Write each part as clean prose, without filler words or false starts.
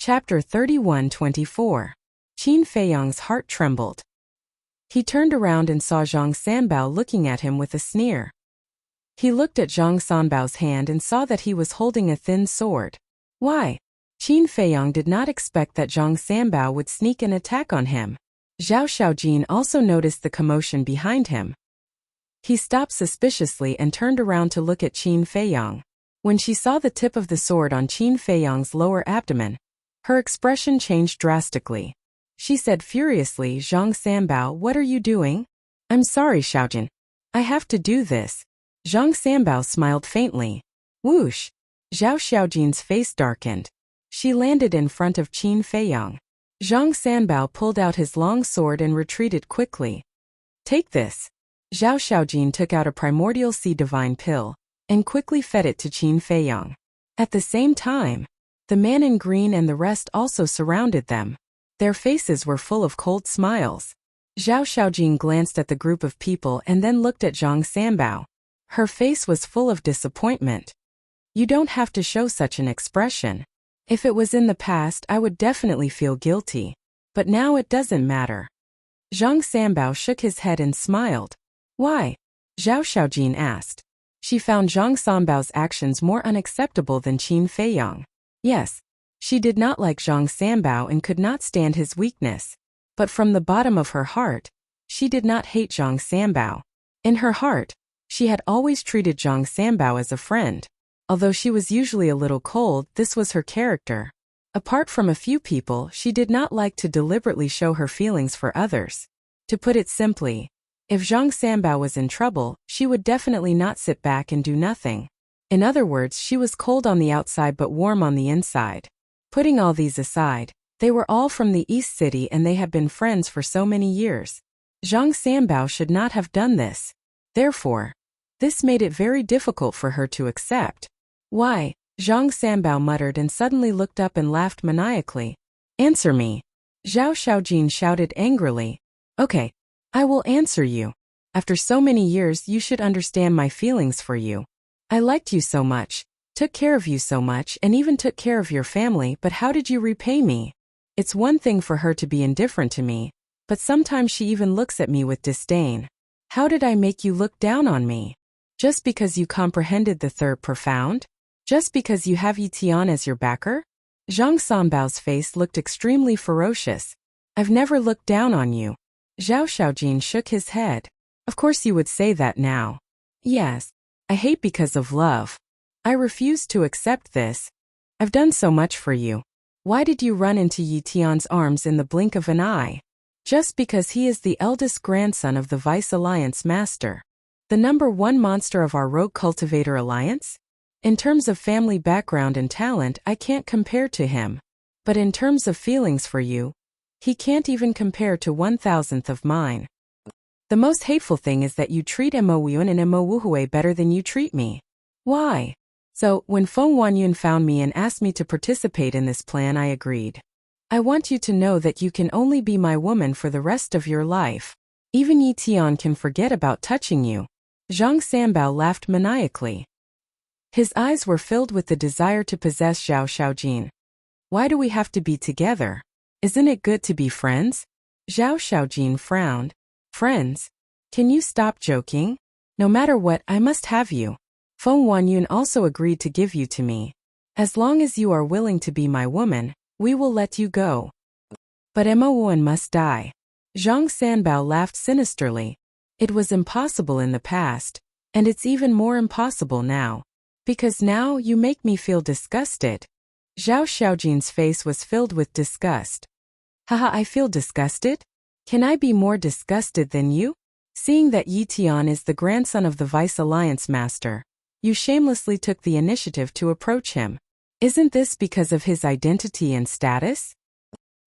Chapter 31-24. Qin Feiyang's heart trembled. He turned around and saw Zhang Sanbao looking at him with a sneer. He looked at Zhang Sanbao's hand and saw that he was holding a thin sword. Why? Qin Feiyang did not expect that Zhang Sanbao would sneak an attack on him. Zhao Xiaojin also noticed the commotion behind him. He stopped suspiciously and turned around to look at Qin Feiyang. When she saw the tip of the sword on Qin Feiyang's lower abdomen, her expression changed drastically. She said furiously, "Zhang Sanbao, what are you doing?" "I'm sorry, Xiaojin. I have to do this." Zhang Sanbao smiled faintly. Whoosh! Zhao Xiaojin's face darkened. She landed in front of Qin Feiyang. Zhang Sanbao pulled out his long sword and retreated quickly. "Take this." Zhao Xiaojin took out a primordial sea divine pill and quickly fed it to Qin Feiyang. At the same time, the man in green and the rest also surrounded them. Their faces were full of cold smiles. Zhao Xiaojin glanced at the group of people and then looked at Zhang Sanbao. Her face was full of disappointment. "You don't have to show such an expression. If it was in the past, I would definitely feel guilty. But now it doesn't matter." Zhang Sanbao shook his head and smiled. "Why?" Zhao Xiaojin asked. She found Zhang Sanbao's actions more unacceptable than Qin Feiyang. Yes, she did not like Zhang Sanbao and could not stand his weakness. But from the bottom of her heart, she did not hate Zhang Sanbao. In her heart, she had always treated Zhang Sanbao as a friend. Although she was usually a little cold, this was her character. Apart from a few people, she did not like to deliberately show her feelings for others. To put it simply, if Zhang Sanbao was in trouble, she would definitely not sit back and do nothing. In other words, she was cold on the outside but warm on the inside. Putting all these aside, they were all from the East City and they had been friends for so many years. Zhang Sanbao should not have done this. Therefore, this made it very difficult for her to accept. "Why?" Zhang Sanbao muttered and suddenly looked up and laughed maniacally. "Answer me." Zhao Xiaojin shouted angrily. "Okay, I will answer you. After so many years, you should understand my feelings for you. I liked you so much, took care of you so much, and even took care of your family, but how did you repay me? It's one thing for her to be indifferent to me, but sometimes she even looks at me with disdain. How did I make you look down on me? Just because you comprehended the third profound? Just because you have Yi Tian as your backer?" Zhang Sanbao's face looked extremely ferocious. "I've never looked down on you." Zhao Xiaojin shook his head. "Of course you would say that now." "Yes. I hate because of love. I refuse to accept this. I've done so much for you. Why did you run into Yi Tian's arms in the blink of an eye? Just because he is the eldest grandson of the Vice Alliance Master. The #1 monster of our Rogue Cultivator Alliance? In terms of family background and talent, I can't compare to him. But in terms of feelings for you, he can't even compare to 1,000th of mine. The most hateful thing is that you treat Mo Yun and Mo Wuhui better than you treat me. Why?" So, when Feng Wanyun found me and asked me to participate in this plan, I agreed. "I want you to know that you can only be my woman for the rest of your life. Even Yi Tian can forget about touching you." Zhang Sanbao laughed maniacally. His eyes were filled with the desire to possess Zhao Xiaojin. "Why do we have to be together? Isn't it good to be friends?" Zhao Xiaojin frowned. "Friends? Can you stop joking? No matter what, I must have you. Feng Wanyun also agreed to give you to me. As long as you are willing to be my woman, we will let you go. But Mo Wen must die." Zhang Sanbao laughed sinisterly. "It was impossible in the past, and it's even more impossible now. Because now you make me feel disgusted." Zhao Xiaojin's face was filled with disgust. "Haha, I feel disgusted? Can I be more disgusted than you? Seeing that Yi Tian is the grandson of the Vice Alliance Master, you shamelessly took the initiative to approach him. Isn't this because of his identity and status?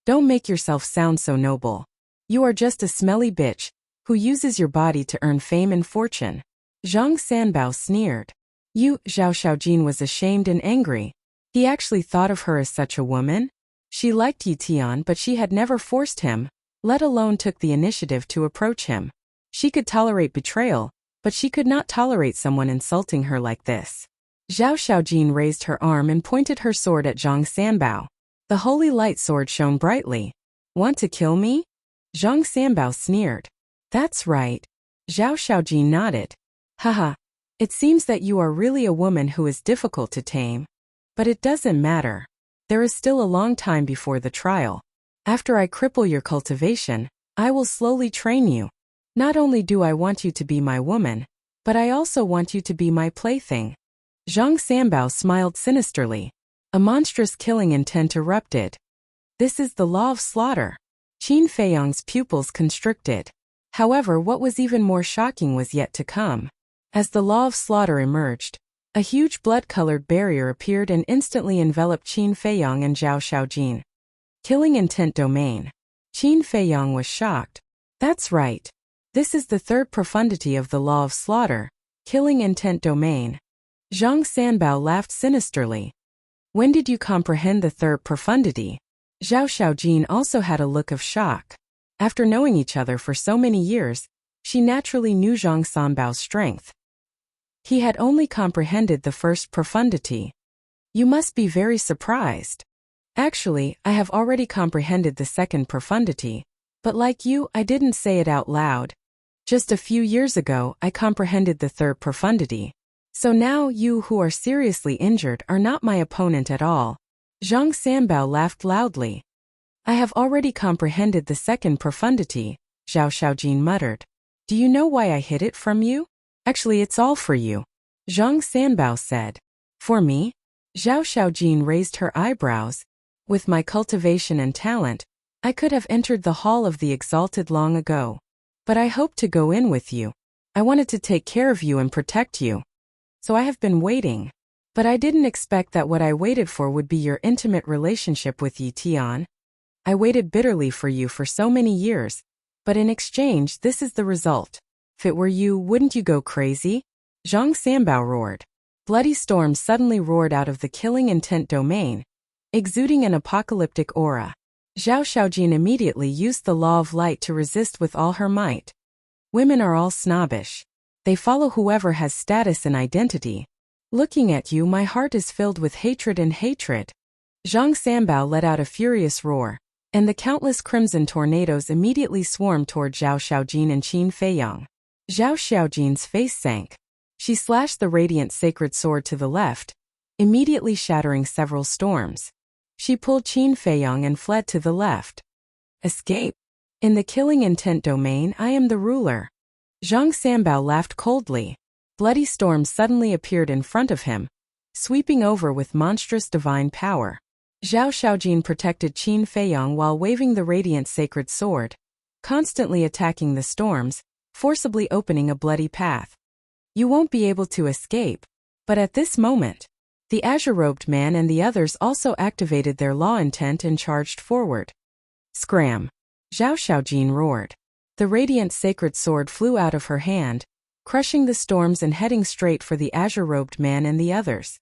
Don't make yourself sound so noble. You are just a smelly bitch, who uses your body to earn fame and fortune." Zhang Sanbao sneered. Zhao Xiaojin was ashamed and angry. He actually thought of her as such a woman? She liked Yi Tian, but she had never forced him, let alone took the initiative to approach him. She could tolerate betrayal, but she could not tolerate someone insulting her like this. Zhao Xiaojin raised her arm and pointed her sword at Zhang Sanbao. The holy light sword shone brightly. Want to kill me? Zhang Sanbao sneered. That's right. Zhao Xiaojin nodded. Haha. It seems that you are really a woman who is difficult to tame. But it doesn't matter. There is still a long time before the trial. After I cripple your cultivation, I will slowly train you. Not only do I want you to be my woman, but I also want you to be my plaything. Zhang Sanbao smiled sinisterly. A monstrous killing intent erupted. This is the law of slaughter. Qin Feiyang's pupils constricted. However, what was even more shocking was yet to come. As the law of slaughter emerged, a huge blood-colored barrier appeared and instantly enveloped Qin Feiyang and Zhao Xiaojin. Killing intent domain. Qin Feiyang was shocked. That's right. This is the third profundity of the law of slaughter, killing intent domain. Zhang Sanbao laughed sinisterly. When did you comprehend the third profundity? Zhao Xiaojin also had a look of shock. After knowing each other for so many years, she naturally knew Zhang Sanbao's strength. He had only comprehended the first profundity. You must be very surprised. Actually, I have already comprehended the second profundity, but like you, I didn't say it out loud. Just a few years ago, I comprehended the third profundity. So now you who are seriously injured are not my opponent at all. Zhang Sanbao laughed loudly. I have already comprehended the second profundity, Zhao Xiaojin muttered. Do you know why I hid it from you? Actually, it's all for you. Zhang Sanbao said. For me? Zhao Xiaojin raised her eyebrows. With my cultivation and talent, I could have entered the Hall of the Exalted long ago. But I hoped to go in with you. I wanted to take care of you and protect you. So I have been waiting. But I didn't expect that what I waited for would be your intimate relationship with Yi Tian. I waited bitterly for you for so many years, but in exchange this is the result. If it were you, wouldn't you go crazy? Zhang Sanbao roared. Bloody storms suddenly roared out of the killing intent domain, exuding an apocalyptic aura. Zhao Xiaojin immediately used the law of light to resist with all her might. Women are all snobbish. They follow whoever has status and identity. Looking at you, my heart is filled with hatred and hatred. Zhang Sanbao let out a furious roar, and the countless crimson tornadoes immediately swarmed toward Zhao Xiaojin and Qin Feiyang. Zhao Xiaojin's face sank. She slashed the radiant sacred sword to the left, immediately shattering several storms. She pulled Qin Feiyang and fled to the left. Escape. In the killing intent domain, I am the ruler. Zhang Sanbao laughed coldly. Bloody storms suddenly appeared in front of him, sweeping over with monstrous divine power. Zhao Xiaojin protected Qin Feiyang while waving the radiant sacred sword, constantly attacking the storms, forcibly opening a bloody path. You won't be able to escape. But at this moment, the azure-robed man and the others also activated their law intent and charged forward. Scram! Zhao Xiaojin roared. The radiant sacred sword flew out of her hand, crushing the storms and heading straight for the azure-robed man and the others.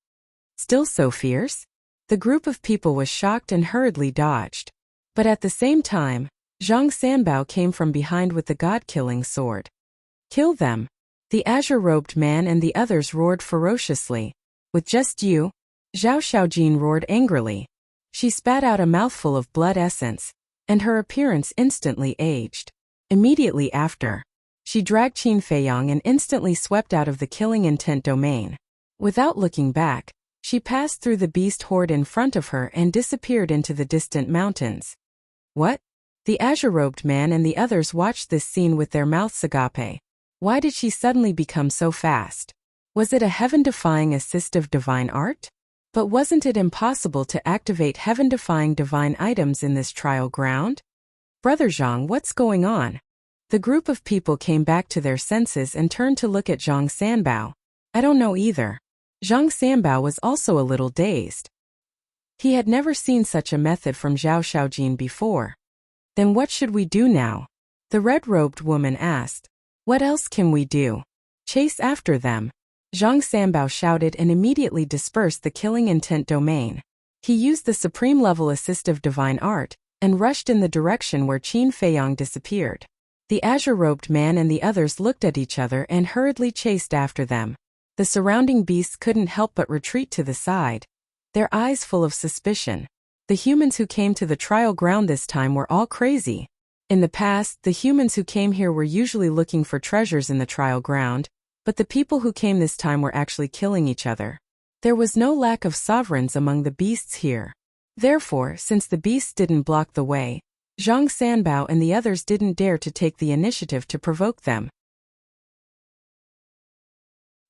Still so fierce? The group of people was shocked and hurriedly dodged. But at the same time, Zhang Sanbao came from behind with the god-killing sword. Kill them! The azure-robed man and the others roared ferociously. With just you? Zhao Xiaojin roared angrily. She spat out a mouthful of blood essence, and her appearance instantly aged. Immediately after, she dragged Qin Feiyang and instantly swept out of the killing intent domain. Without looking back, she passed through the beast horde in front of her and disappeared into the distant mountains. What? The azure-robed man and the others watched this scene with their mouths agape. Why did she suddenly become so fast? Was it a heaven-defying assistive divine art? But wasn't it impossible to activate heaven-defying divine items in this trial ground? Brother Zhang, what's going on? The group of people came back to their senses and turned to look at Zhang Sanbao. I don't know either. Zhang Sanbao was also a little dazed. He had never seen such a method from Zhao Xiaojin before. Then what should we do now? The red-robed woman asked. What else can we do? Chase after them. Zhang Sanbao shouted and immediately dispersed the killing intent domain. He used the supreme level assistive divine art and rushed in the direction where Qin Feiyang disappeared. The azure-robed man and the others looked at each other and hurriedly chased after them. The surrounding beasts couldn't help but retreat to the side, their eyes full of suspicion. The humans who came to the trial ground this time were all crazy. In the past, the humans who came here were usually looking for treasures in the trial ground, but the people who came this time were actually killing each other. There was no lack of sovereigns among the beasts here. Therefore, since the beasts didn't block the way, Zhang Sanbao and the others didn't dare to take the initiative to provoke them.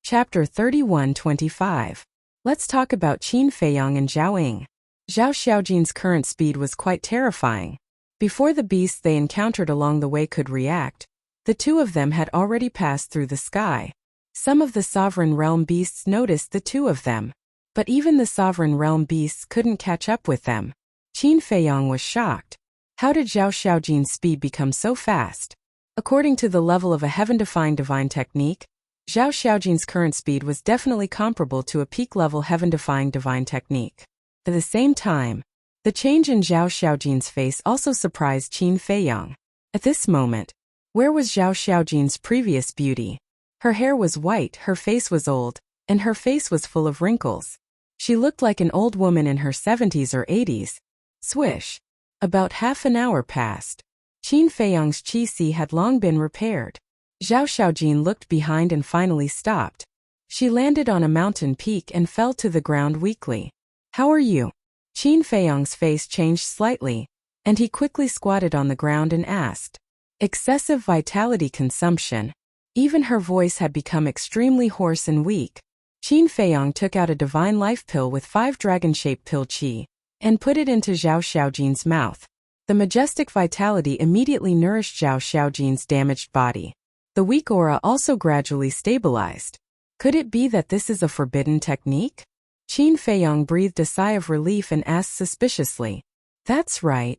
Chapter 31-25. Let's talk about Qin Feiyang and Zhao Ying. Zhao Xiaojin's current speed was quite terrifying. Before the beasts they encountered along the way could react, the two of them had already passed through the sky. Some of the sovereign realm beasts noticed the two of them, but even the sovereign realm beasts couldn't catch up with them. Qin Feiyang was shocked. How did Zhao Xiaojin's speed become so fast? According to the level of a heaven-defying divine technique, Zhao Xiaojin's current speed was definitely comparable to a peak-level heaven-defying divine technique. At the same time, the change in Zhao Xiaojin's face also surprised Qin Feiyang. At this moment, where was Zhao Xiaojin's previous beauty? Her hair was white, her face was old, and her face was full of wrinkles. She looked like an old woman in her 70s or 80s. Swish. About half an hour passed. Qin Feiyang's qi had long been repaired. Zhao Xiaojin looked behind and finally stopped. She landed on a mountain peak and fell to the ground weakly. "How are you?" Qin Feiyang's face changed slightly, and he quickly squatted on the ground and asked. Excessive vitality consumption. Even her voice had become extremely hoarse and weak. Qin Feiyang took out a divine life pill with 5 dragon-shaped pill qi, and put it into Zhao Xiaojin's mouth. The majestic vitality immediately nourished Zhao Xiaojin's damaged body. The weak aura also gradually stabilized. Could it be that this is a forbidden technique? Qin Feiyang breathed a sigh of relief and asked suspiciously. That's right.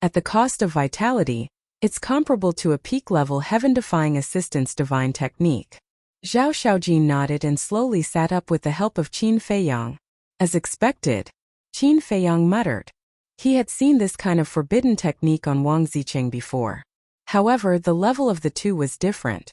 At the cost of vitality, it's comparable to a peak-level heaven-defying assistance divine technique. Zhao Xiaojin nodded and slowly sat up with the help of Qin Feiyang. As expected, Qin Feiyang muttered. He had seen this kind of forbidden technique on Wang Zicheng before. However, the level of the two was different.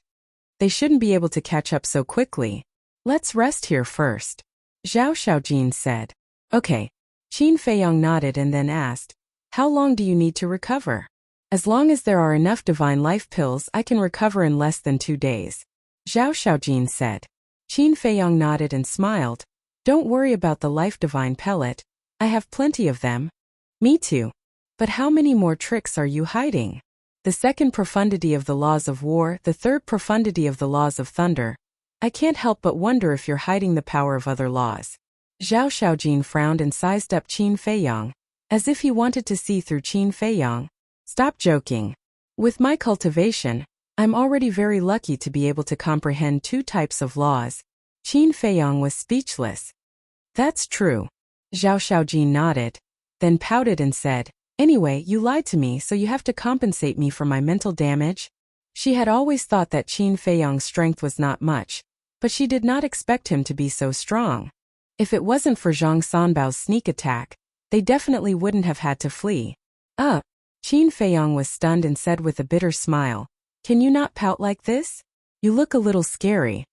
They shouldn't be able to catch up so quickly. Let's rest here first, Zhao Xiaojin said. Okay. Qin Feiyang nodded and then asked, how long do you need to recover? As long as there are enough divine life pills, I can recover in less than 2 days, Zhao Xiaojin said. Qin Feiyang nodded and smiled. Don't worry about the life divine pellet. I have plenty of them. Me too. But how many more tricks are you hiding? The second profundity of the laws of war, the third profundity of the laws of thunder. I can't help but wonder if you're hiding the power of other laws. Zhao Xiaojin frowned and sized up Qin Feiyang, as if he wanted to see through Qin Feiyang. Stop joking. With my cultivation, I'm already very lucky to be able to comprehend 2 types of laws. Qin Feiyang was speechless. That's true. Zhao Xiaojin nodded, then pouted and said, anyway, you lied to me, so you have to compensate me for my mental damage. She had always thought that Qin Feiyang's strength was not much, but she did not expect him to be so strong. If it wasn't for Zhang Sanbao's sneak attack, they definitely wouldn't have had to flee. Qin Feiyang was stunned and said with a bitter smile, can you not pout like this? You look a little scary.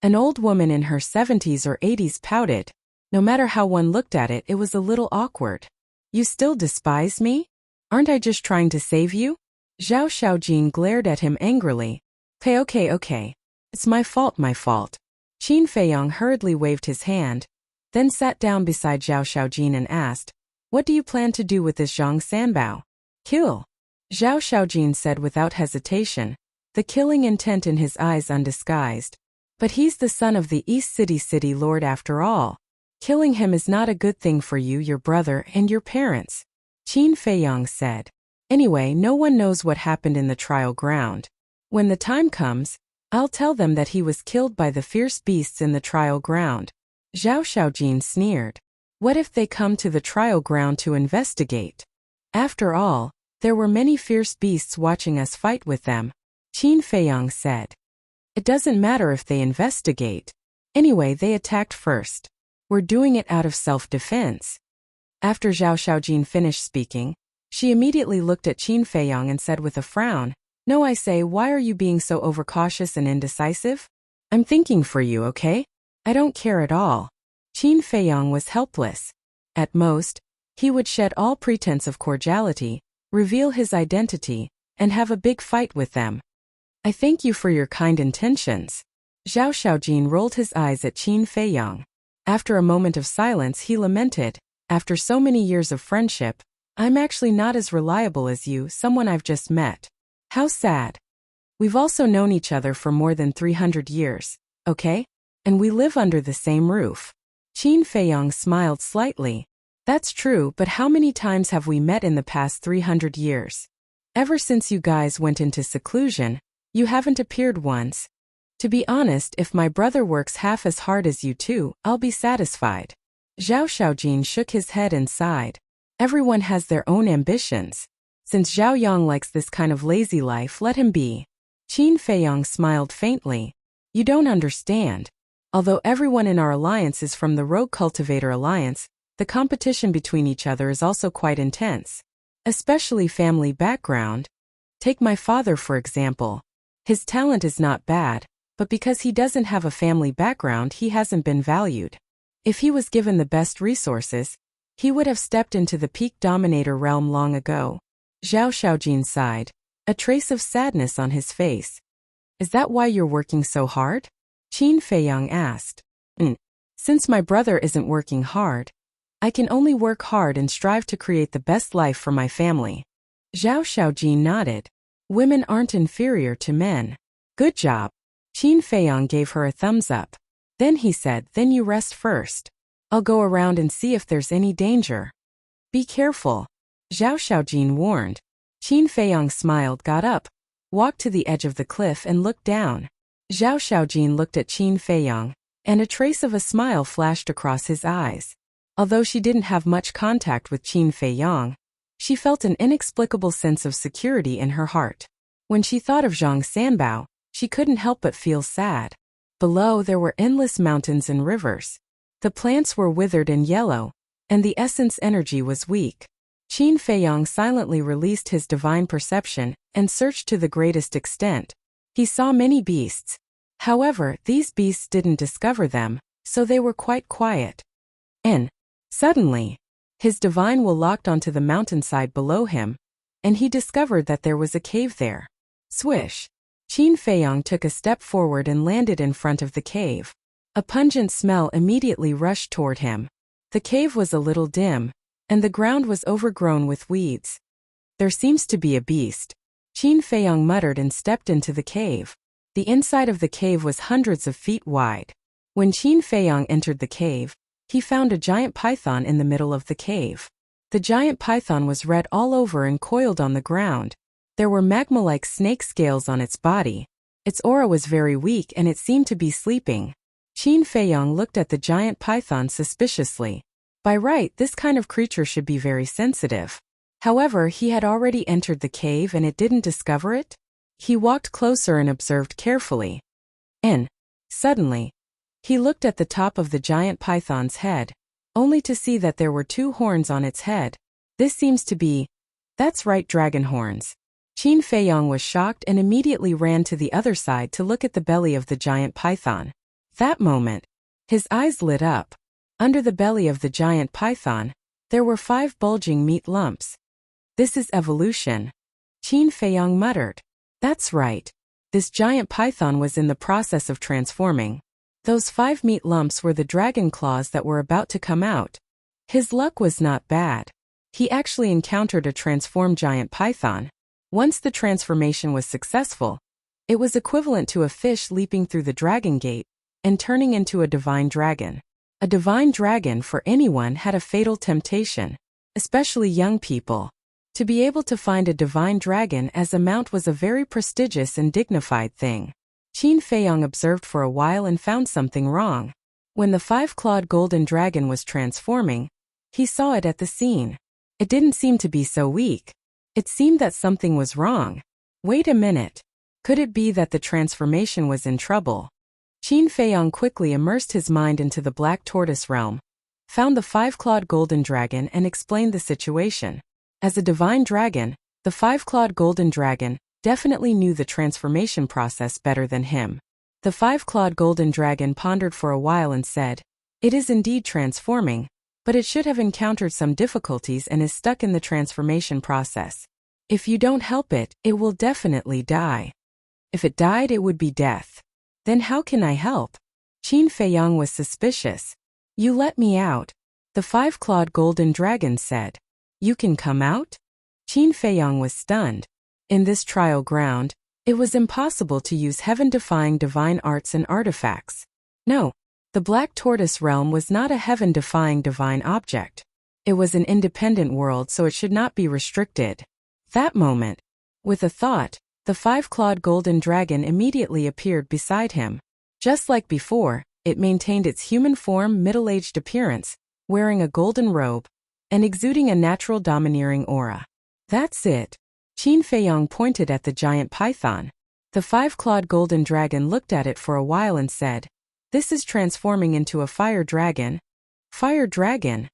An old woman in her 70s or 80s pouted. No matter how one looked at it, it was a little awkward. You still despise me? Aren't I just trying to save you? Zhao Xiaojin glared at him angrily. Okay. It's my fault. Qin Feiyang hurriedly waved his hand, then sat down beside Zhao Xiaojin and asked, what do you plan to do with this Zhang Sanbao? Kill. Zhao Xiaojin said without hesitation, the killing intent in his eyes undisguised. But he's the son of the East City Lord after all. Killing him is not a good thing for you, your brother, and your parents, Qin Feiyang said. Anyway, no one knows what happened in the trial ground. When the time comes, I'll tell them that he was killed by the fierce beasts in the trial ground. Zhao Xiaojin sneered. What if they come to the trial ground to investigate? After all, there were many fierce beasts watching us fight with them, Qin Feiyang said. It doesn't matter if they investigate. Anyway, they attacked first. We're doing it out of self-defense. After Zhao Xiaojin finished speaking, she immediately looked at Qin Feiyang and said with a frown, no, I say, why are you being so overcautious and indecisive? I'm thinking for you, okay? I don't care at all. Qin Feiyang was helpless. At most, He would shed all pretense of cordiality, reveal his identity, and have a big fight with them. I thank you for your kind intentions. Zhao Xiaojin rolled his eyes at Qin Feiyang. After a moment of silence he lamented, after so many years of friendship, I'm actually not as reliable as you, someone I've just met. How sad. We've also known each other for more than 300 years, okay? And we live under the same roof. Qin Feiyang smiled slightly. That's true, but how many times have we met in the past 300 years? Ever since you guys went into seclusion, you haven't appeared once. To be honest, if my brother works half as hard as you two, I'll be satisfied. Zhao Xiaojin shook his head and sighed. Everyone has their own ambitions. Since Zhao Yang likes this kind of lazy life, let him be. Qin Feiyang smiled faintly. You don't understand. Although everyone in our alliance is from the Rogue Cultivator Alliance, the competition between each other is also quite intense. Especially family background. Take my father for example. His talent is not bad, but because he doesn't have a family background he hasn't been valued. If he was given the best resources, he would have stepped into the peak dominator realm long ago. Zhao Xiaojin sighed, a trace of sadness on his face. Is that why you're working so hard? Qin Feiyang asked. Since my brother isn't working hard, I can only work hard and strive to create the best life for my family. Zhao Xiaojin nodded. Women aren't inferior to men. Good job. Qin Feiyang gave her a thumbs up. Then he said, then you rest first. I'll go around and see if there's any danger. Be careful. Zhao Xiaojin warned. Qin Feiyang smiled, got up, walked to the edge of the cliff and looked down. Zhao Xiaojin looked at Qin Feiyang, and a trace of a smile flashed across his eyes. Although she didn't have much contact with Qin Feiyang, she felt an inexplicable sense of security in her heart. When she thought of Zhang Sanbao, she couldn't help but feel sad. Below there were endless mountains and rivers. The plants were withered and yellow, and the essence energy was weak. Qin Feiyang silently released his divine perception and searched to the greatest extent. He saw many beasts. However, these beasts didn't discover them, so they were quite quiet. And suddenly, his divine will locked onto the mountainside below him, and he discovered that there was a cave there. Swish! Qin Feiyang took a step forward and landed in front of the cave. A pungent smell immediately rushed toward him. The cave was a little dim, and the ground was overgrown with weeds. There seems to be a beast. Qin Feiyang muttered and stepped into the cave. The inside of the cave was hundreds of feet wide. When Qin Feiyang entered the cave, he found a giant python in the middle of the cave. The giant python was red all over and coiled on the ground. There were magma-like snake scales on its body. Its aura was very weak and it seemed to be sleeping. Qin Feiyang looked at the giant python suspiciously. By right, this kind of creature should be very sensitive. However, he had already entered the cave and it didn't discover it. He walked closer and observed carefully. And suddenly, he looked at the top of the giant python's head, only to see that there were two horns on its head. This seems to be... That's right, dragon horns. Qin Feiyang was shocked and immediately ran to the other side to look at the belly of the giant python. That moment, his eyes lit up. Under the belly of the giant python, there were 5 bulging meat lumps. This is evolution. Qin Feiyang muttered. That's right. This giant python was in the process of transforming. Those 5 meat lumps were the dragon claws that were about to come out. His luck was not bad. He actually encountered a transformed giant python. Once the transformation was successful, it was equivalent to a fish leaping through the dragon gate and turning into a divine dragon. A divine dragon for anyone had a fatal temptation, especially young people. To be able to find a divine dragon as a mount was a very prestigious and dignified thing. Qin Feiyang observed for a while and found something wrong. When the 5-clawed golden dragon was transforming, he saw it at the scene. It didn't seem to be so weak. It seemed that something was wrong. Wait a minute. Could it be that the transformation was in trouble? Qin Feiyang quickly immersed his mind into the black tortoise realm, found the 5-clawed golden dragon and explained the situation. As a divine dragon, the 5-clawed golden dragon definitely knew the transformation process better than him. The 5-clawed golden dragon pondered for a while and said, "It is indeed transforming, but it should have encountered some difficulties and is stuck in the transformation process. If you don't help it, it will definitely die. If it died, it would be death. Then how can I help? Qin Feiyang was suspicious. You let me out. The five-clawed golden dragon said. You can come out? Qin Feiyang was stunned. In this trial ground, it was impossible to use heaven-defying divine arts and artifacts. No, the Black Tortoise realm was not a heaven-defying divine object. It was an independent world, so it should not be restricted. That moment, with a thought, the five-clawed golden dragon immediately appeared beside him. Just like before, it maintained its human form, middle-aged appearance, wearing a golden robe, and exuding a natural domineering aura. That's it. Qin Feiyang pointed at the giant python. The five-clawed golden dragon looked at it for a while and said, This is transforming into a fire dragon. Fire dragon?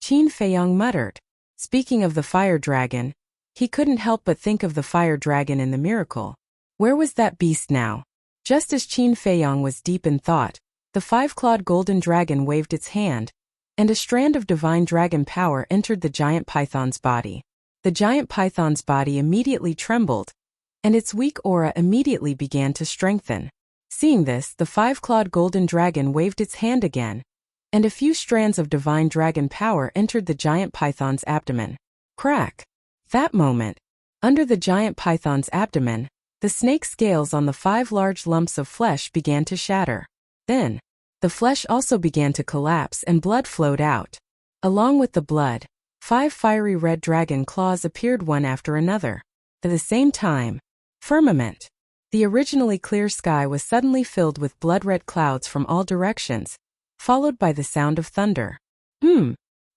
Qin Feiyang muttered. Speaking of the fire dragon, he couldn't help but think of the fire dragon in the miracle. Where was that beast now? Just as Qin Feiyang was deep in thought, the five-clawed golden dragon waved its hand, and a strand of divine dragon power entered the giant python's body. The giant python's body immediately trembled, and its weak aura immediately began to strengthen. Seeing this, the five-clawed golden dragon waved its hand again, and a few strands of divine dragon power entered the giant python's abdomen. Crack! That moment, under the giant python's abdomen, the snake scales on the 5 large lumps of flesh began to shatter. Then, the flesh also began to collapse and blood flowed out. Along with the blood, 5 fiery red dragon claws appeared one after another. At the same time, firmament. The originally clear sky was suddenly filled with blood-red clouds from all directions, followed by the sound of thunder.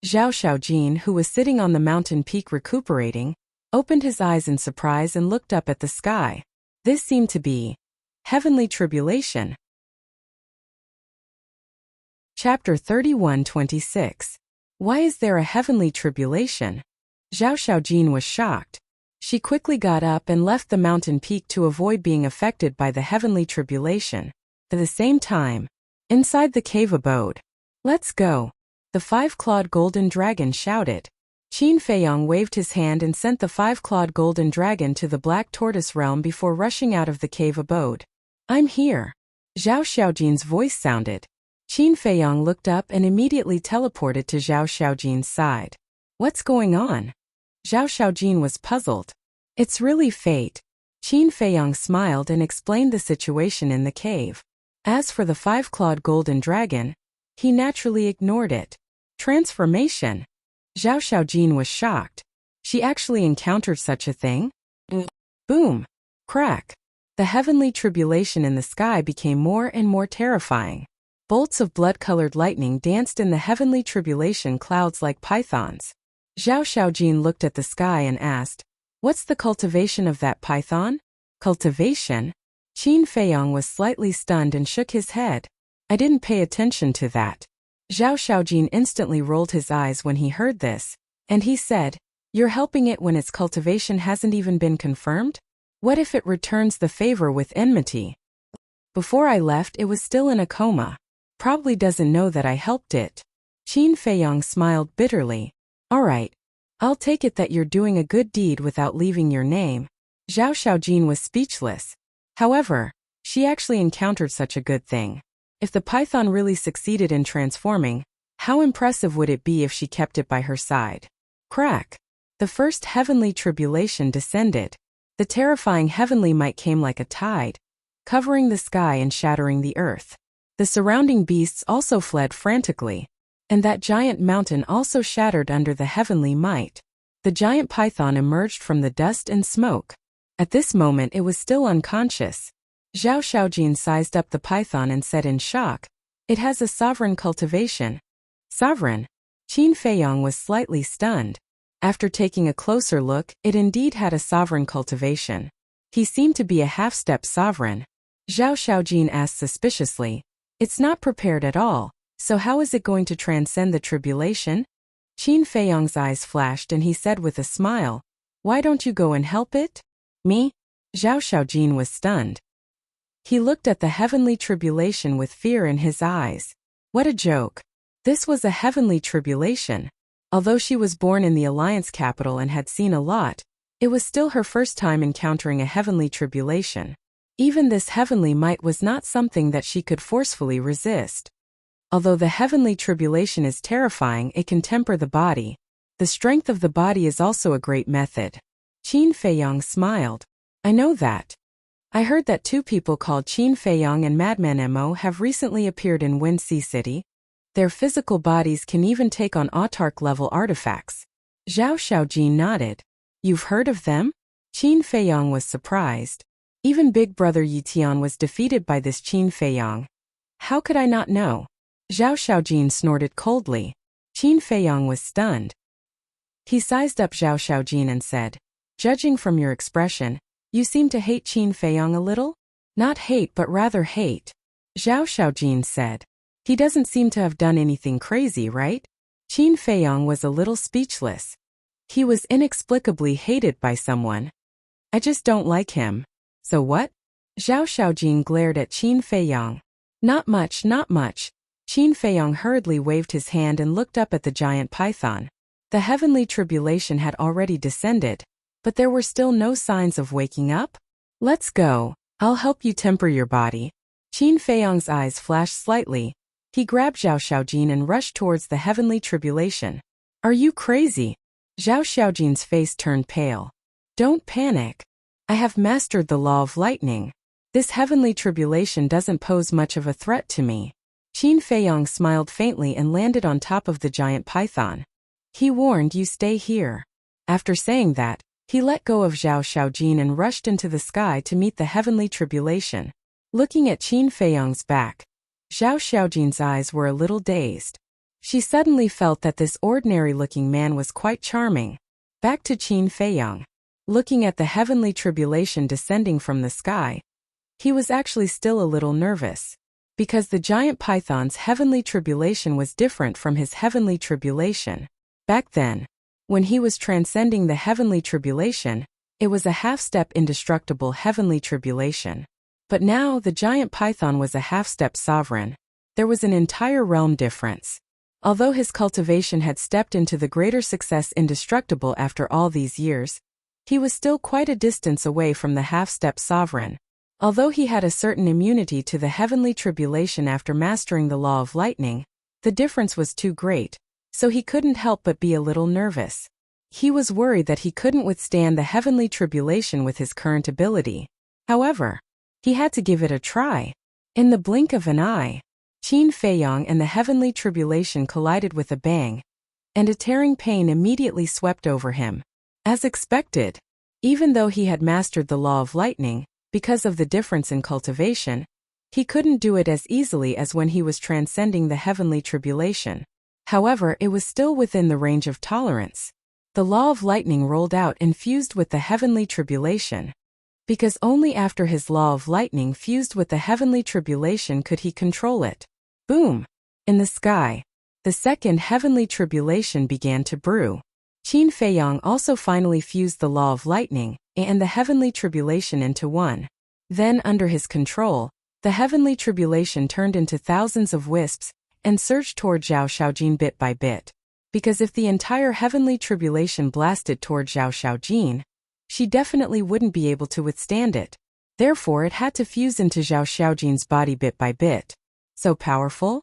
Zhao Xiaojin, who was sitting on the mountain peak recuperating, opened his eyes in surprise and looked up at the sky. This seemed to be heavenly tribulation. Chapter 31:26. Why is there a heavenly tribulation? Zhao Xiaojin was shocked. She quickly got up and left the mountain peak to avoid being affected by the heavenly tribulation. At the same time, inside the cave abode, Let's go. The five-clawed golden dragon shouted. Qin Feiyang waved his hand and sent the five-clawed golden dragon to the Black Tortoise realm before rushing out of the cave abode. I'm here. Zhao Xiaojin's voice sounded. Qin Feiyang looked up and immediately teleported to Zhao Xiaojin's side. What's going on? Zhao Xiaojin was puzzled. It's really fate. Qin Feiyang smiled and explained the situation in the cave. As for the five-clawed golden dragon, he naturally ignored it. Transformation. Zhao Xiaojin was shocked. She actually encountered such a thing? Boom. Crack. The heavenly tribulation in the sky became more and more terrifying. Bolts of blood-colored lightning danced in the heavenly tribulation clouds like pythons. Zhao Xiaojin looked at the sky and asked, What's the cultivation of that python? Cultivation? Qin Feiyang was slightly stunned and shook his head. I didn't pay attention to that. Zhao Xiaojin instantly rolled his eyes when he heard this, and he said, You're helping it when its cultivation hasn't even been confirmed? What if it returns the favor with enmity? Before I left, it was still in a coma. Probably doesn't know that I helped it. Qin Feiyang smiled bitterly. Alright. I'll take it that you're doing a good deed without leaving your name. Zhao Xiaojin was speechless. However, she actually encountered such a good thing. If the python really succeeded in transforming, how impressive would it be if she kept it by her side? Crack. The first heavenly tribulation descended. The terrifying heavenly might came like a tide, covering the sky and shattering the earth. The surrounding beasts also fled frantically, and that giant mountain also shattered under the heavenly might. The giant python emerged from the dust and smoke. At this moment it was still unconscious. Zhao Xiaojin sized up the python and said in shock, It has a sovereign cultivation. Sovereign? Qin Feiyang was slightly stunned. After taking a closer look, it indeed had a sovereign cultivation. He seemed to be a half-step sovereign. Zhao Xiaojin asked suspiciously, It's not prepared at all, so how is it going to transcend the tribulation? Qin Feiyang's eyes flashed and he said with a smile, Why don't you go and help it? Me? Zhao Xiaojin was stunned. He looked at the heavenly tribulation with fear in his eyes. What a joke. This was a heavenly tribulation. Although she was born in the Alliance capital and had seen a lot, it was still her first time encountering a heavenly tribulation. Even this heavenly might was not something that she could forcefully resist. Although the heavenly tribulation is terrifying, it can temper the body. The strength of the body is also a great method. Qin Feiyang smiled. I know that. I heard that two people called Qin Feiyang and Madman Mo have recently appeared in Wind Sea City. Their physical bodies can even take on autarch-level artifacts. Zhao Xiaojin nodded. You've heard of them? Qin Feiyang was surprised. Even Big Brother Yitian was defeated by this Qin Feiyang. How could I not know? Zhao Xiaojin snorted coldly. Qin Feiyang was stunned. He sized up Zhao Xiaojin and said, judging from your expression, you seem to hate Qin Feiyang a little? Not hate but rather hate. Zhao Xiaojin said. He doesn't seem to have done anything crazy, right? Qin Feiyang was a little speechless. He was inexplicably hated by someone. I just don't like him. So what? Zhao Xiaojin glared at Qin Feiyang. Not much, not much. Qin Feiyang hurriedly waved his hand and looked up at the giant python. The heavenly tribulation had already descended, but there were still no signs of waking up. Let's go. I'll help you temper your body. Qin Feiyang's eyes flashed slightly. He grabbed Zhao Xiaojin and rushed towards the heavenly tribulation. Are you crazy? Zhao Xiaojin's face turned pale. Don't panic. I have mastered the law of lightning. This heavenly tribulation doesn't pose much of a threat to me. Qin Feiyang smiled faintly and landed on top of the giant python. He warned you stay here. After saying that, he let go of Zhao Xiaojin and rushed into the sky to meet the heavenly tribulation. Looking at Qin Feiyang's back, Zhao Xiaojin's eyes were a little dazed. She suddenly felt that this ordinary-looking man was quite charming. Back to Qin Feiyang. Looking at the heavenly tribulation descending from the sky, he was actually still a little nervous. Because the giant python's heavenly tribulation was different from his heavenly tribulation. Back then, when he was transcending the heavenly tribulation, it was a half-step indestructible heavenly tribulation. But now the giant python was a half-step sovereign. There was an entire realm difference. Although his cultivation had stepped into the greater success indestructible after all these years, he was still quite a distance away from the half-step sovereign. Although he had a certain immunity to the heavenly tribulation after mastering the law of lightning, the difference was too great, so he couldn't help but be a little nervous. He was worried that he couldn't withstand the heavenly tribulation with his current ability. However, he had to give it a try. In the blink of an eye, Qin Feiyang and the heavenly tribulation collided with a bang, and a tearing pain immediately swept over him. As expected, even though he had mastered the law of lightning, because of the difference in cultivation, he couldn't do it as easily as when he was transcending the heavenly tribulation. However, it was still within the range of tolerance. The law of lightning rolled out and fused with the heavenly tribulation. Because only after his law of lightning fused with the heavenly tribulation could he control it. Boom! In the sky, the second heavenly tribulation began to brew. Qin Feiyang also finally fused the law of lightning and the heavenly tribulation into one. Then, under his control, the heavenly tribulation turned into thousands of wisps and surged toward Zhao Xiaojin bit by bit. Because if the entire heavenly tribulation blasted toward Zhao Xiaojin, she definitely wouldn't be able to withstand it. Therefore, it had to fuse into Zhao Xiaojin's body bit by bit. So powerful?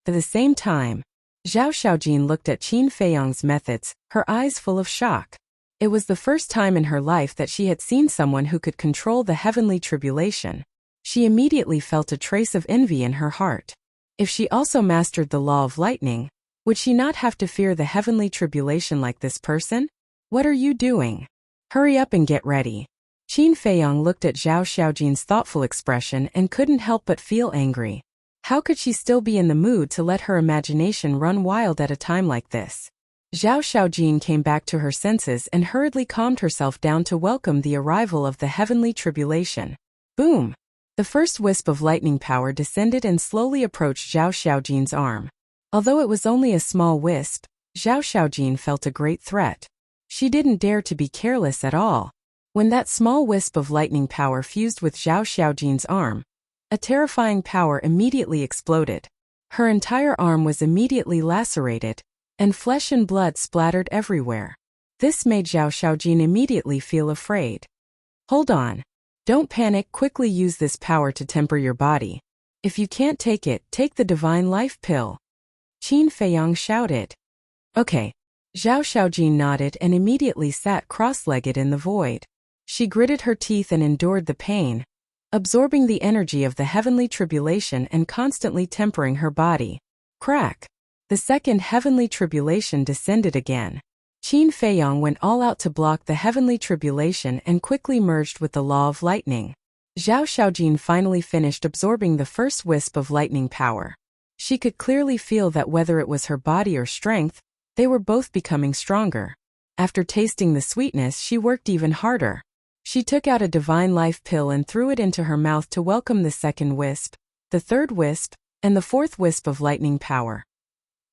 At the same time, Zhao Xiaojin looked at Qin Feiyang's methods, her eyes full of shock. It was the first time in her life that she had seen someone who could control the heavenly tribulation. She immediately felt a trace of envy in her heart. If she also mastered the law of lightning, would she not have to fear the heavenly tribulation like this person? What are you doing? Hurry up and get ready. Qin Feiyang looked at Zhao Xiaojin's thoughtful expression and couldn't help but feel angry. How could she still be in the mood to let her imagination run wild at a time like this? Zhao Xiaojin came back to her senses and hurriedly calmed herself down to welcome the arrival of the heavenly tribulation. Boom! The first wisp of lightning power descended and slowly approached Zhao Xiaojin's arm. Although it was only a small wisp, Zhao Xiaojin felt a great threat. She didn't dare to be careless at all. When that small wisp of lightning power fused with Zhao Xiaojin's arm, a terrifying power immediately exploded. Her entire arm was immediately lacerated, and flesh and blood splattered everywhere. This made Zhao Xiaojin immediately feel afraid. Hold on. Don't panic, quickly use this power to temper your body. If you can't take it, take the divine life pill. Qin Feiyang shouted. Okay. Zhao Xiaojin nodded and immediately sat cross-legged in the void. She gritted her teeth and endured the pain, absorbing the energy of the heavenly tribulation and constantly tempering her body. Crack! The second heavenly tribulation descended again. Qin Feiyang went all out to block the heavenly tribulation and quickly merged with the law of lightning. Zhao Xiaojin finally finished absorbing the first wisp of lightning power. She could clearly feel that whether it was her body or strength, they were both becoming stronger. After tasting the sweetness, she worked even harder. She took out a divine life pill and threw it into her mouth to welcome the second wisp, the third wisp, and the fourth wisp of lightning power.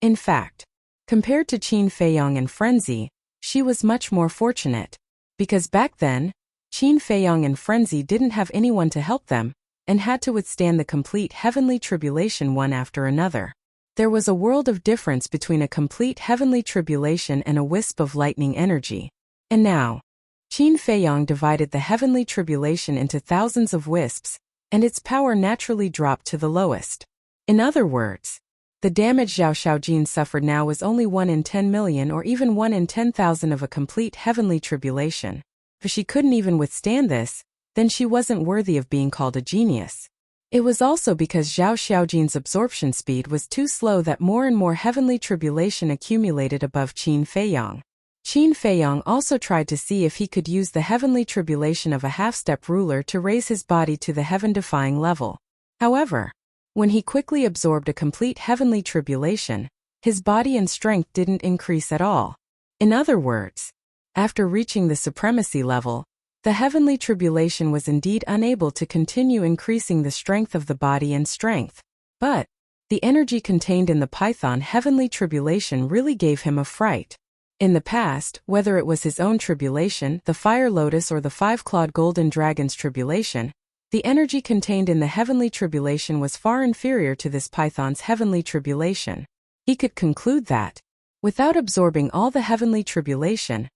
In fact, compared to Qin Feiyang and Frenzy, she was much more fortunate. Because back then, Qin Feiyang and Frenzy didn't have anyone to help them, and had to withstand the complete heavenly tribulation one after another. There was a world of difference between a complete heavenly tribulation and a wisp of lightning energy. And now, Qin Feiyang divided the heavenly tribulation into thousands of wisps, and its power naturally dropped to the lowest. In other words, the damage Zhao Xiaojin suffered now was only 1 in 10 million or even 1 in 10,000 of a complete heavenly tribulation. If she couldn't even withstand this, then she wasn't worthy of being called a genius. It was also because Zhao Xiaojin's absorption speed was too slow that more and more heavenly tribulation accumulated above Qin Feiyang. Qin Feiyang also tried to see if he could use the heavenly tribulation of a half-step ruler to raise his body to the heaven-defying level. However, when he quickly absorbed a complete heavenly tribulation, his body and strength didn't increase at all. In other words, after reaching the supremacy level, the heavenly tribulation was indeed unable to continue increasing the strength of the body and strength. But the energy contained in the Python heavenly tribulation really gave him a fright. In the past, whether it was his own tribulation, the Fire Lotus, or the five-clawed golden dragon's tribulation, the energy contained in the heavenly tribulation was far inferior to this Python's heavenly tribulation. He could conclude that, without absorbing all the heavenly tribulation,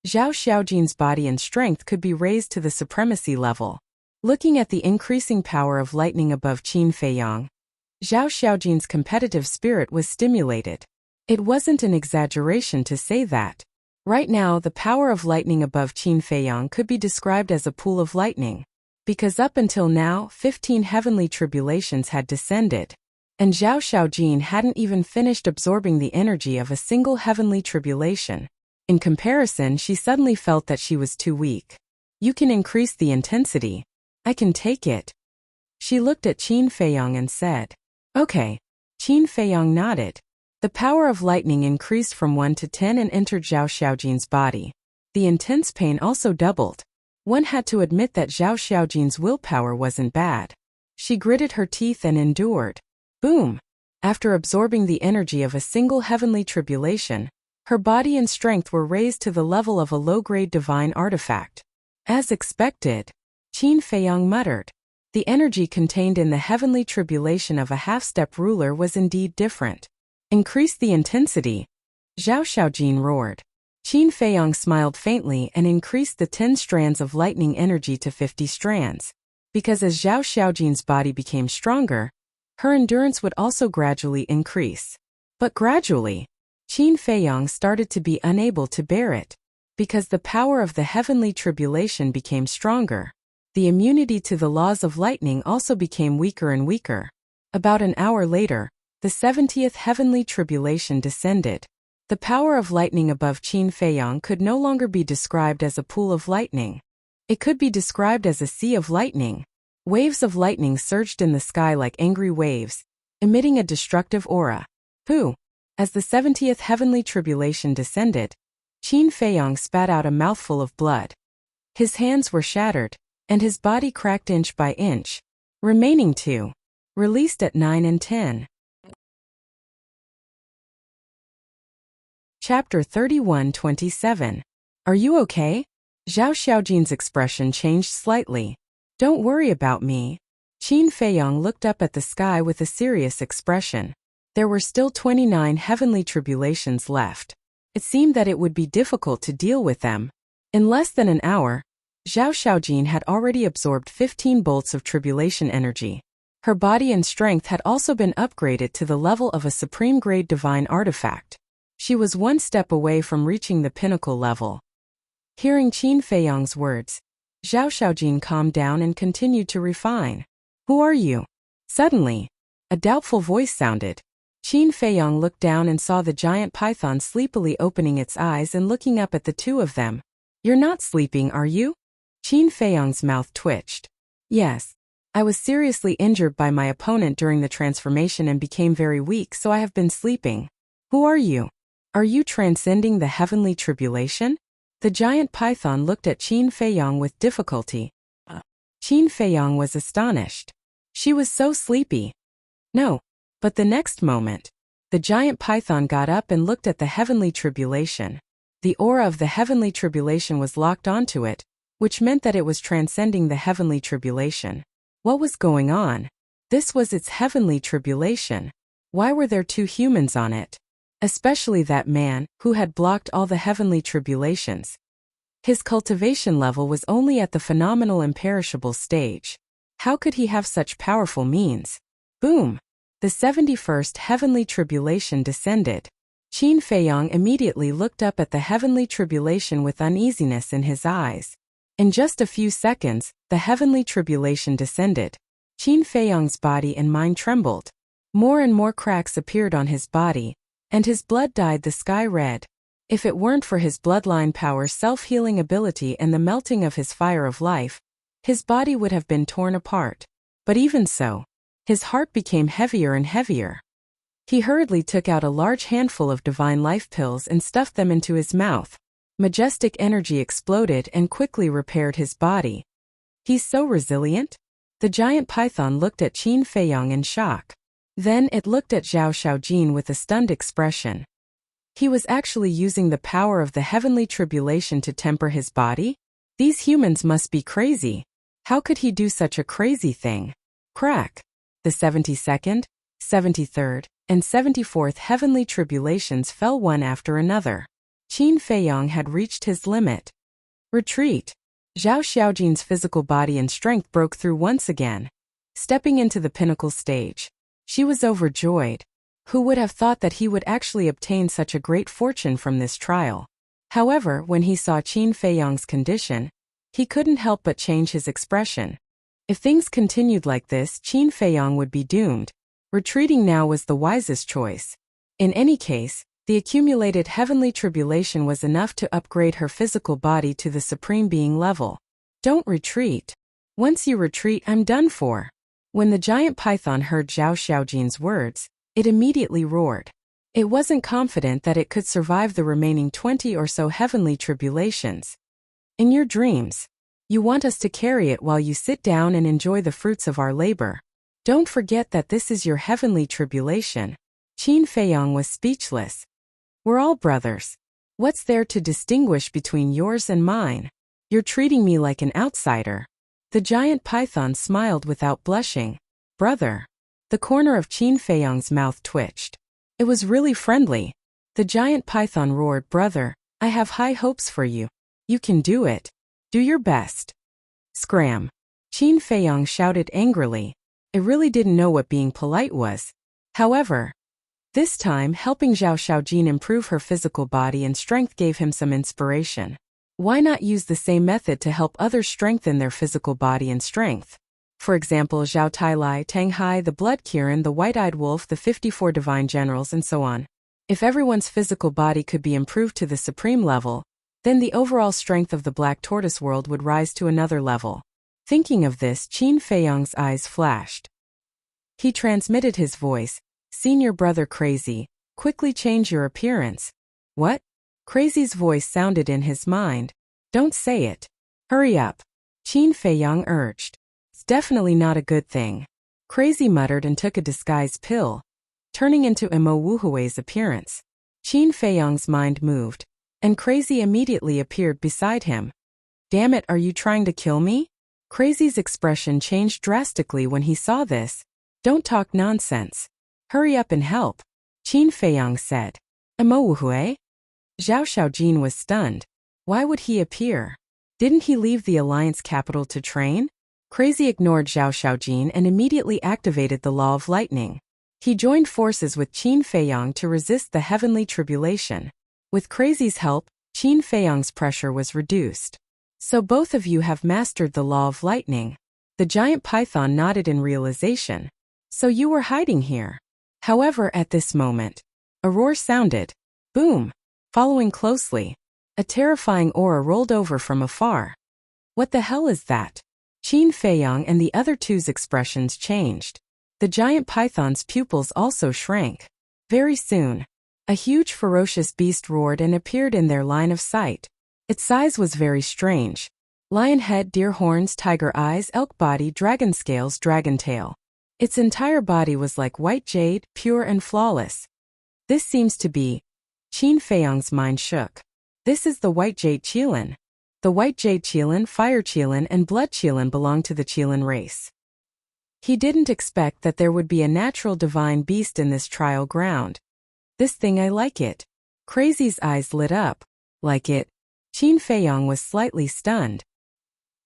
Zhao Xiaojin's body and strength could be raised to the supremacy level. Looking at the increasing power of lightning above Qin Feiyang, Zhao Xiaojin's competitive spirit was stimulated. It wasn't an exaggeration to say that. Right now, the power of lightning above Qin Feiyang could be described as a pool of lightning. Because up until now, 15 heavenly tribulations had descended, and Zhao Xiaojin hadn't even finished absorbing the energy of a single heavenly tribulation. In comparison, she suddenly felt that she was too weak. You can increase the intensity. I can take it. She looked at Qin Feiyang and said, Okay. Qin Feiyang nodded. The power of lightning increased from 1 to 10 and entered Zhao Xiaojin's body. The intense pain also doubled. One had to admit that Zhao Xiaojin's willpower wasn't bad. She gritted her teeth and endured. Boom! After absorbing the energy of a single heavenly tribulation, her body and strength were raised to the level of a low-grade divine artifact. As expected, Qin Feiyang muttered. The energy contained in the heavenly tribulation of a half-step ruler was indeed different. Increase the intensity. Zhao Xiaojin roared. Qin Feiyang smiled faintly and increased the 10 strands of lightning energy to 50 strands. Because as Zhao Xiaojin's body became stronger, her endurance would also gradually increase. But gradually, Qin Feiyang started to be unable to bear it. Because the power of the heavenly tribulation became stronger, the immunity to the laws of lightning also became weaker and weaker. About an hour later, the 70th heavenly tribulation descended. The power of lightning above Qin Feiyang could no longer be described as a pool of lightning. It could be described as a sea of lightning. Waves of lightning surged in the sky like angry waves, emitting a destructive aura. Pooh! As the 70th heavenly tribulation descended, Qin Feiyang spat out a mouthful of blood. His hands were shattered, and his body cracked inch by inch. Remaining 2. Released at 9 and 10. Chapter 31-27. Are you okay? Zhao Xiaojin's expression changed slightly. Don't worry about me. Qin Feiyang looked up at the sky with a serious expression. There were still 29 heavenly tribulations left. It seemed that it would be difficult to deal with them. In less than an hour, Zhao Xiaojin had already absorbed 15 bolts of tribulation energy. Her body and strength had also been upgraded to the level of a supreme-grade divine artifact. She was one step away from reaching the pinnacle level. Hearing Qin Feiyang's words, Zhao Xiaojin calmed down and continued to refine. "Who are you?" Suddenly, a doubtful voice sounded. Qin Feiyang looked down and saw the giant python sleepily opening its eyes and looking up at the two of them. "You're not sleeping, are you?" Qin Feiyang's mouth twitched. "Yes. I was seriously injured by my opponent during the transformation and became very weak, so I have been sleeping." "Who are you? Are you transcending the heavenly tribulation?" The giant python looked at Qin Feiyang with difficulty. Qin Feiyang was astonished. She was so sleepy. No. But the next moment, the giant python got up and looked at the heavenly tribulation. The aura of the heavenly tribulation was locked onto it, which meant that it was transcending the heavenly tribulation. What was going on? This was its heavenly tribulation. Why were there two humans on it? Especially that man, who had blocked all the heavenly tribulations. His cultivation level was only at the phenomenal imperishable stage. How could he have such powerful means? Boom! The 71st heavenly tribulation descended. Qin Feiyang immediately looked up at the heavenly tribulation with uneasiness in his eyes. In just a few seconds, the heavenly tribulation descended. Qin Feiyang's body and mind trembled. More and more cracks appeared on his body, and his blood dyed the sky red. If it weren't for his bloodline power, self-healing ability, and the melting of his fire of life, his body would have been torn apart. But even so, his heart became heavier and heavier. He hurriedly took out a large handful of divine life pills and stuffed them into his mouth. Majestic energy exploded and quickly repaired his body. "He's so resilient?" The giant python looked at Qin Feiyang in shock. Then it looked at Zhao Xiaojin with a stunned expression. He was actually using the power of the heavenly tribulation to temper his body? These humans must be crazy. How could he do such a crazy thing? Crack! The 72nd, 73rd, and 74th heavenly tribulations fell one after another. Qin Feiyang had reached his limit. Retreat! Zhao Xiaojin's physical body and strength broke through once again. Stepping into the pinnacle stage, she was overjoyed. Who would have thought that he would actually obtain such a great fortune from this trial? However, when he saw Qin Feiyang's condition, he couldn't help but change his expression. If things continued like this, Qin Feiyang would be doomed. Retreating now was the wisest choice. In any case, the accumulated heavenly tribulation was enough to upgrade her physical body to the supreme being level. Don't retreat. Once you retreat, I'm done for. When the giant python heard Zhao Xiaojin's words, it immediately roared. It wasn't confident that it could survive the remaining 20 or so heavenly tribulations. In your dreams, you want us to carry it while you sit down and enjoy the fruits of our labor. Don't forget that this is your heavenly tribulation. Qin Feiyang was speechless. We're all brothers. What's there to distinguish between yours and mine? You're treating me like an outsider. The giant python smiled without blushing. Brother. The corner of Qin Feiyang's mouth twitched. It was really friendly. The giant python roared, "Brother, I have high hopes for you. You can do it. Do your best." Scram! Qin Feiyang shouted angrily. It really didn't know what being polite was. However, this time helping Zhao Xiaojin improve her physical body and strength gave him some inspiration. Why not use the same method to help others strengthen their physical body and strength? For example, Zhao Tailai, Tang Hai, the Blood Kirin, the White-Eyed Wolf, the 54 Divine Generals, and so on. If everyone's physical body could be improved to the supreme level, then the overall strength of the Black Tortoise world would rise to another level. Thinking of this, Qin Feiyang's eyes flashed. He transmitted his voice, "Senior brother Crazy, quickly change your appearance." What? Crazy's voice sounded in his mind. Don't say it. Hurry up. Qin Feiyang urged. It's definitely not a good thing. Crazy muttered and took a disguise pill, turning into Imo Wuhui's appearance. Qin Feiyang's mind moved, and Crazy immediately appeared beside him. Damn it, are you trying to kill me? Crazy's expression changed drastically when he saw this. Don't talk nonsense. Hurry up and help, Qin Feiyang said. Imowuhui? Zhao Xiaojin was stunned. Why would he appear? Didn't he leave the Alliance capital to train? Crazy ignored Zhao Xiaojin and immediately activated the Law of Lightning. He joined forces with Qin Feiyang to resist the heavenly tribulation. With Crazy's help, Qin Feiyang's pressure was reduced. So both of you have mastered the Law of Lightning. The giant python nodded in realization. So you were hiding here. However, at this moment, a roar sounded. Boom! Following closely, a terrifying aura rolled over from afar. What the hell is that? Qin Feiyang and the other two's expressions changed. The giant python's pupils also shrank. Very soon, a huge ferocious beast roared and appeared in their line of sight. Its size was very strange. Lion head, deer horns, tiger eyes, elk body, dragon scales, dragon tail. Its entire body was like white jade, pure and flawless. This seems to be... Qin Feiyang's mind shook. This is the white jade Qilin. The white jade Qilin, fire Qilin, and blood Qilin belong to the Qilin race. He didn't expect that there would be a natural divine beast in this trial ground. This thing, I like it. Crazy's eyes lit up. Like it? Qin Feiyang was slightly stunned.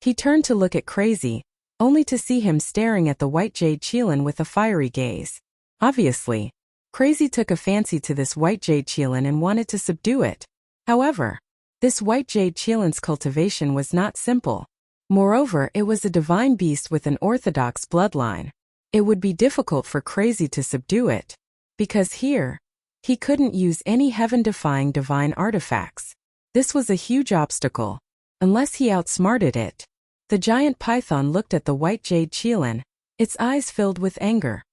He turned to look at Crazy, only to see him staring at the white jade Qilin with a fiery gaze. Obviously, Crazy took a fancy to this white jade Qilin and wanted to subdue it. However, this white jade Qilin's cultivation was not simple. Moreover, it was a divine beast with an orthodox bloodline. It would be difficult for Crazy to subdue it. Because here, he couldn't use any heaven-defying divine artifacts. This was a huge obstacle. Unless he outsmarted it. The giant python looked at the white jade Qilin, its eyes filled with anger.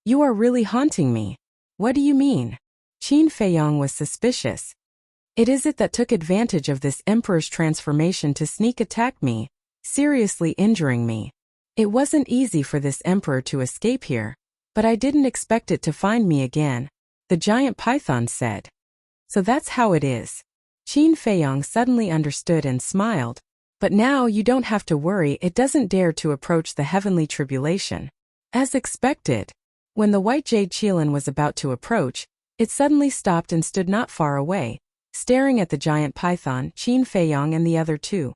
You are really haunting me. What do you mean? Qin Feiyang was suspicious. It is it that took advantage of this emperor's transformation to sneak attack me, seriously injuring me. It wasn't easy for this emperor to escape here, but I didn't expect it to find me again, the giant python said. So that's how it is. Qin Feiyang suddenly understood and smiled. But now you don't have to worry, it doesn't dare to approach the heavenly tribulation. As expected, when the white jade Qilin was about to approach, it suddenly stopped and stood not far away, staring at the giant python, Qin Feiyang and the other two.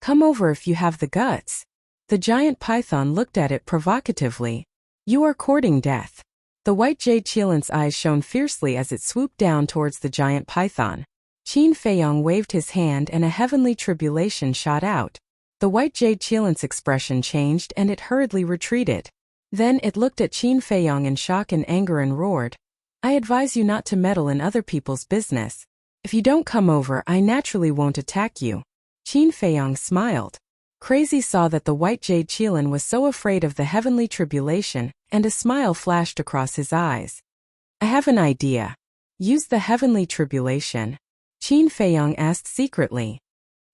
Come over if you have the guts. The giant python looked at it provocatively. You are courting death. The white jade Qilin's eyes shone fiercely as it swooped down towards the giant python. Qin Feiyang waved his hand and a heavenly tribulation shot out. The white jade Qilin's expression changed and it hurriedly retreated. Then it looked at Qin Feiyang in shock and anger and roared. I advise you not to meddle in other people's business. If you don't come over, I naturally won't attack you. Qin Feiyang smiled. Crazy saw that the white jade Qilin was so afraid of the heavenly tribulation, and a smile flashed across his eyes. I have an idea. Use the heavenly tribulation. Qin Feiyang asked secretly.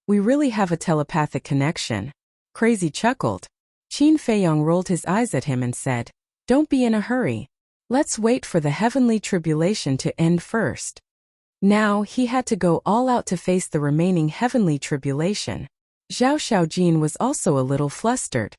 We really have a telepathic connection. Crazy chuckled. Qin Feiyang rolled his eyes at him and said, Don't be in a hurry. Let's wait for the heavenly tribulation to end first. Now he had to go all out to face the remaining heavenly tribulation. Zhao Xiaojin was also a little flustered.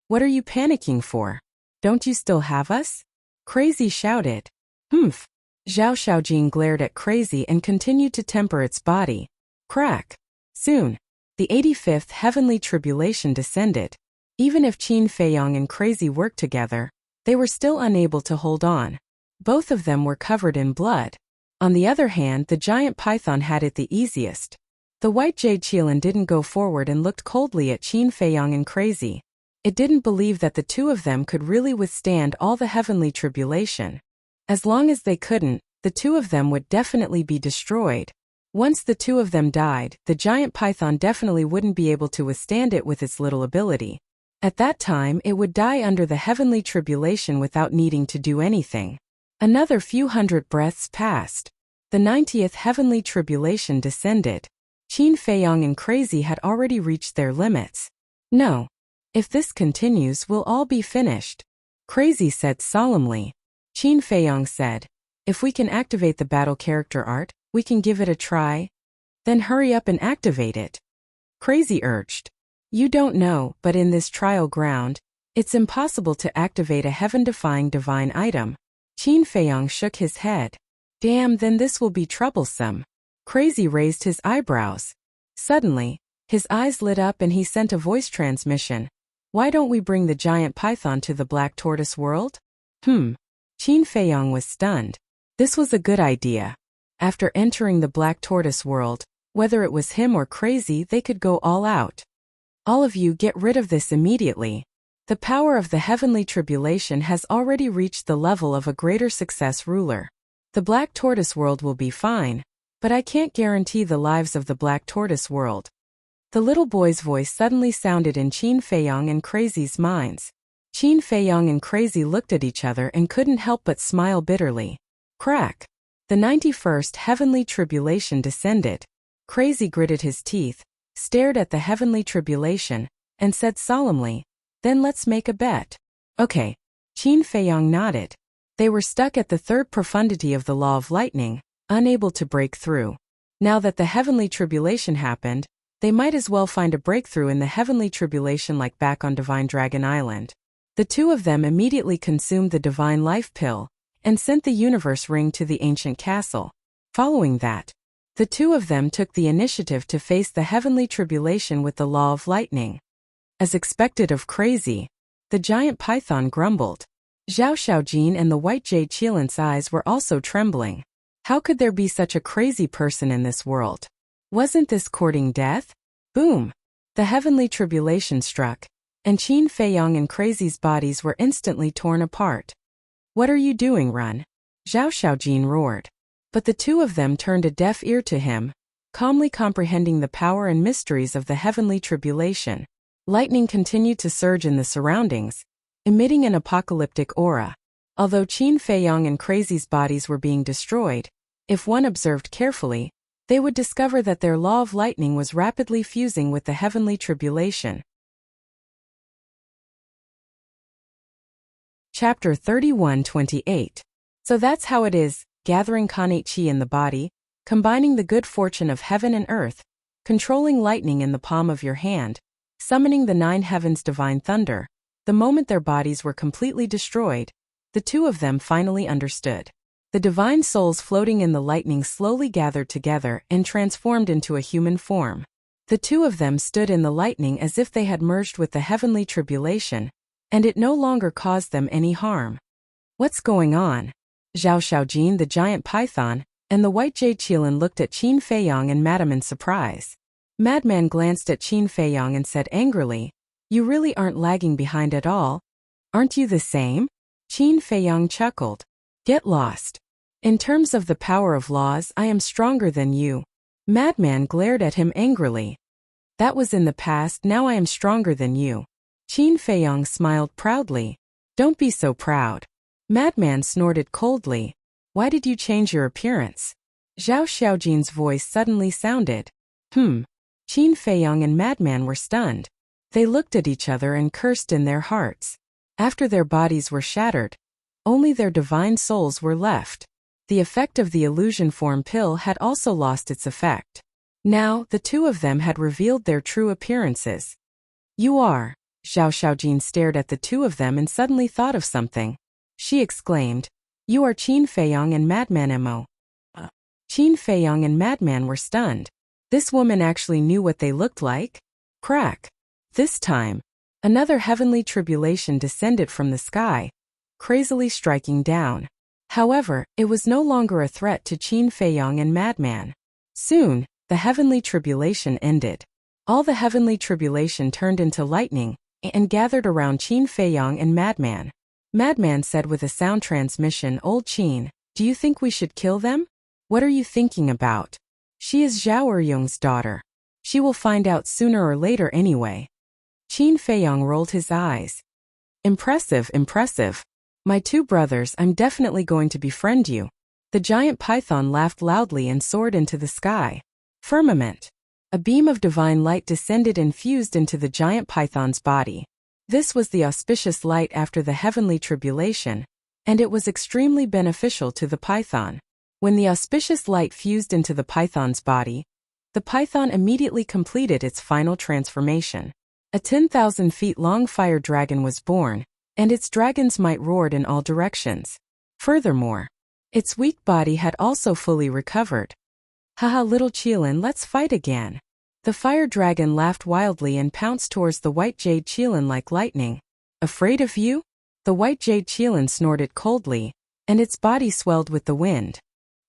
What are you panicking for? Don't you still have us? Crazy shouted. Humph. Zhao Xiaojin glared at Crazy and continued to temper its body. Crack. Soon, the 85th heavenly tribulation descended. Even if Qin Feiyang and Crazy worked together, they were still unable to hold on. Both of them were covered in blood. On the other hand, the giant python had it the easiest. The white jade Qilin didn't go forward and looked coldly at Qin Feiyang and Crazy. It didn't believe that the two of them could really withstand all the heavenly tribulation. As long as they couldn't, the two of them would definitely be destroyed. Once the two of them died, the giant python definitely wouldn't be able to withstand it with its little ability. At that time, it would die under the heavenly tribulation without needing to do anything. Another few hundred breaths passed. The 90th heavenly tribulation descended. Qin Feiyang and Crazy had already reached their limits. No. If this continues, we'll all be finished. Crazy said solemnly. Qin Feiyang said, If we can activate the battle character art, we can give it a try. Then hurry up and activate it. Crazy urged. You don't know, but in this trial ground, it's impossible to activate a heaven-defying divine item. Qin Feiyong shook his head. Damn, then this will be troublesome. Crazy raised his eyebrows. Suddenly, his eyes lit up and he sent a voice transmission. Why don't we bring the giant python to the Black Tortoise world? Qin Feiyong was stunned. This was a good idea. After entering the Black Tortoise world, whether it was him or Crazy, they could go all out. All of you get rid of this immediately. The power of the heavenly tribulation has already reached the level of a greater success ruler. The Black Tortoise world will be fine, but I can't guarantee the lives of the Black Tortoise world. The little boy's voice suddenly sounded in Qin Feiyong and Crazy's minds. Qin Feiyong and Crazy looked at each other and couldn't help but smile bitterly. Crack! The 91st heavenly tribulation descended. Crazy gritted his teeth, stared at the heavenly tribulation, and said solemnly, "Then let's make a bet." Okay. Qin Feiyong nodded. They were stuck at the third profundity of the law of lightning, unable to break through. Now that the heavenly tribulation happened, they might as well find a breakthrough in the heavenly tribulation like back on Divine Dragon Island. The two of them immediately consumed the divine life pill and sent the universe ring to the ancient castle. Following that, the two of them took the initiative to face the heavenly tribulation with the law of lightning. As expected of Crazy, the giant python grumbled. Zhao Xiaojin and the white jade Qilin's eyes were also trembling. How could there be such a crazy person in this world? Wasn't this courting death? Boom! The heavenly tribulation struck, and Qin Feiyong and Crazy's bodies were instantly torn apart. What are you doing, Run? Zhao Xiaojin roared. But the two of them turned a deaf ear to him, calmly comprehending the power and mysteries of the heavenly tribulation. Lightning continued to surge in the surroundings, emitting an apocalyptic aura. Although Qin Feiyong and Crazy's bodies were being destroyed, if one observed carefully, they would discover that their law of lightning was rapidly fusing with the heavenly tribulation. Chapter 31:28. So that's how it is, gathering Kanate Qi in the body, combining the good fortune of heaven and earth, controlling lightning in the palm of your hand, summoning the 9 heavens' divine thunder. The moment their bodies were completely destroyed, the two of them finally understood. The divine souls floating in the lightning slowly gathered together and transformed into a human form. The two of them stood in the lightning as if they had merged with the heavenly tribulation, and it no longer caused them any harm. What's going on? Zhao Xiaojin, the giant python, and the white jade Qilin looked at Qin Feiyong and Madame in surprise. Madman glanced at Qin Feiyong and said angrily, "You really aren't lagging behind at all. Aren't you the same?" Qin Feiyong chuckled. "Get lost. In terms of the power of laws, I am stronger than you." Madman glared at him angrily. "That was in the past, now I am stronger than you." Qin Feiyong smiled proudly. "Don't be so proud." Madman snorted coldly. "Why did you change your appearance?" Zhao Xiaojin's voice suddenly sounded. Qin Feiyong and Madman were stunned. They looked at each other and cursed in their hearts. After their bodies were shattered, only their divine souls were left. The effect of the illusion form pill had also lost its effect. Now, the two of them had revealed their true appearances. "You are." Zhao Xiaojin stared at the two of them and suddenly thought of something. She exclaimed, "You are Qin Feiyong and Madman Mo." Qin Feiyong and Madman were stunned. This woman actually knew what they looked like? Crack. This time, another heavenly tribulation descended from the sky, crazily striking down. However, it was no longer a threat to Qin Feiyong and Madman. Soon, the heavenly tribulation ended. All the heavenly tribulation turned into lightning and gathered around Qin Feiyong and Madman. Madman said with a sound transmission, "Old Qin, do you think we should kill them? What are you thinking about? She is Zhao Eryong's daughter. She will find out sooner or later anyway." Qin Feiyong rolled his eyes. "Impressive, impressive. My two brothers, I'm definitely going to befriend you." The giant python laughed loudly and soared into the sky. Firmament. A beam of divine light descended and fused into the giant python's body. This was the auspicious light after the heavenly tribulation, and it was extremely beneficial to the python. When the auspicious light fused into the python's body, the python immediately completed its final transformation. A 10,000 feet long fire dragon was born, and its dragon's might roared in all directions. Furthermore, its weak body had also fully recovered. Haha, little Qilin, let's fight again. The fire dragon laughed wildly and pounced towards the white jade Qilin like lightning. Afraid of you? The white jade Qilin snorted coldly, and its body swelled with the wind.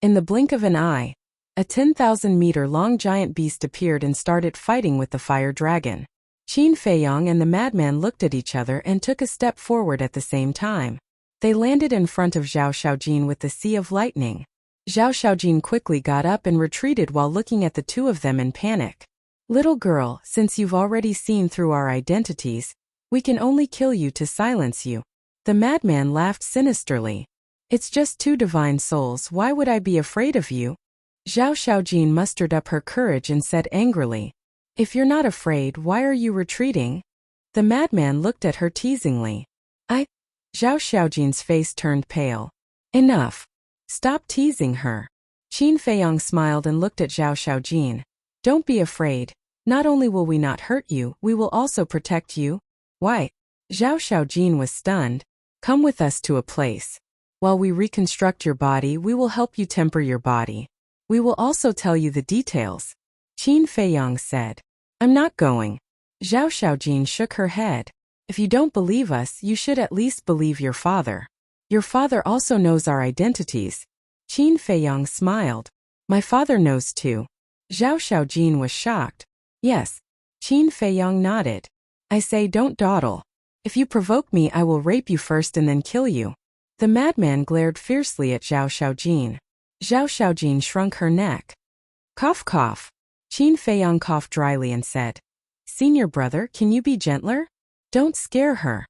In the blink of an eye, a 10,000-meter-long giant beast appeared and started fighting with the fire dragon. Qin Feiyong and the madman looked at each other and took a step forward at the same time. They landed in front of Zhao Xiaojin with the sea of lightning. Zhao Xiaojin quickly got up and retreated while looking at the two of them in panic. Little girl, since you've already seen through our identities, we can only kill you to silence you. The madman laughed sinisterly. It's just two divine souls, why would I be afraid of you? Zhao Xiaojin mustered up her courage and said angrily, if you're not afraid, why are you retreating? The madman looked at her teasingly. Zhao Xiaojin's face turned pale. Enough. Stop teasing her. Qin Feiyong smiled and looked at Zhao Xiaojin. Don't be afraid. Not only will we not hurt you, we will also protect you. Why? Zhao Xiaojin was stunned. Come with us to a place. While we reconstruct your body, we will help you temper your body. We will also tell you the details. Qin Feiyong said. I'm not going. Zhao Xiaojin shook her head. If you don't believe us, you should at least believe your father. Your father also knows our identities. Qin Feiyong smiled. My father knows too. Zhao Xiaojin was shocked. Yes. Qin Feiyong nodded. I say don't dawdle. If you provoke me, I will rape you first and then kill you. The madman glared fiercely at Zhao Xiaojin. Zhao Xiaojin shrunk her neck. Cough cough. Qin Feiyong coughed dryly and said, Senior brother, can you be gentler? Don't scare her.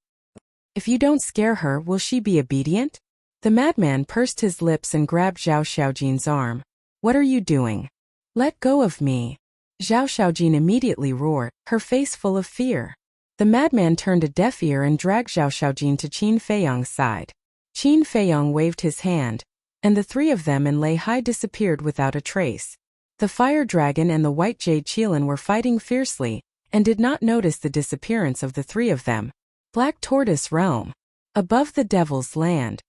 If you don't scare her, will she be obedient? The madman pursed his lips and grabbed Zhao Xiaojin's arm. What are you doing? Let go of me. Zhao Xiaojin immediately roared, her face full of fear. The madman turned a deaf ear and dragged Zhao Xiaojin to Qin Feiyong's side. Qin Feiyong waved his hand, and the three of them in Lei Hai disappeared without a trace. The fire dragon and the white jade Qilin were fighting fiercely, and did not notice the disappearance of the three of them. Black Tortoise Realm. Above the Devil's Land.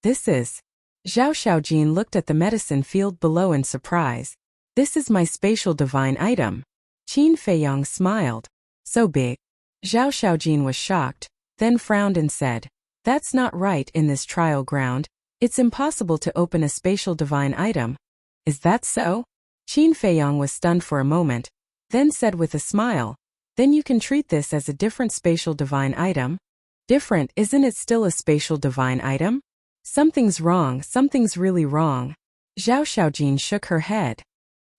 This is... Zhao Xiaojin looked at the medicine field below in surprise. This is my spatial divine item. Qin Feiyong smiled. So big. Zhao Xiaojin was shocked, then frowned and said, That's not right in this trial ground. It's impossible to open a spatial divine item. Is that so? Qin Feiyong was stunned for a moment, then said with a smile, Then you can treat this as a different spatial divine item? Different, isn't it still a spatial divine item? Something's wrong, something's really wrong. Zhao Xiaojin shook her head.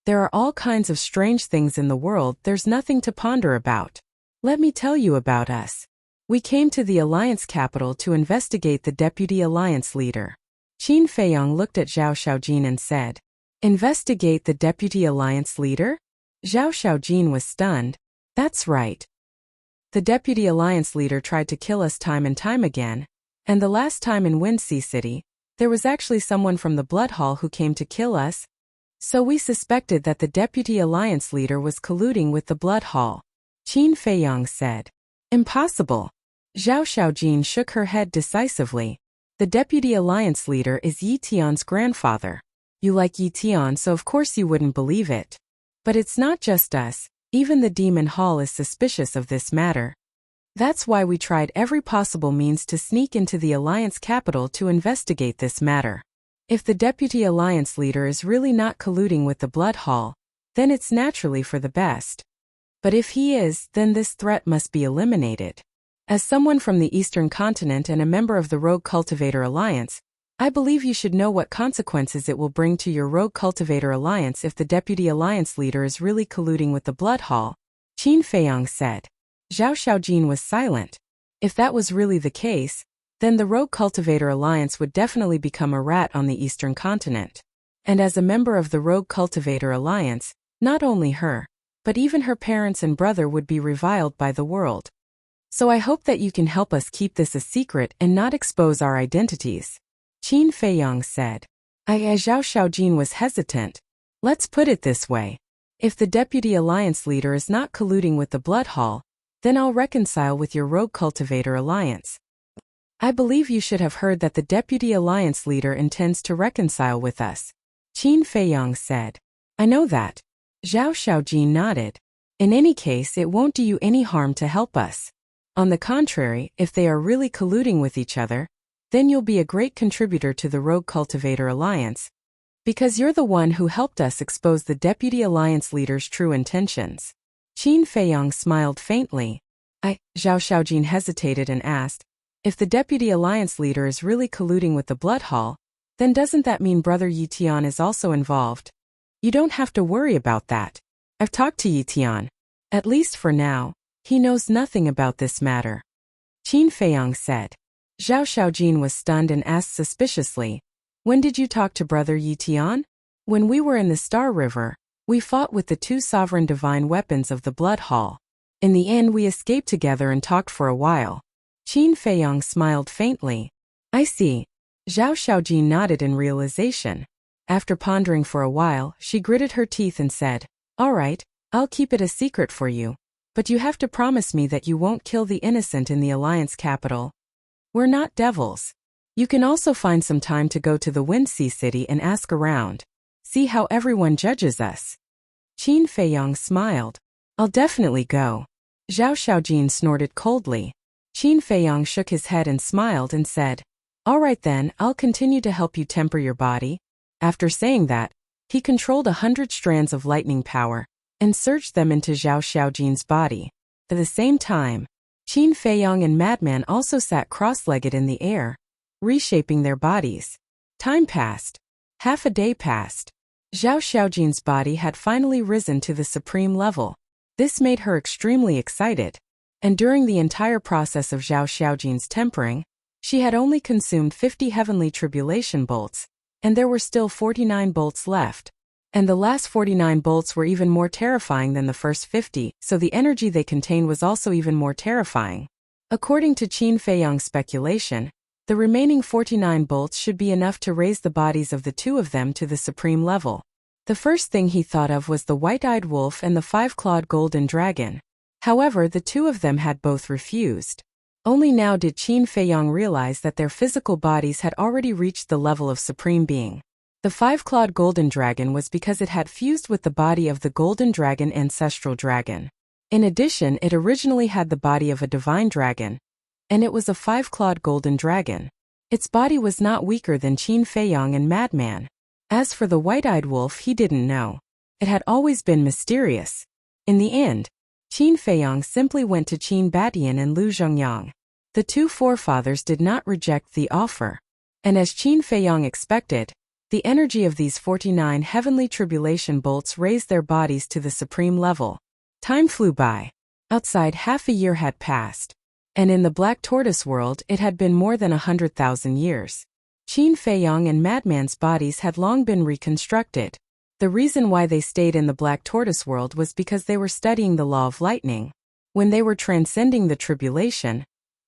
There are all kinds of strange things in the world, there's nothing to ponder about. Let me tell you about us. We came to the Alliance capital to investigate the Deputy Alliance leader. Qin Feiyong looked at Zhao Xiaojin and said, Investigate the Deputy Alliance leader? Zhao Xiaojin was stunned. That's right. The Deputy Alliance leader tried to kill us time and time again, and the last time in Windsea City, there was actually someone from the Blood Hall who came to kill us. So we suspected that the Deputy Alliance leader was colluding with the Blood Hall. Qin Feiyong said. Impossible. Zhao Xiaojin shook her head decisively. The Deputy Alliance leader is Yi Tian's grandfather. You like Yi Tian, so of course you wouldn't believe it. But it's not just us. Even the Demon Hall is suspicious of this matter. That's why we tried every possible means to sneak into the Alliance capital to investigate this matter. If the Deputy Alliance leader is really not colluding with the Blood Hall, then it's naturally for the best. But if he is, then this threat must be eliminated. As someone from the Eastern Continent and a member of the Rogue Cultivator Alliance, I believe you should know what consequences it will bring to your Rogue Cultivator Alliance if the Deputy Alliance leader is really colluding with the Blood Hall, Qin Feiyong said. Zhao Xiaojin was silent. If that was really the case, then the Rogue Cultivator Alliance would definitely become a rat on the Eastern Continent. And as a member of the Rogue Cultivator Alliance, not only her, but even her parents and brother would be reviled by the world. So I hope that you can help us keep this a secret and not expose our identities. Qin Feiyong said. Zhao Xiaojin was hesitant. Let's put it this way. If the Deputy Alliance leader is not colluding with the Blood Hall, then I'll reconcile with your Rogue Cultivator Alliance. I believe you should have heard that the Deputy Alliance leader intends to reconcile with us, Qin Feiyang said. I know that. Zhao Xiaojin nodded. In any case, it won't do you any harm to help us. On the contrary, if they are really colluding with each other, then you'll be a great contributor to the Rogue Cultivator Alliance, because you're the one who helped us expose the Deputy Alliance leader's true intentions. Qin Feiyang smiled faintly. Zhao Xiaojin hesitated and asked, if the Deputy Alliance leader is really colluding with the Blood Hall, then doesn't that mean Brother Yitian is also involved? You don't have to worry about that. I've talked to Yitian. At least for now, he knows nothing about this matter. Qin Feiyang said. Zhao Xiaojin was stunned and asked suspiciously, when did you talk to Brother Yitian? When we were in the Star River, we fought with the two sovereign divine weapons of the Blood Hall. In the end, we escaped together and talked for a while. Qin Feiyang smiled faintly. I see. Zhao Xiaojin nodded in realization. After pondering for a while, she gritted her teeth and said, all right, I'll keep it a secret for you. But you have to promise me that you won't kill the innocent in the Alliance capital. We're not devils. You can also find some time to go to the Windsea City and ask around. See how everyone judges us. Qin Feiyang smiled. I'll definitely go. Zhao Xiaojin snorted coldly. Qin Feiyang shook his head and smiled and said, all right then, I'll continue to help you temper your body. After saying that, he controlled 100 strands of lightning power and surged them into Zhao Xiaojin's body. At the same time, Qin Feiyang and Madman also sat cross-legged in the air, reshaping their bodies. Time passed. Half a day passed. Zhao Xiaojin's body had finally risen to the supreme level. This made her extremely excited. And during the entire process of Zhao Xiaojin's tempering, she had only consumed 50 heavenly tribulation bolts, and there were still 49 bolts left. And the last 49 bolts were even more terrifying than the first 50, so the energy they contained was also even more terrifying. According to Qin Feiyang's speculation, the remaining 49 bolts should be enough to raise the bodies of the two of them to the supreme level. The first thing he thought of was the white-eyed wolf and the five-clawed golden dragon. However, the two of them had both refused. Only now did Qin Feiyang realize that their physical bodies had already reached the level of supreme being. The five-clawed golden dragon was because it had fused with the body of the golden dragon ancestral dragon. In addition, it originally had the body of a divine dragon, and it was a five-clawed golden dragon. Its body was not weaker than Qin Feiyang and Madman. As for the white-eyed wolf, he didn't know. It had always been mysterious. In the end, Qin Feiyang simply went to Qin Batian and Lu Zhongyang. The two forefathers did not reject the offer. And as Qin Feiyang expected, the energy of these 49 heavenly tribulation bolts raised their bodies to the supreme level. Time flew by. Outside, half a year had passed. And in the Black Tortoise world, it had been more than 100,000 years. Qin Feiyang and Madman's bodies had long been reconstructed. The reason why they stayed in the Black Tortoise world was because they were studying the law of lightning. When they were transcending the tribulation,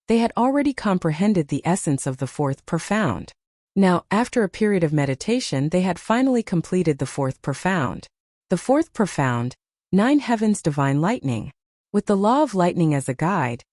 they had already comprehended the essence of the fourth profound. Now, after a period of meditation, they had finally completed the fourth profound. The fourth profound, 9 heavens divine lightning. With the law of lightning as a guide,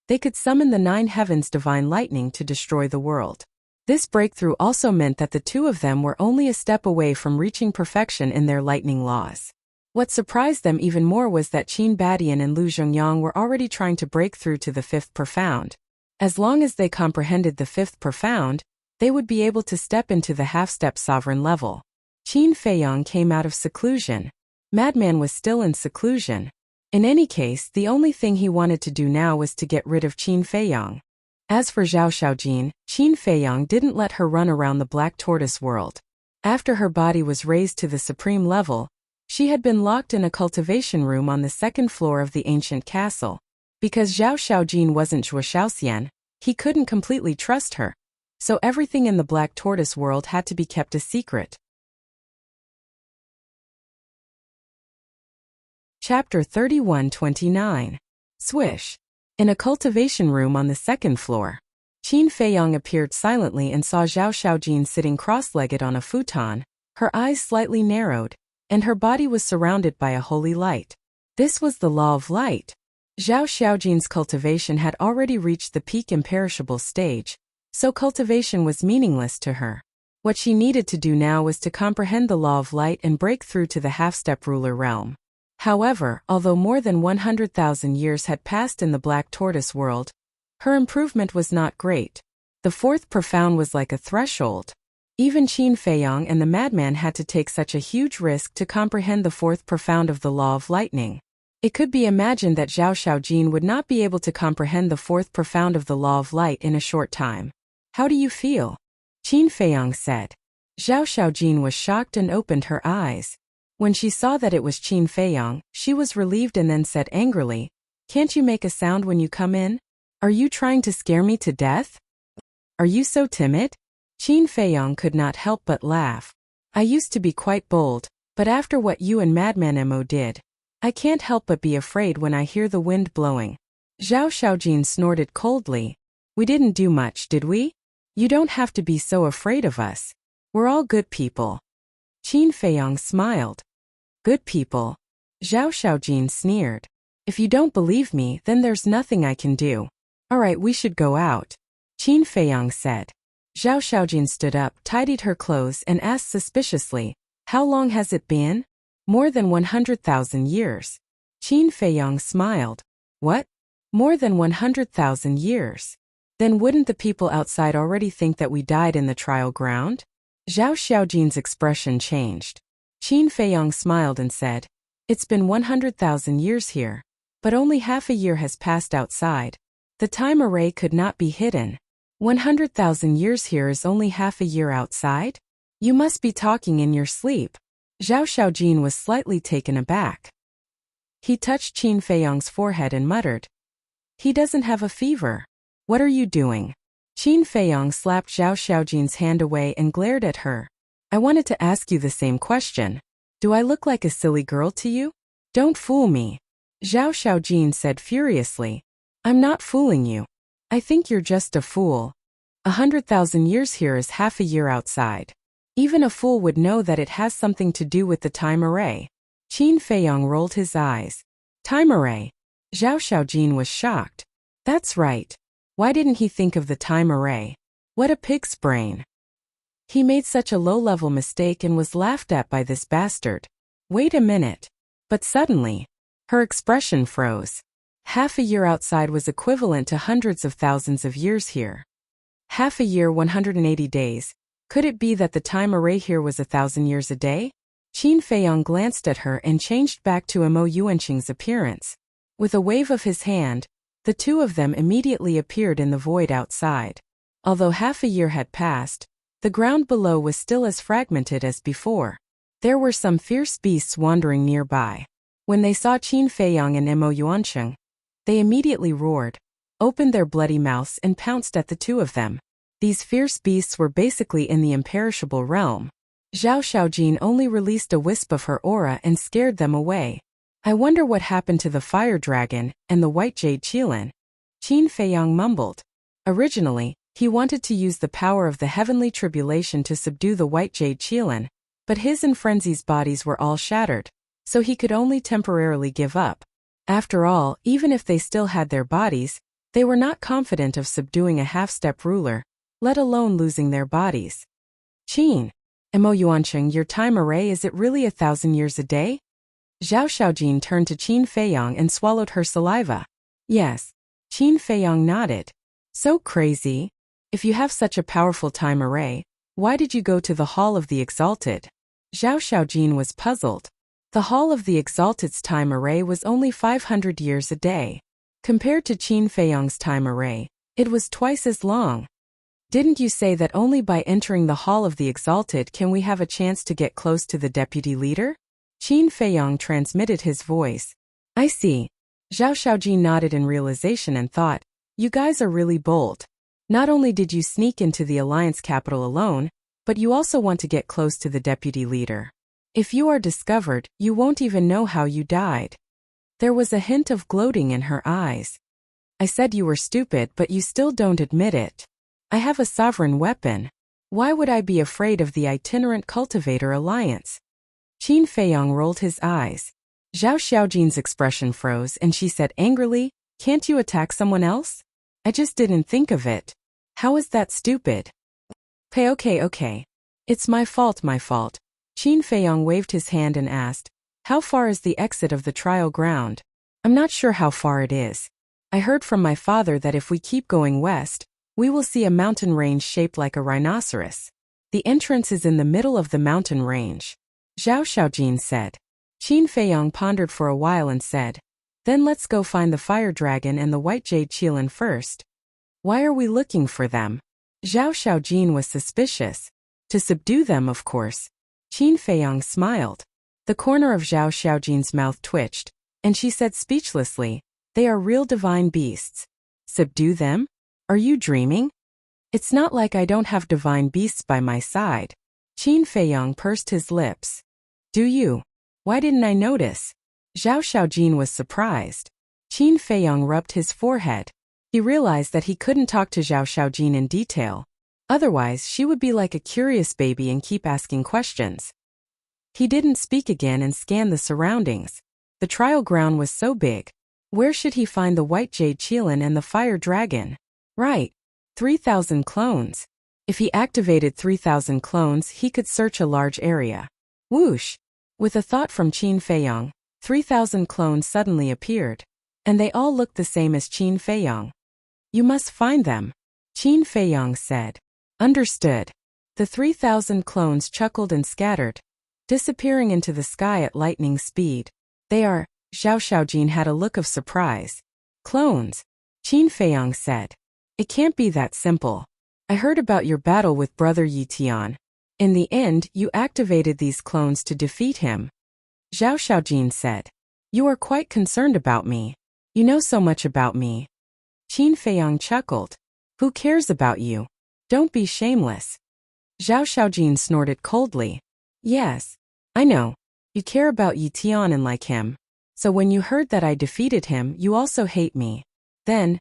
they could summon the 9 heavens divine lightning to destroy the world. This breakthrough also meant that the two of them were only a step away from reaching perfection in their lightning laws. What surprised them even more was that Qin Batian and Lu Zhongyang were already trying to break through to the fifth profound. As long as they comprehended the fifth profound, they would be able to step into the half-step sovereign level. Qin Feiyang came out of seclusion. Madman was still in seclusion. In any case, the only thing he wanted to do now was to get rid of Qin Feiyang. As for Zhao Xiaojin, Qin Feiyang didn't let her run around the Black Tortoise world. After her body was raised to the supreme level, she had been locked in a cultivation room on the second floor of the ancient castle. Because Zhao Xiaojin wasn't Zhuo Xiaoxian, he couldn't completely trust her. So everything in the Black Tortoise world had to be kept a secret. Chapter 31-29. Swish. In a cultivation room on the second floor, Qin Feiyang appeared silently and saw Zhao Xiaojin sitting cross-legged on a futon, her eyes slightly narrowed, and her body was surrounded by a holy light. This was the law of light. Zhao Xiaojin's cultivation had already reached the peak imperishable stage, So cultivation was meaningless to her. What she needed to do now was to comprehend the law of light and break through to the half-step ruler realm. However, although more than 100,000 years had passed in the Black Tortoise world, her improvement was not great. The fourth profound was like a threshold. Even Qin Feiyang and the madman had to take such a huge risk to comprehend the fourth profound of the law of lightning. It could be imagined that Zhao Xiaojin would not be able to comprehend the fourth profound of the law of light in a short time. How do you feel? Qin Feiyang said. Zhao Xiaojin was shocked and opened her eyes. When she saw that it was Qin Feiyang, she was relieved and then said angrily, "Can't you make a sound when you come in? Are you trying to scare me to death? Are you so timid?" Qin Feiyang could not help but laugh. "I used to be quite bold, but after what you and Madman Mo did, I can't help but be afraid when I hear the wind blowing." Zhao Xiaojin snorted coldly. "We didn't do much, did we? You don't have to be so afraid of us. We're all good people." Qin Feiyang smiled. "Good people?" Zhao Xiaojin sneered. "If you don't believe me, then there's nothing I can do." "All right, we should go out," Qin Feiyang said. Zhao Xiaojin stood up, tidied her clothes, and asked suspiciously, "How long has it been?" "More than 100,000 years." Qin Feiyang smiled. "What? More than 100,000 years? Then wouldn't the people outside already think that we died in the trial ground?" Zhao Xiaojin's expression changed. Qin Feiyang smiled and said, "It's been 100,000 years here, but only half a year has passed outside. The time array could not be hidden. 100,000 years here is only half a year outside? You must be talking in your sleep." Zhao Xiaojin was slightly taken aback. He touched Qin Feiyang's forehead and muttered, "He doesn't have a fever. What are you doing?" Qin Feiyang slapped Zhao Xiaojin's hand away and glared at her. "I wanted to ask you the same question. Do I look like a silly girl to you? Don't fool me." Zhao Xiaojin said furiously, "I'm not fooling you. I think you're just a fool. 100,000 years here is half a year outside. Even a fool would know that it has something to do with the time array." Qin Feiyang rolled his eyes. "Time array?" Zhao Xiaojin was shocked. "That's right. Why didn't he think of the time array? What a pig's brain. He made such a low-level mistake and was laughed at by this bastard. Wait a minute." But suddenly, her expression froze. Half a year outside was equivalent to hundreds of thousands of years here. Half a year, 180 days. Could it be that the time array here was 1,000 years a day? Qin Feiyang glanced at her and changed back to Mo Yuanqing's appearance. With a wave of his hand, the two of them immediately appeared in the void outside. Although half a year had passed, the ground below was still as fragmented as before. There were some fierce beasts wandering nearby. When they saw Qin Feiyang and Mo Yuanqing, they immediately roared, opened their bloody mouths and pounced at the two of them. These fierce beasts were basically in the imperishable realm. Zhao Xiaojin only released a wisp of her aura and scared them away. "I wonder what happened to the fire dragon and the white jade qilin," Qin Feiyang mumbled. Originally, he wanted to use the power of the heavenly tribulation to subdue the white jade qilin, but his and Frenzy's bodies were all shattered, so he could only temporarily give up. After all, even if they still had their bodies, they were not confident of subduing a half-step ruler, let alone losing their bodies. "Qin, Mo Yuanqing, your time array, is it really 1,000 years a day?" Zhao Xiaojin turned to Qin Feiyang and swallowed her saliva. "Yes." Qin Feiyang nodded. "So crazy. If you have such a powerful time array, why did you go to the Hall of the Exalted?" Zhao Xiaojin was puzzled. The Hall of the Exalted's time array was only 500 years a day. Compared to Qin Feiyang's time array, it was twice as long. "Didn't you say that only by entering the Hall of the Exalted can we have a chance to get close to the deputy leader?" Qin Feiyang transmitted his voice. "I see." Zhao Xiaojin nodded in realization and thought, "You guys are really bold. Not only did you sneak into the Alliance capital alone, but you also want to get close to the deputy leader. If you are discovered, you won't even know how you died." There was a hint of gloating in her eyes. "I said you were stupid, but you still don't admit it. I have a sovereign weapon. Why would I be afraid of the itinerant cultivator alliance?" Qin Feiyang rolled his eyes. Zhao Xiaojin's expression froze and she said angrily, "Can't you attack someone else?" "I just didn't think of it." How is that stupid? Okay. It's my fault. Qin Feiyong waved his hand and asked, how far is the exit of the trial ground? I'm not sure how far it is. I heard from my father that if we keep going west, we will see a mountain range shaped like a rhinoceros. The entrance is in the middle of the mountain range. Zhao Xiaojin said. Qin Feiyong pondered for a while and said, then let's go find the fire dragon and the white jade qilin first. Why are we looking for them? Zhao Xiaojin was suspicious. To subdue them, of course. Qin Feiyong smiled. The corner of Zhao Xiaojin's mouth twitched, and she said speechlessly, they are real divine beasts. Subdue them? Are you dreaming? It's not like I don't have divine beasts by my side. Qin Feiyong pursed his lips. Do you? Why didn't I notice? Zhao Xiaojin was surprised. Qin Feiyong rubbed his forehead. He realized that he couldn't talk to Zhao Xiaojin in detail. Otherwise, she would be like a curious baby and keep asking questions. He didn't speak again and scanned the surroundings. The trial ground was so big. Where should he find the white jade qilin and the fire dragon? Right. 3,000 clones. If he activated 3,000 clones, he could search a large area. Whoosh! With a thought from Qin Feiyong, 3,000 clones suddenly appeared. And they all looked the same as Qin Feiyong. You must find them. Qin Feiyong said. Understood. The 3,000 clones chuckled and scattered, disappearing into the sky at lightning speed. They are, Zhao Xiaojin had a look of surprise. Clones. Qin Feiyong said. It can't be that simple. I heard about your battle with Brother Yitian. In the end, you activated these clones to defeat him. Zhao Xiaojin said. You are quite concerned about me. You know so much about me. Qin Feiyong chuckled. Who cares about you? Don't be shameless. Zhao Xiaojin snorted coldly. Yes, I know. You care about Yitian and like him. So when you heard that I defeated him, you also hate me. Then,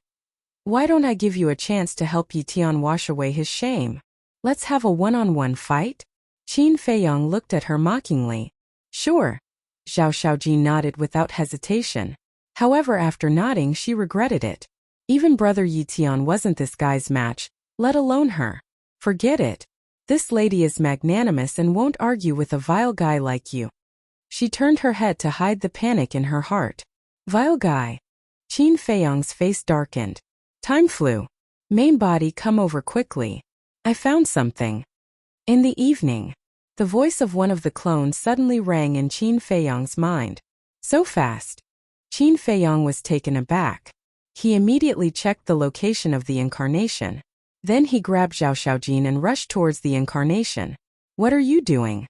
why don't I give you a chance to help Yitian wash away his shame? Let's have a one-on-one fight? Qin Feiyong looked at her mockingly. Sure. Zhao Xiaojin nodded without hesitation. However, after nodding, she regretted it. Even Brother Yitian wasn't this guy's match, let alone her. Forget it. This lady is magnanimous and won't argue with a vile guy like you. She turned her head to hide the panic in her heart. Vile guy. Qin Feiyong's face darkened. Time flew. Main body, come over quickly. I found something. In the evening, the voice of one of the clones suddenly rang in Qin Feiyong's mind. So fast. Qin Feiyong was taken aback. He immediately checked the location of the incarnation. Then he grabbed Zhao Xiaojin and rushed towards the incarnation. What are you doing?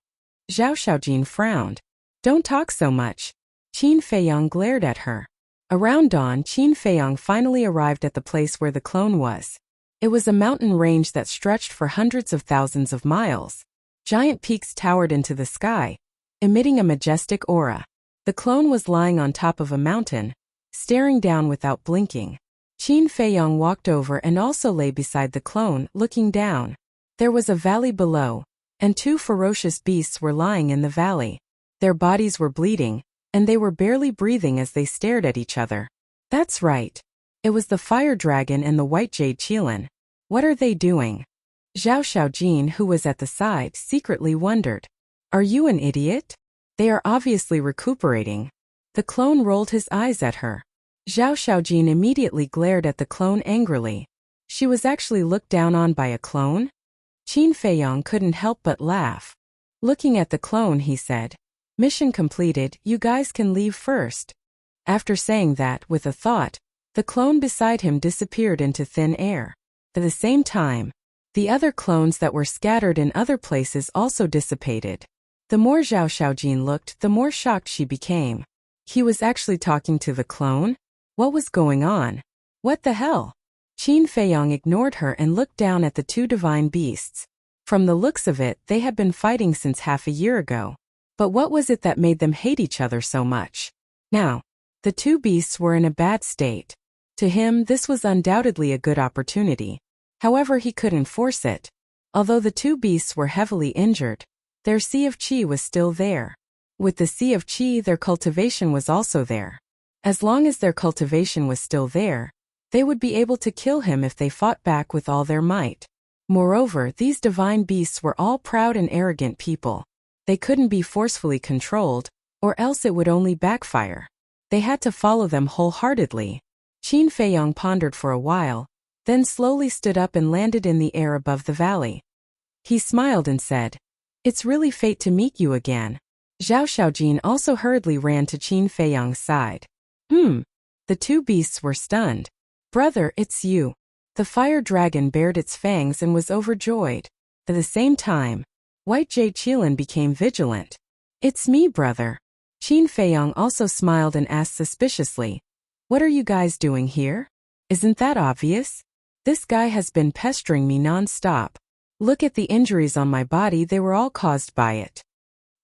Zhao Xiaojin frowned. Don't talk so much. Qin Feiyong glared at her. Around dawn, Qin Feiyong finally arrived at the place where the clone was. It was a mountain range that stretched for hundreds of thousands of miles. Giant peaks towered into the sky, emitting a majestic aura. The clone was lying on top of a mountain, staring down without blinking. Qin Feiyong walked over and also lay beside the clone, looking down. There was a valley below, and two ferocious beasts were lying in the valley. Their bodies were bleeding, and they were barely breathing as they stared at each other. That's right. It was the fire dragon and the white jade qilin. What are they doing? Zhao Xiaojin, who was at the side, secretly wondered. Are you an idiot? They are obviously recuperating. The clone rolled his eyes at her. Zhao Xiaojin immediately glared at the clone angrily. She was actually looked down on by a clone? Qin Feiyong couldn't help but laugh. Looking at the clone, he said, Mission completed, you guys can leave first. After saying that, with a thought, the clone beside him disappeared into thin air. At the same time, the other clones that were scattered in other places also dissipated. The more Zhao Xiaojin looked, the more shocked she became. He was actually talking to the clone? What was going on? What the hell? Qin Feiyong ignored her and looked down at the two divine beasts. From the looks of it, they had been fighting since half a year ago. But what was it that made them hate each other so much? Now, the two beasts were in a bad state. To him, this was undoubtedly a good opportunity. However, he couldn't force it. Although the two beasts were heavily injured, their sea of qi was still there. With the sea of qi, their cultivation was also there. As long as their cultivation was still there, They would be able to kill him if they fought back with all their might. Moreover, these divine beasts were all proud and arrogant people. They couldn't be forcefully controlled, or else it would only backfire. They had to follow them wholeheartedly. Qin Feiyong pondered for a while, then slowly stood up and landed in the air above the valley. He smiled and said, "It's really fate to meet you again." Zhao Xiaojin also hurriedly ran to Qin Feiyong's side. The two beasts were stunned. "Brother, it's you." The fire dragon bared its fangs and was overjoyed. At the same time, White Jade Qilin became vigilant. "It's me, brother." Qin Feiyong also smiled and asked suspiciously, "What are you guys doing here? Isn't that obvious? This guy has been pestering me non-stop. Look at the injuries on my body, they were all caused by it.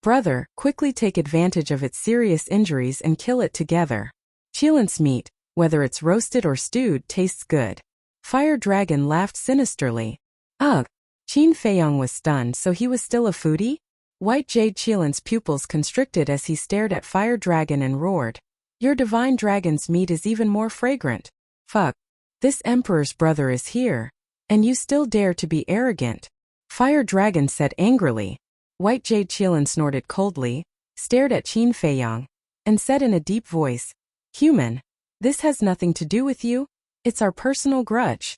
Brother, quickly take advantage of its serious injuries and kill it together. Qilin's meat, whether it's roasted or stewed, tastes good." Fire Dragon laughed sinisterly. Ugh! Qin Feiyong was stunned, so he was still a foodie? White Jade Qilin's pupils constricted as he stared at Fire Dragon and roared, "Your divine dragon's meat is even more fragrant. Fuck. This emperor's brother is here, and you still dare to be arrogant." Fire Dragon said angrily. White Jade Qilin snorted coldly, stared at Qin Feiyong, and said in a deep voice, "Human, this has nothing to do with you. It's our personal grudge."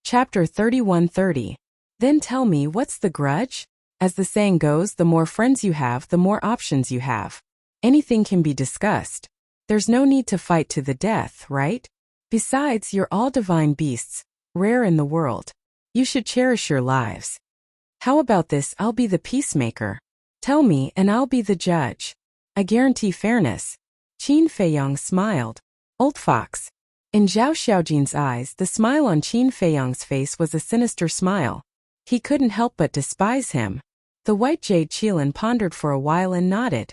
Chapter 31:30. Then tell me, what's the grudge? As the saying goes, the more friends you have, the more options you have. Anything can be discussed. There's no need to fight to the death, right? Besides, you're all divine beasts, rare in the world. You should cherish your lives. How about this? I'll be the peacemaker. Tell me, and I'll be the judge. I guarantee fairness. Qin Feiyong smiled. Old fox. In Zhao Xiaojin's eyes, the smile on Qin Feiyong's face was a sinister smile. He couldn't help but despise him. The White Jade Qilin pondered for a while and nodded.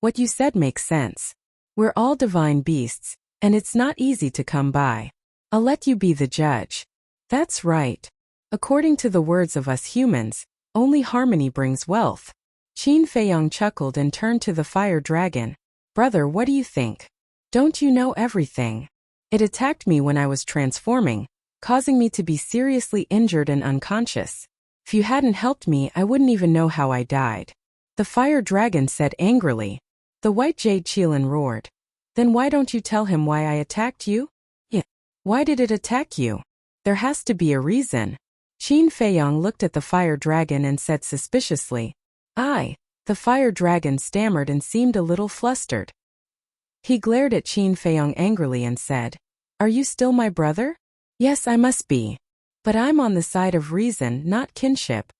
"What you said makes sense. We're all divine beasts, and it's not easy to come by. I'll let you be the judge." "That's right. According to the words of us humans, only harmony brings wealth." Qin Feiyong chuckled and turned to the fire dragon. "Brother, what do you think? Don't you know everything? It attacked me when I was transforming, causing me to be seriously injured and unconscious. If you hadn't helped me, I wouldn't even know how I died." The fire dragon said angrily. The White Jade Qilin roared. "Then why don't you tell him why I attacked you?" "Yeah. Why did it attack you? There has to be a reason." Qin Feiyong looked at the fire dragon and said suspiciously, "I." The fire dragon stammered and seemed a little flustered. He glared at Qin Feiyong angrily and said, "Are you still my brother?" "Yes, I must be. But I'm on the side of reason, not kinship.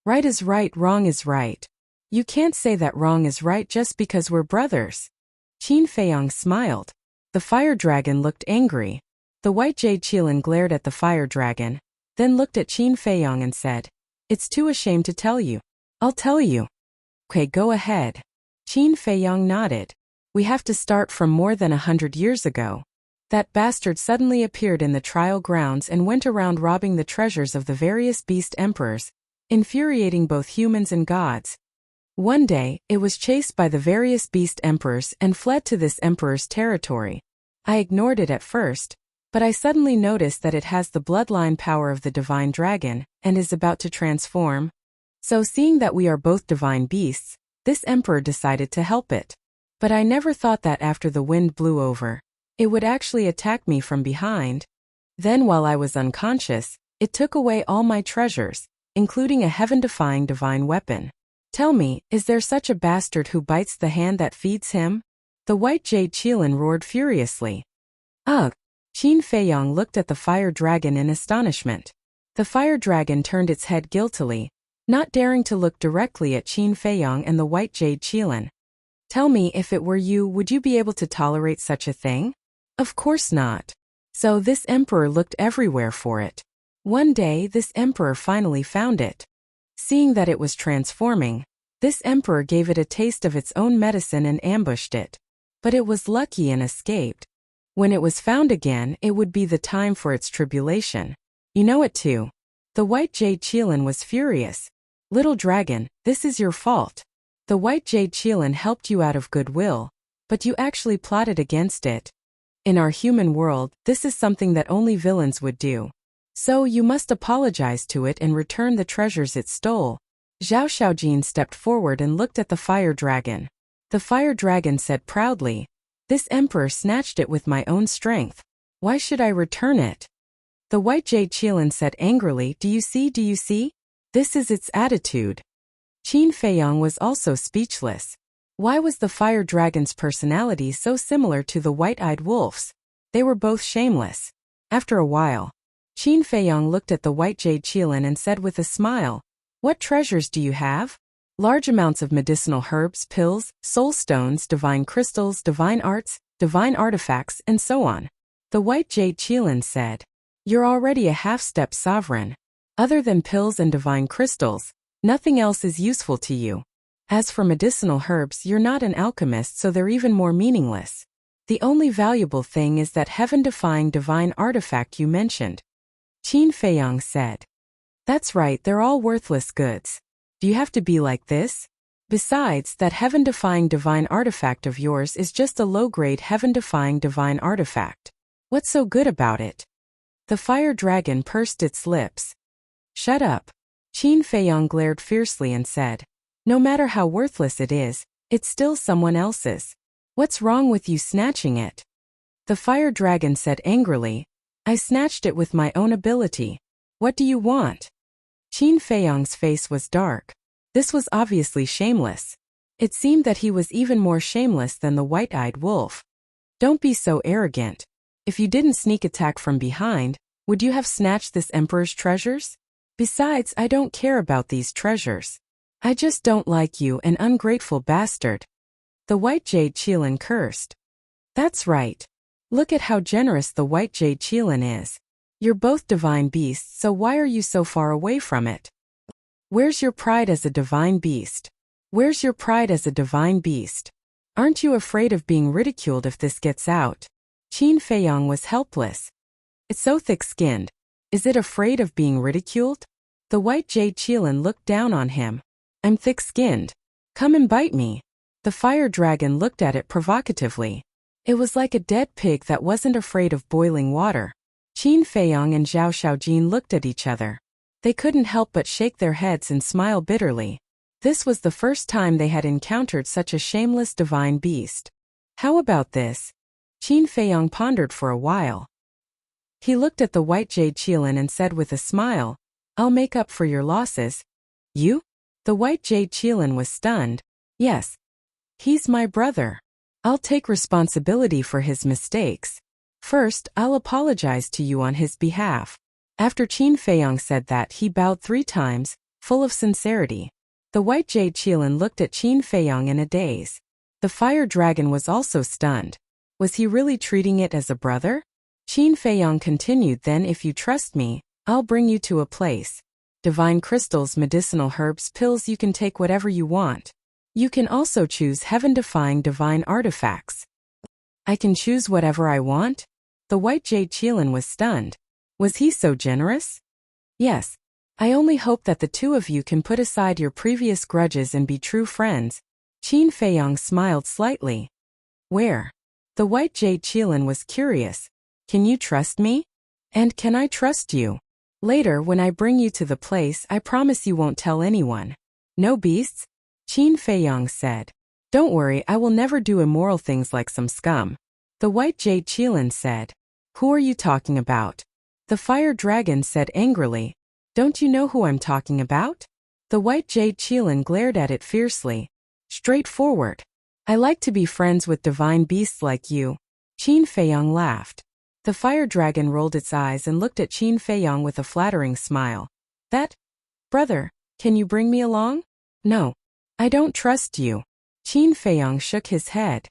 Right is right, wrong is right. You can't say that wrong is right just because we're brothers." Qin Feiyong smiled. The fire dragon looked angry. The White Jade Qilin glared at the fire dragon, then looked at Qin Feiyong and said, "It's too ashamed to tell you. I'll tell you." "Okay, go ahead." Qin Feiyong nodded. "We have to start from more than 100 years ago. That bastard suddenly appeared in the trial grounds and went around robbing the treasures of the various beast emperors, infuriating both humans and gods. One day, it was chased by the various beast emperors and fled to this emperor's territory. I ignored it at first, but I suddenly noticed that it has the bloodline power of the divine dragon and is about to transform. So seeing that we are both divine beasts, this emperor decided to help it. But I never thought that after the wind blew over, it would actually attack me from behind. Then while I was unconscious, it took away all my treasures, including a heaven-defying divine weapon. Tell me, is there such a bastard who bites the hand that feeds him?" The White Jade Qilin roared furiously. Ugh! Qin Feiyong looked at the fire dragon in astonishment. The fire dragon turned its head guiltily, not daring to look directly at Qin Feiyong and the White Jade Qilin. "Tell me, if it were you, would you be able to tolerate such a thing?" "Of course not." So this emperor looked everywhere for it. One day, this emperor finally found it. Seeing that it was transforming, this emperor gave it a taste of its own medicine and ambushed it. But it was lucky and escaped. When it was found again, it would be the time for its tribulation. You know it too. The White Jade Qilin was furious. "Little dragon, this is your fault. The White Jade Qilin helped you out of goodwill, but you actually plotted against it. In our human world, this is something that only villains would do. So you must apologize to it and return the treasures it stole. Zhao Xiaojin stepped forward and looked at the fire dragon. The fire dragon said proudly, "This emperor snatched it with my own strength. Why should I return it?" The white jade Qilin said angrily, Do you see? This is its attitude." Qin Feiyang was also speechless. Why was the fire dragon's personality so similar to the white-eyed wolf's? They were both shameless. After a while, Qin Feiyang looked at the white jade Qilin and said with a smile, "What treasures do you have?" "Large amounts of medicinal herbs, pills, soul stones, divine crystals, divine arts, divine artifacts, and so on." The white jade Qilin said, "You're already a half-step sovereign. Other than pills and divine crystals, nothing else is useful to you. As for medicinal herbs, you're not an alchemist, so they're even more meaningless. The only valuable thing is that heaven-defying divine artifact you mentioned." Qin Feiyang said, "That's right, they're all worthless goods. Do you have to be like this? Besides, that heaven-defying divine artifact of yours is just a low-grade heaven-defying divine artifact. What's so good about it?" The fire dragon pursed its lips. "Shut up." Qin Feiyang glared fiercely and said, "No matter how worthless it is, it's still someone else's. What's wrong with you snatching it?" The fire dragon said angrily, "I snatched it with my own ability. What do you want?" Qin Feiyang's face was dark. This was obviously shameless. It seemed that he was even more shameless than the white-eyed wolf. "Don't be so arrogant. If you didn't sneak attack from behind, would you have snatched this emperor's treasures? Besides, I don't care about these treasures. I just don't like you, an ungrateful bastard." The white jade Qilin cursed. "That's right. Look at how generous the white jade Qilin is. You're both divine beasts, so why are you so far away from it? Where's your pride as a divine beast? Where's your pride as a divine beast? Aren't you afraid of being ridiculed if this gets out?" Qin Feiyang was helpless. "It's so thick-skinned. Is it afraid of being ridiculed?" The white jade Qilin looked down on him. "I'm thick-skinned. Come and bite me." The fire dragon looked at it provocatively. It was like a dead pig that wasn't afraid of boiling water. Qin Feiyang and Zhao Xiaojin looked at each other. They couldn't help but shake their heads and smile bitterly. This was the first time they had encountered such a shameless divine beast. "How about this?" Qin Feiyang pondered for a while. He looked at the white jade Qilin and said with a smile, "I'll make up for your losses." "You?" The white jade Qilin was stunned. "Yes. He's my brother. I'll take responsibility for his mistakes. First, I'll apologize to you on his behalf." After Qin Feiyang said that, he bowed 3 times, full of sincerity. The white jade Qilin looked at Qin Feiyang in a daze. The fire dragon was also stunned. Was he really treating it as a brother? Qin Feiyang continued, "Then if you trust me, I'll bring you to a place. Divine crystals, medicinal herbs, pills, you can take whatever you want. You can also choose heaven-defying divine artifacts." "I can choose whatever I want?" The white jade Qilin was stunned. Was he so generous? "Yes. I only hope that the two of you can put aside your previous grudges and be true friends." Qin Feiyang smiled slightly. "Where?" The white jade Qilin was curious. "Can you trust me? And can I trust you? Later, when I bring you to the place, I promise you won't tell anyone." "No beasts?" Qin Feiyang said. "Don't worry, I will never do immoral things like some scum." The white jade Qilin said. "Who are you talking about?" The fire dragon said angrily. "Don't you know who I'm talking about?" The white jade Qilin glared at it fiercely. "Straightforward. I like to be friends with divine beasts like you." Qin Feiyang laughed. The fire dragon rolled its eyes and looked at Qin Feiyang with a flattering smile. "That? Brother, can you bring me along?" "No. I don't trust you." Qin Feiyang shook his head.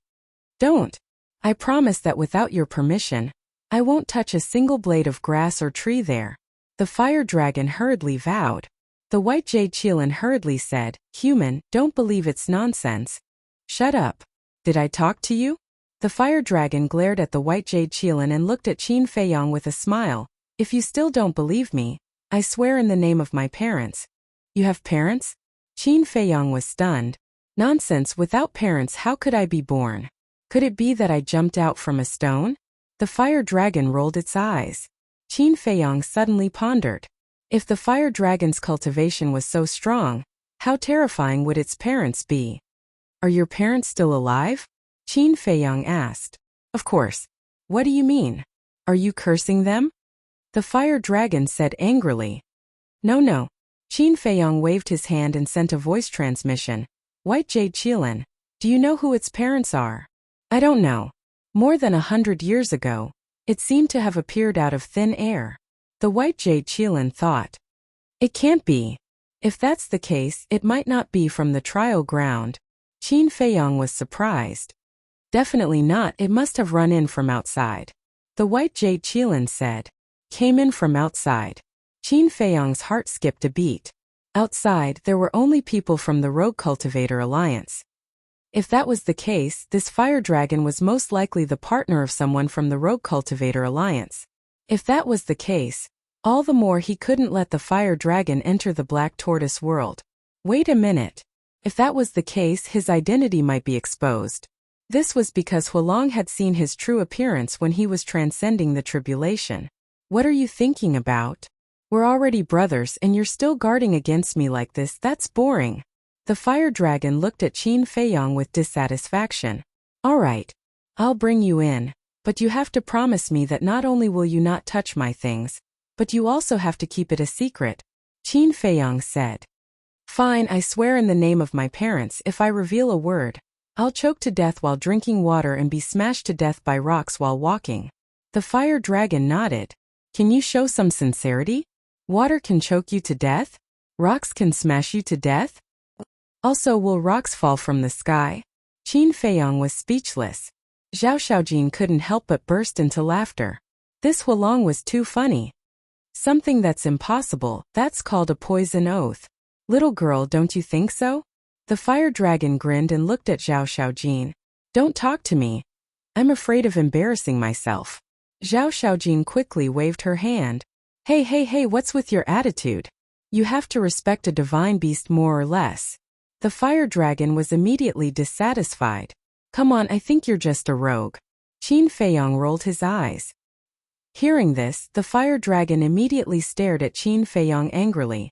"Don't. I promise that without your permission, I won't touch a single blade of grass or tree there." The fire dragon hurriedly vowed. The white jade Qilin hurriedly said, "Human, don't believe it's nonsense." "Shut up. Did I talk to you?" The fire dragon glared at the white jade Qilin and looked at Qin Feiyang with a smile. "If you still don't believe me, I swear in the name of my parents." "You have parents?" Qin Feiyang was stunned. "Nonsense, without parents how could I be born?" Could it be that I jumped out from a stone? The fire dragon rolled its eyes. Qin Feiyong suddenly pondered. If the fire dragon's cultivation was so strong, how terrifying would its parents be? Are your parents still alive? Qin Feiyong asked. Of course. What do you mean? Are you cursing them? The fire dragon said angrily. No. Qin Feiyong waved his hand and sent a voice transmission. White Jade Qilin, do you know who its parents are? I don't know. More than 100 years ago, it seemed to have appeared out of thin air. The White Jade Qilin thought. It can't be. If that's the case, it might not be from the trial ground. Qin Feiyong was surprised. Definitely not, it must have run in from outside. The White Jade Qilin said. Came in from outside. Qin Feiyong's heart skipped a beat. Outside, there were only people from the Rogue Cultivator Alliance. If that was the case, this fire dragon was most likely the partner of someone from the Rogue Cultivator Alliance. If that was the case, all the more he couldn't let the fire dragon enter the Black Tortoise world. Wait a minute. If that was the case, his identity might be exposed. This was because Huolong had seen his true appearance when he was transcending the tribulation. What are you thinking about? We're already brothers and you're still guarding against me like this, that's boring. The fire dragon looked at Qin Feiyong with dissatisfaction. All right. I'll bring you in, but you have to promise me that not only will you not touch my things, but you also have to keep it a secret, Qin Feiyong said. Fine, I swear in the name of my parents, if I reveal a word, I'll choke to death while drinking water and be smashed to death by rocks while walking. The fire dragon nodded. Can you show some sincerity? Water can choke you to death? Rocks can smash you to death? Also, will rocks fall from the sky? Qin Feiyong was speechless. Zhao Xiaojin couldn't help but burst into laughter. This Huolong was too funny. Something that's impossible, that's called a poison oath. Little girl, don't you think so? The fire dragon grinned and looked at Zhao Xiaojin. Don't talk to me. I'm afraid of embarrassing myself. Zhao Xiaojin quickly waved her hand. Hey, what's with your attitude? You have to respect a divine beast more or less. The fire dragon was immediately dissatisfied. Come on, I think you're just a rogue. Qin Feiyong rolled his eyes. Hearing this, the fire dragon immediately stared at Qin Feiyong angrily.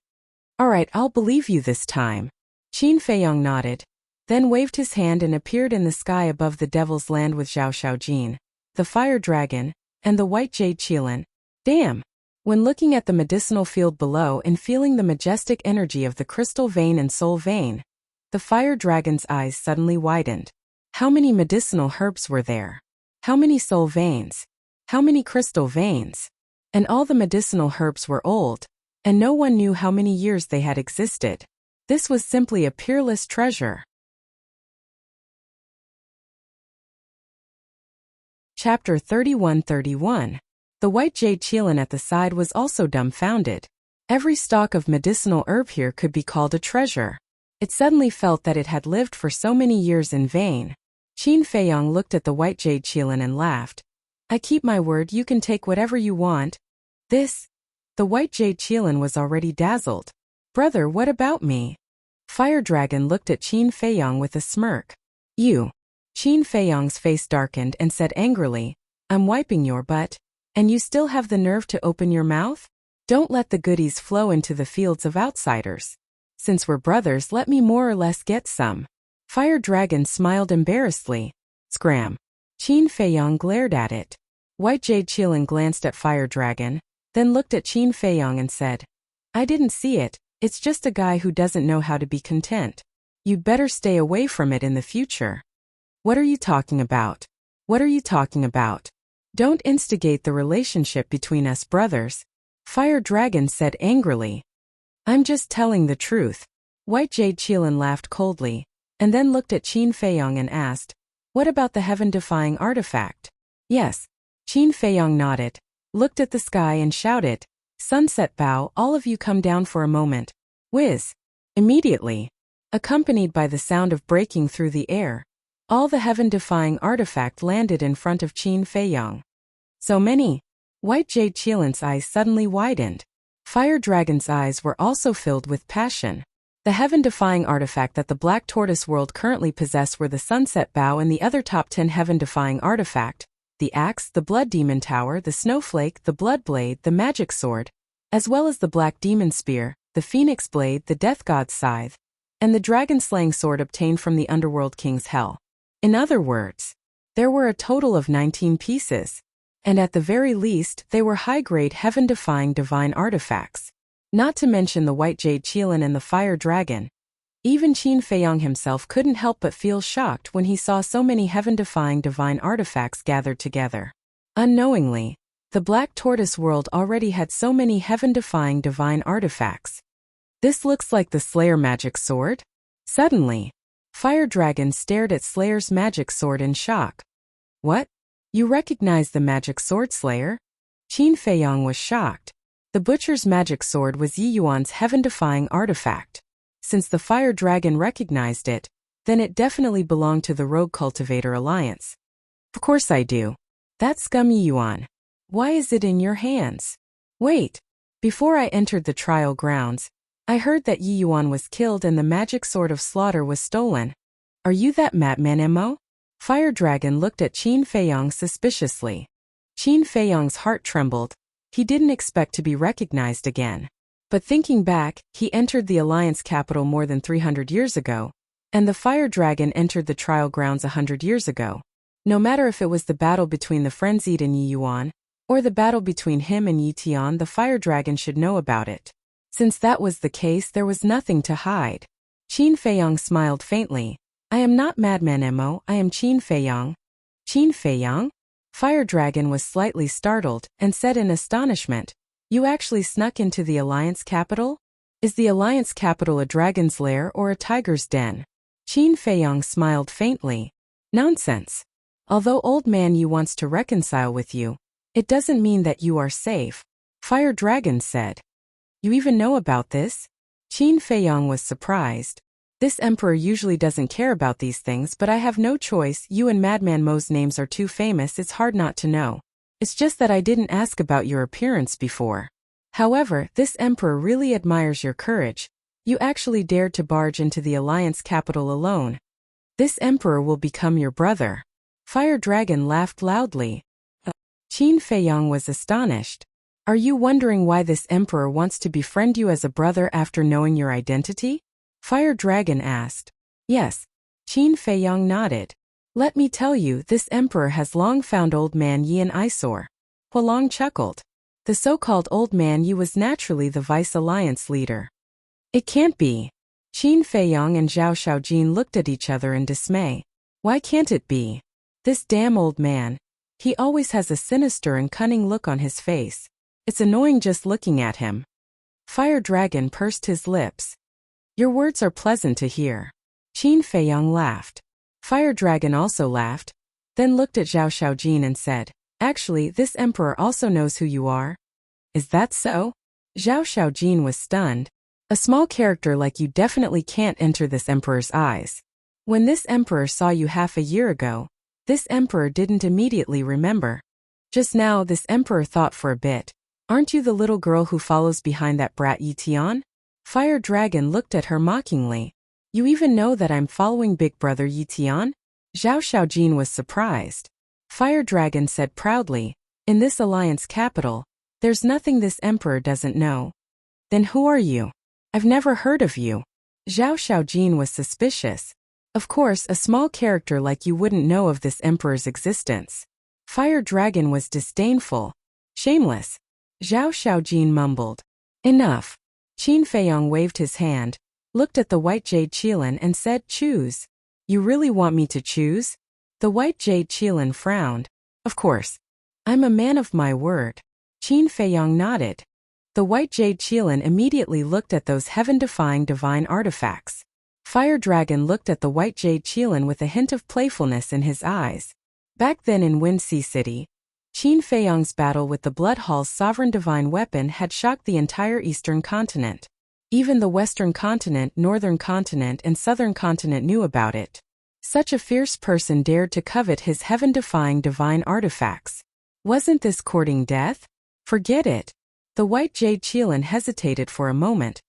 All right, I'll believe you this time. Qin Feiyong nodded, then waved his hand and appeared in the sky above the Devil's Land with Zhao Xiaojin, the fire dragon, and the White Jade Qilin. Damn! When looking at the medicinal field below and feeling the majestic energy of the crystal vein and soul vein, the fire dragon's eyes suddenly widened. How many medicinal herbs were there? How many soul veins? How many crystal veins? And all the medicinal herbs were old, and no one knew how many years they had existed. This was simply a peerless treasure. Chapter 31:31. The White Jade Qilin at the side was also dumbfounded. Every stalk of medicinal herb here could be called a treasure. It suddenly felt that it had lived for so many years in vain. Qin Feiyong looked at the White Jade Qilin and laughed. I keep my word, you can take whatever you want. This? The White Jade Qilin was already dazzled. Brother, what about me? Fire Dragon looked at Qin Feiyong with a smirk. You. Qin Feiyong's face darkened and said angrily, I'm wiping your butt, and you still have the nerve to open your mouth? Don't let the goodies flow into the fields of outsiders. Since we're brothers, let me more or less get some. Fire Dragon smiled embarrassedly. Scram. Qin Feiyong glared at it. White Jade Qilin glanced at Fire Dragon, then looked at Qin Feiyong and said, I didn't see it, it's just a guy who doesn't know how to be content. You'd better stay away from it in the future. What are you talking about? What are you talking about? Don't instigate the relationship between us brothers, Fire Dragon said angrily. I'm just telling the truth. White Jade Qilin laughed coldly, and then looked at Qin Feiyong and asked, what about the heaven-defying artifact? Yes. Qin Feiyong nodded, looked at the sky and shouted, Sunset Bow, all of you come down for a moment. Whiz. Immediately, accompanied by the sound of breaking through the air, all the heaven-defying artifact landed in front of Qin Feiyong. So many. White Jade Qilin's eyes suddenly widened. Fire Dragon's eyes were also filled with passion. The heaven-defying artifact that the Black Tortoise world currently possess were the Sunset Bow and the other top 10 heaven-defying artifact, the Axe, the Blood Demon Tower, the Snowflake, the Blood Blade, the Magic Sword, as well as the Black Demon Spear, the Phoenix Blade, the Death God's Scythe, and the Dragon-Slaying Sword obtained from the Underworld King's Hell. In other words, there were a total of 19 pieces, and at the very least, they were high-grade heaven-defying divine artifacts. Not to mention the White Jade Qilin and the Fire Dragon. Even Qin Feiyang himself couldn't help but feel shocked when he saw so many heaven-defying divine artifacts gathered together. Unknowingly, the Black Tortoise world already had so many heaven-defying divine artifacts. This looks like the Slayer magic sword? Suddenly, Fire Dragon stared at Slayer's magic sword in shock. What? You recognize the magic sword, Slayer? Qin Feiyang was shocked. The Butcher's magic sword was Yi Yuan's heaven-defying artifact. Since the Fire Dragon recognized it, then it definitely belonged to the Rogue Cultivator Alliance. Of course I do. That scum Yi Yuan. Why is it in your hands? Wait. Before I entered the trial grounds, I heard that Yi Yuan was killed and the magic sword of slaughter was stolen. Are you that madman Mo? Fire Dragon looked at Qin Feiyang suspiciously. Qin Feiyang's heart trembled. He didn't expect to be recognized again. But thinking back, he entered the Alliance capital more than 300 years ago, and the Fire Dragon entered the trial grounds 100 years ago. No matter if it was the battle between the frenzied and Yi Yuan, or the battle between him and Yi Tian, the Fire Dragon should know about it. Since that was the case, there was nothing to hide. Qin Feiyang smiled faintly. I am not Madman Mo, I am Qin Feiyang. Qin Feiyang? Fire Dragon was slightly startled and said in astonishment, You actually snuck into the Alliance capital? Is the Alliance capital a dragon's lair or a tiger's den? Qin Feiyang smiled faintly. Nonsense. Although Old Man Yu wants to reconcile with you, it doesn't mean that you are safe, Fire Dragon said. You even know about this? Qin Feiyang was surprised. This emperor usually doesn't care about these things, but I have no choice. You and Madman Mo's names are too famous, it's hard not to know. It's just that I didn't ask about your appearance before. However, this emperor really admires your courage. You actually dared to barge into the Alliance capital alone. This emperor will become your brother. Fire Dragon laughed loudly. Qin Feiyang was astonished. Are you wondering why this emperor wants to befriend you as a brother after knowing your identity? Fire Dragon asked. Yes. Qin Feiyang nodded. Let me tell you, this emperor has long found Old Man Yi an eyesore. Hualong chuckled. The so-called Old Man Yi was naturally the vice-alliance leader. It can't be. Qin Feiyang and Zhao Shaojin looked at each other in dismay. Why can't it be? This damn old man. He always has a sinister and cunning look on his face. It's annoying just looking at him. Fire Dragon pursed his lips. Your words are pleasant to hear. Qin Feiyang laughed. Fire Dragon also laughed, then looked at Zhao Shaojin and said, Actually, this emperor also knows who you are. Is that so? Zhao Shaojin was stunned. A small character like you definitely can't enter this emperor's eyes. When this emperor saw you half a year ago, this emperor didn't immediately remember. Just now, this emperor thought for a bit. Aren't you the little girl who follows behind that brat Yi Tian? Fire Dragon looked at her mockingly. You even know that I'm following Big Brother Yi Tian? Zhao Shaojin was surprised. Fire Dragon said proudly, In this Alliance capital, there's nothing this emperor doesn't know. Then who are you? I've never heard of you. Zhao Shaojin was suspicious. Of course, a small character like you wouldn't know of this emperor's existence. Fire Dragon was disdainful. Shameless. Zhao Shaojin mumbled. Enough. Qin Feiyang waved his hand, looked at the White Jade Qilin and said, Choose. You really want me to choose? The White Jade Qilin frowned. Of course. I'm a man of my word. Qin Feiyang nodded. The White Jade Qilin immediately looked at those heaven-defying divine artifacts. Fire Dragon looked at the White Jade Qilin with a hint of playfulness in his eyes. Back then in Wind Sea City, Qin Feiyang's battle with the Blood Hall's sovereign divine weapon had shocked the entire Eastern continent. Even the Western continent, Northern continent, and Southern continent knew about it. Such a fierce person dared to covet his heaven-defying divine artifacts. Wasn't this courting death? Forget it. The White Jade Qilin hesitated for a moment,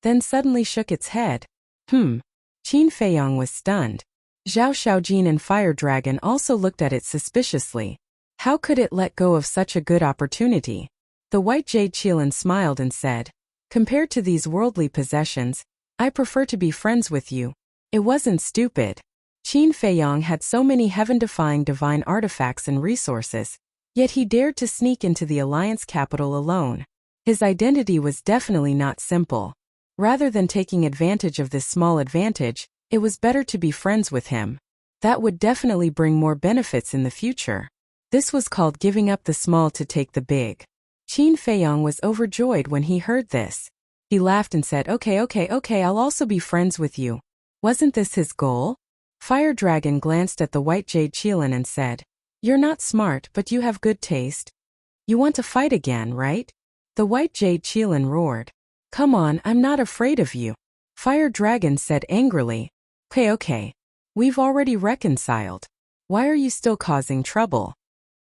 then suddenly shook its head. Qin Feiyong was stunned. Zhao Xiaojin and Fire Dragon also looked at it suspiciously. How could it let go of such a good opportunity? The White Jade Qilin smiled and said, "Compared to these worldly possessions, I prefer to be friends with you." It wasn't stupid. Qin Feiyong had so many heaven-defying divine artifacts and resources, yet he dared to sneak into the Alliance capital alone. His identity was definitely not simple. Rather than taking advantage of this small advantage, it was better to be friends with him. That would definitely bring more benefits in the future. This was called giving up the small to take the big. Qin Feiyong was overjoyed when he heard this. He laughed and said, Okay, I'll also be friends with you. Wasn't this his goal? Fire Dragon glanced at the White Jade Qilin and said, "You're not smart, but you have good taste. You want to fight again, right?" The White Jade Qilin roared. "Come on, I'm not afraid of you." Fire Dragon said angrily, Okay. We've already reconciled. Why are you still causing trouble?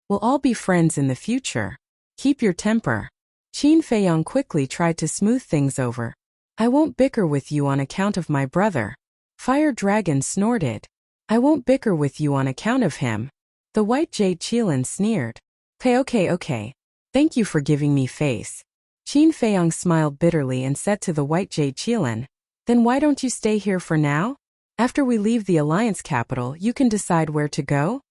We'll all be friends in the future. Keep your temper." Qin Feiyong quickly tried to smooth things over. "I won't bicker with you on account of my brother." Fire Dragon snorted. "I won't bicker with you on account of him." The White Jade Qilin sneered. Okay. Thank you for giving me face." Qin Feiyong smiled bitterly and said to the White Jade Qilin, "Then why don't you stay here for now? After we leave the Alliance capital, you can decide where to go?"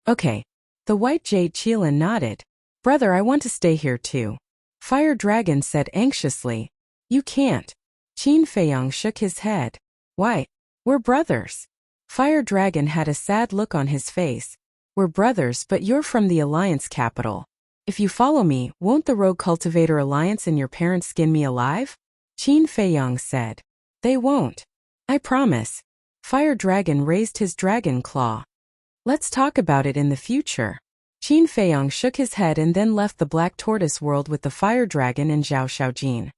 "Okay." The White Jade Qilin nodded. "Brother, I want to stay here too." Fire Dragon said anxiously. "You can't." Qin Feiyong shook his head. "Why? We're brothers." Fire Dragon had a sad look on his face. "We're brothers, but you're from the Alliance capital. If you follow me, won't the Rogue Cultivator Alliance and your parents skin me alive?" Qin Feiyong said. "They won't. I promise." Fire Dragon raised his dragon claw. "Let's talk about it in the future." Qin Feiyong shook his head and then left the Black Tortoise world with the Fire Dragon and Zhao Xiaojin.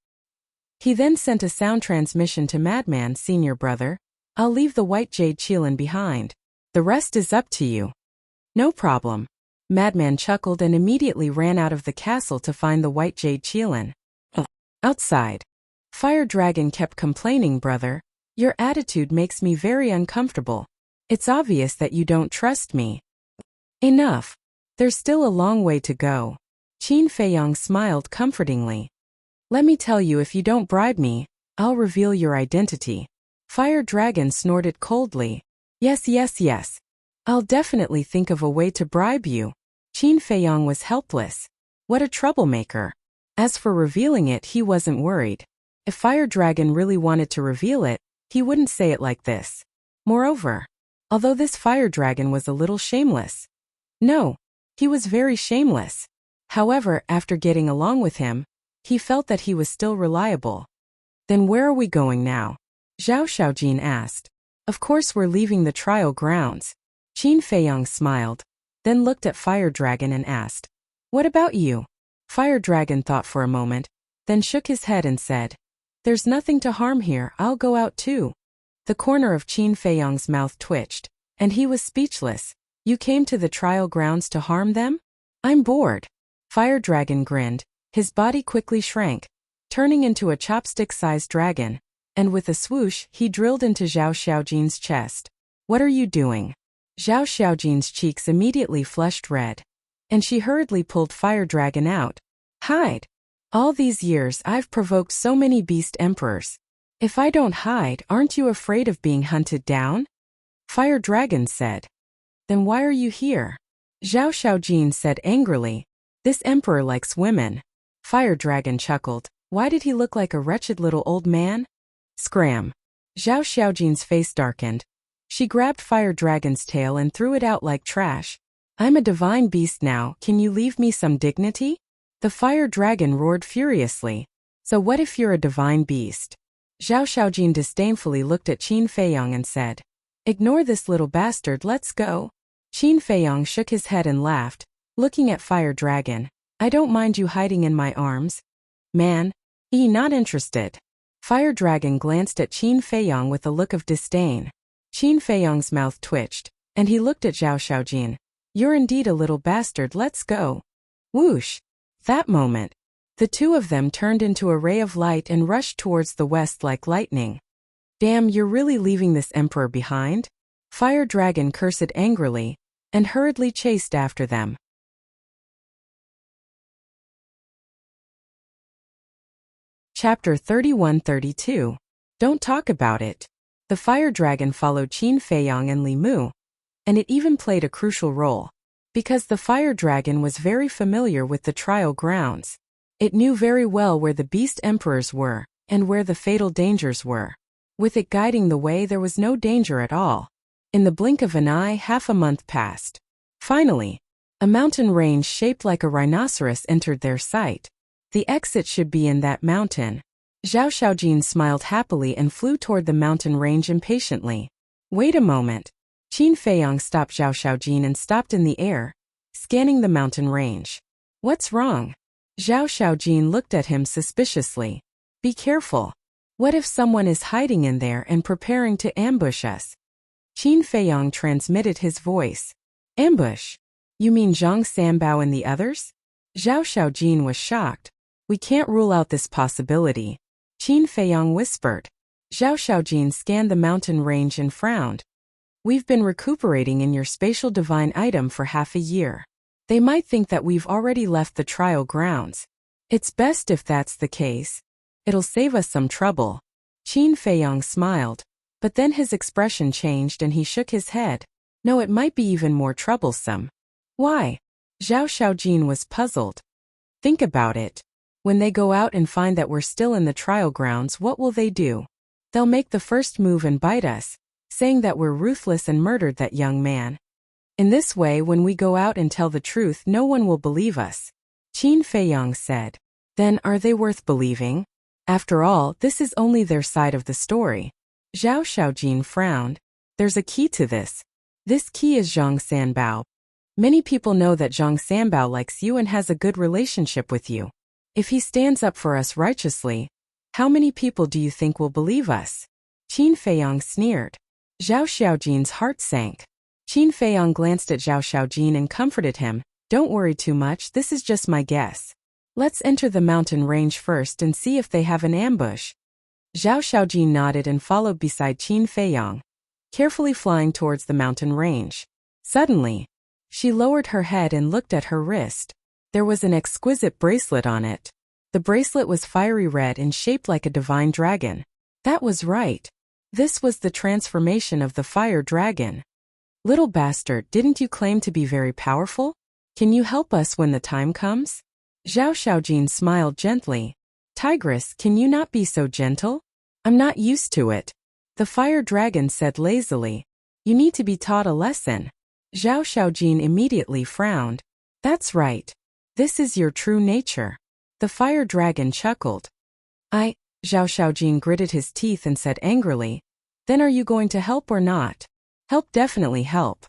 He then sent a sound transmission to Madman, "Senior brother, I'll leave the White Jade Qilin behind. The rest is up to you." "No problem." Madman chuckled and immediately ran out of the castle to find the White Jade Qilin. Outside. Fire Dragon kept complaining, "Brother, your attitude makes me very uncomfortable. It's obvious that you don't trust me." "Enough. There's still a long way to go." Qin Feiyong smiled comfortingly. "Let me tell you, if you don't bribe me, I'll reveal your identity." Fire Dragon snorted coldly. Yes. I'll definitely think of a way to bribe you." Qin Feiyong was helpless. What a troublemaker. As for revealing it, he wasn't worried. If Fire Dragon really wanted to reveal it, he wouldn't say it like this. Moreover, although this Fire Dragon was a little shameless. No, he was very shameless. However, after getting along with him, he felt that he was still reliable. "Then where are we going now?" Zhao Xiaojin asked. "Of course we're leaving the trial grounds." Qin Feiyong smiled, then looked at Fire Dragon and asked, "What about you?" Fire Dragon thought for a moment, then shook his head and said, "There's nothing to harm here, I'll go out too." The corner of Qin Feiyong's mouth twitched, and he was speechless. "You came to the trial grounds to harm them?" "I'm bored." Fire Dragon grinned, his body quickly shrank, turning into a chopstick-sized dragon, and with a swoosh, he drilled into Zhao Xiaojin's chest. "What are you doing?" Zhao Xiaojin's cheeks immediately flushed red, and she hurriedly pulled Fire Dragon out. "Hide. All these years I've provoked so many beast emperors. If I don't hide, aren't you afraid of being hunted down?" Fire Dragon said. "Then why are you here?" Zhao Xiaojin said angrily. "This emperor likes women." Fire Dragon chuckled. "Why did he look like a wretched little old man?" Scram. Zhao Xiaojin's face darkened. She grabbed Fire Dragon's tail and threw it out like trash. "I'm a divine beast now, can you leave me some dignity?" The Fire Dragon roared furiously. "So what if you're a divine beast?" Zhao Xiaojin disdainfully looked at Qin Feiyong and said, "Ignore this little bastard, let's go." Qin Feiyong shook his head and laughed, looking at Fire Dragon. "I don't mind you hiding in my arms. Man, not interested." Fire Dragon glanced at Qin Feiyong with a look of disdain. Qin Feiyong's mouth twitched, and he looked at Zhao Xiaojin. "You're indeed a little bastard, let's go." Whoosh! That moment, The two of them turned into a ray of light and rushed towards the west like lightning. Damn, you're really leaving this emperor behind? Fire Dragon cursed angrily, and hurriedly chased after them. Chapter 31-32. Don't talk about it. The Fire Dragon followed Qin Feiyang and Li Mu, and it even played a crucial role. Because the Fire Dragon was very familiar with the trial grounds. It knew very well where the beast emperors were, and where the fatal dangers were. With it guiding the way, there was no danger at all. In the blink of an eye, half a month passed. Finally, a mountain range shaped like a rhinoceros entered their sight. The exit should be in that mountain. Zhao Xiaojin smiled happily and flew toward the mountain range impatiently. Wait a moment. Qin Feiyang stopped Zhao Xiaojin and stopped in the air, scanning the mountain range. What's wrong? Zhao Xiaojin looked at him suspiciously. Be careful. What if someone is hiding in there and preparing to ambush us? Qin Feiyang transmitted his voice. Ambush? You mean Zhang Sanbao and the others? Zhao Xiaojin was shocked. We can't rule out this possibility. Qin Feiyang whispered. Zhao Xiaojin scanned the mountain range and frowned. We've been recuperating in your spatial divine item for half a year. They might think that we've already left the trial grounds. It's best if that's the case. It'll save us some trouble. Qin Feiyang smiled, but then his expression changed and he shook his head. No, it might be even more troublesome. Why? Zhao Xiaojin was puzzled. Think about it. When they go out and find that we're still in the trial grounds, what will they do? They'll make the first move and bite us, saying that we're ruthless and murdered that young man. In this way, when we go out and tell the truth, no one will believe us. Qin Feiyang said. Then are they worth believing? After all, this is only their side of the story. Zhao Xiaojin frowned. There's a key to this. This key is Zhang Sanbao. Many people know that Zhang Sanbao likes you and has a good relationship with you. If he stands up for us righteously, how many people do you think will believe us? Qin Feiyang sneered. Zhao Xiaojin's heart sank. Qin Feiyang glanced at Zhao Xiaojin and comforted him. Don't worry too much, this is just my guess. Let's enter the mountain range first and see if they have an ambush. Zhao Xiaojin nodded and followed beside Qin Feiyang, carefully flying towards the mountain range. Suddenly, she lowered her head and looked at her wrist. There was an exquisite bracelet on it. The bracelet was fiery red and shaped like a divine dragon. That was right. This was the transformation of the fire dragon. Little bastard, didn't you claim to be very powerful? Can you help us when the time comes? Zhao Xiaojin smiled gently. Tigress, can you not be so gentle? I'm not used to it. The fire dragon said lazily. You need to be taught a lesson. Zhao Xiaojin immediately frowned. That's right. This is your true nature. The fire dragon chuckled. Zhao Xiaojin gritted his teeth and said angrily. Then are you going to help or not? Help, definitely help.